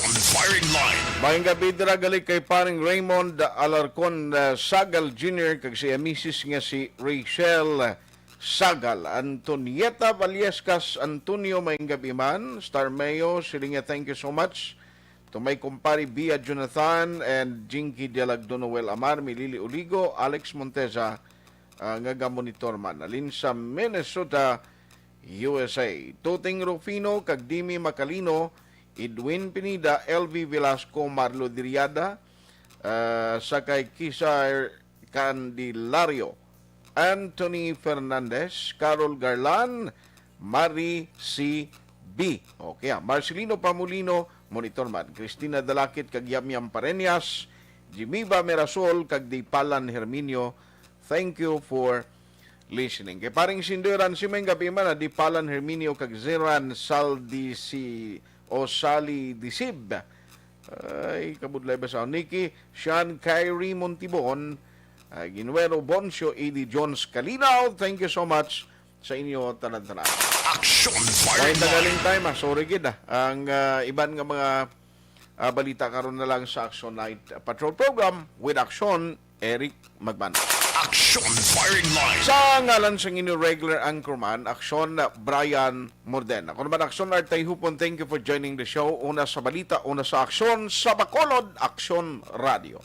Mayang gabi dira gali kay paring Raymond Alarcon Sagal Jr. kag siya misis nga si Rachel Sagal. Antonieta Valiescas Antonio mayang gabi man. Star Mayo, silinga thank you so much. To may kumpari Bia Jonathan and Jinky Dialagdo Noel Amar, Milili Uligo, Alex Monteza nga monitor man. Alin sa Minnesota, USA. Tuting Rufino kag Dimi Macalino, Edwin Pinida, LV Velasco, Marlo Diriada, sakay Kisar Candelario, Anthony Fernandez, Carol Garlan, Marie C. B. Okay, Marcelino Pamulino, monitor man. Cristina Dalakit, kag Yamyam Pareñas, Jimiba Merasol, kag Dipalan Herminio. Thank you for listening. Kay paring sinduran si may gabi man, Dipalan Herminio, kag Zeran Saldisi o Sally Disib. Ay, kabudlay ba sa Nikki, Sean Kyrie Montibon, Ginuero Boncio, Eddie Jones Kalinaw. Thank you so much sa inyo tanan-tanan. Aksyon Fire May tagaling time, sorry gid ang iban nga mga balita karon na lang sa Aksyon Night Patrol Program with Aksyon, Eric Magban. Aksyon Firing Line. Sa ngalan sa inyo regular Anchorman, Aksyon Brian Morden. Ako naman Aksyon Tayhopon, thank you for joining the show. Una sa balita, una sa Aksyon, sa Bacolod, Aksyon Radio.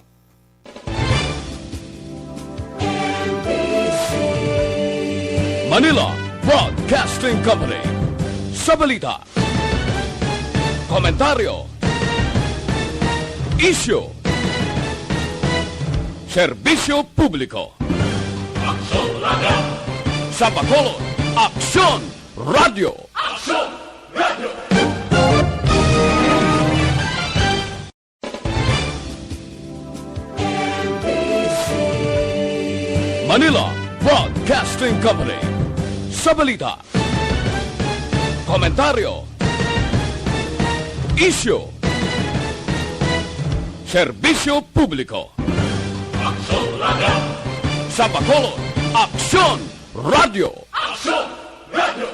Manila Broadcasting Company. Sa balita, komentaryo, issue, serbisyo publiko. Aksyon Radio. Sa Bacolod, Aksyon Radio. Aksyon Radio. Manila Broadcasting Company. Sa balita, komentaryo, Issue. Serbisyo publiko. Aksyon Radio! Sa Bacolod, Aksyon Radio. Aksyon Radio!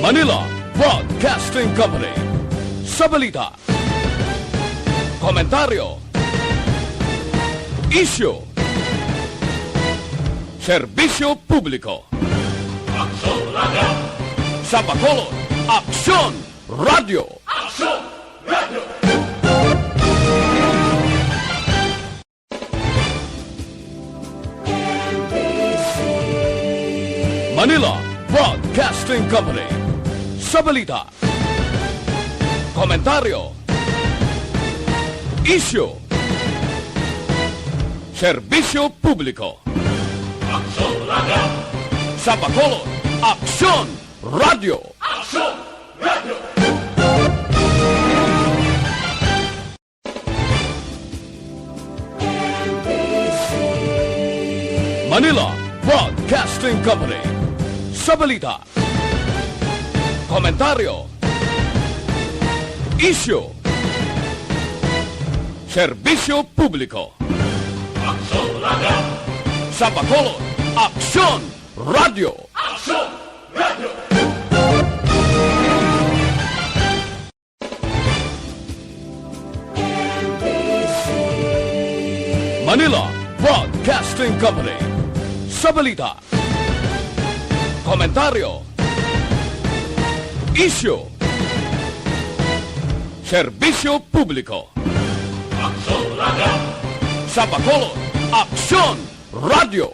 Manila Broadcasting Company. Sa balita, komentaryo, issue, serbisyo publiko. Aksyon Radio! Sa Bacolod, Aksyon Radio. Aksyon Radio! Manila Broadcasting Company. Sa balita, komentaryo, issue, serbisyo publiko. Aksyon Radio! Sa Bacolod, Aksyon Radio. Aksyon Radio! Manila Broadcasting Company. Sa balita, komentaryo, issue, serbisyo publiko. Aksyon Radio! Sa Bacolod, Aksyon Radio. Aksyon Radio! Manila Broadcasting Company. Sa balita, komentaryo, issue, serbisyo publiko. Aksyon Radio! Sa Bacolod, Aksyon Radio.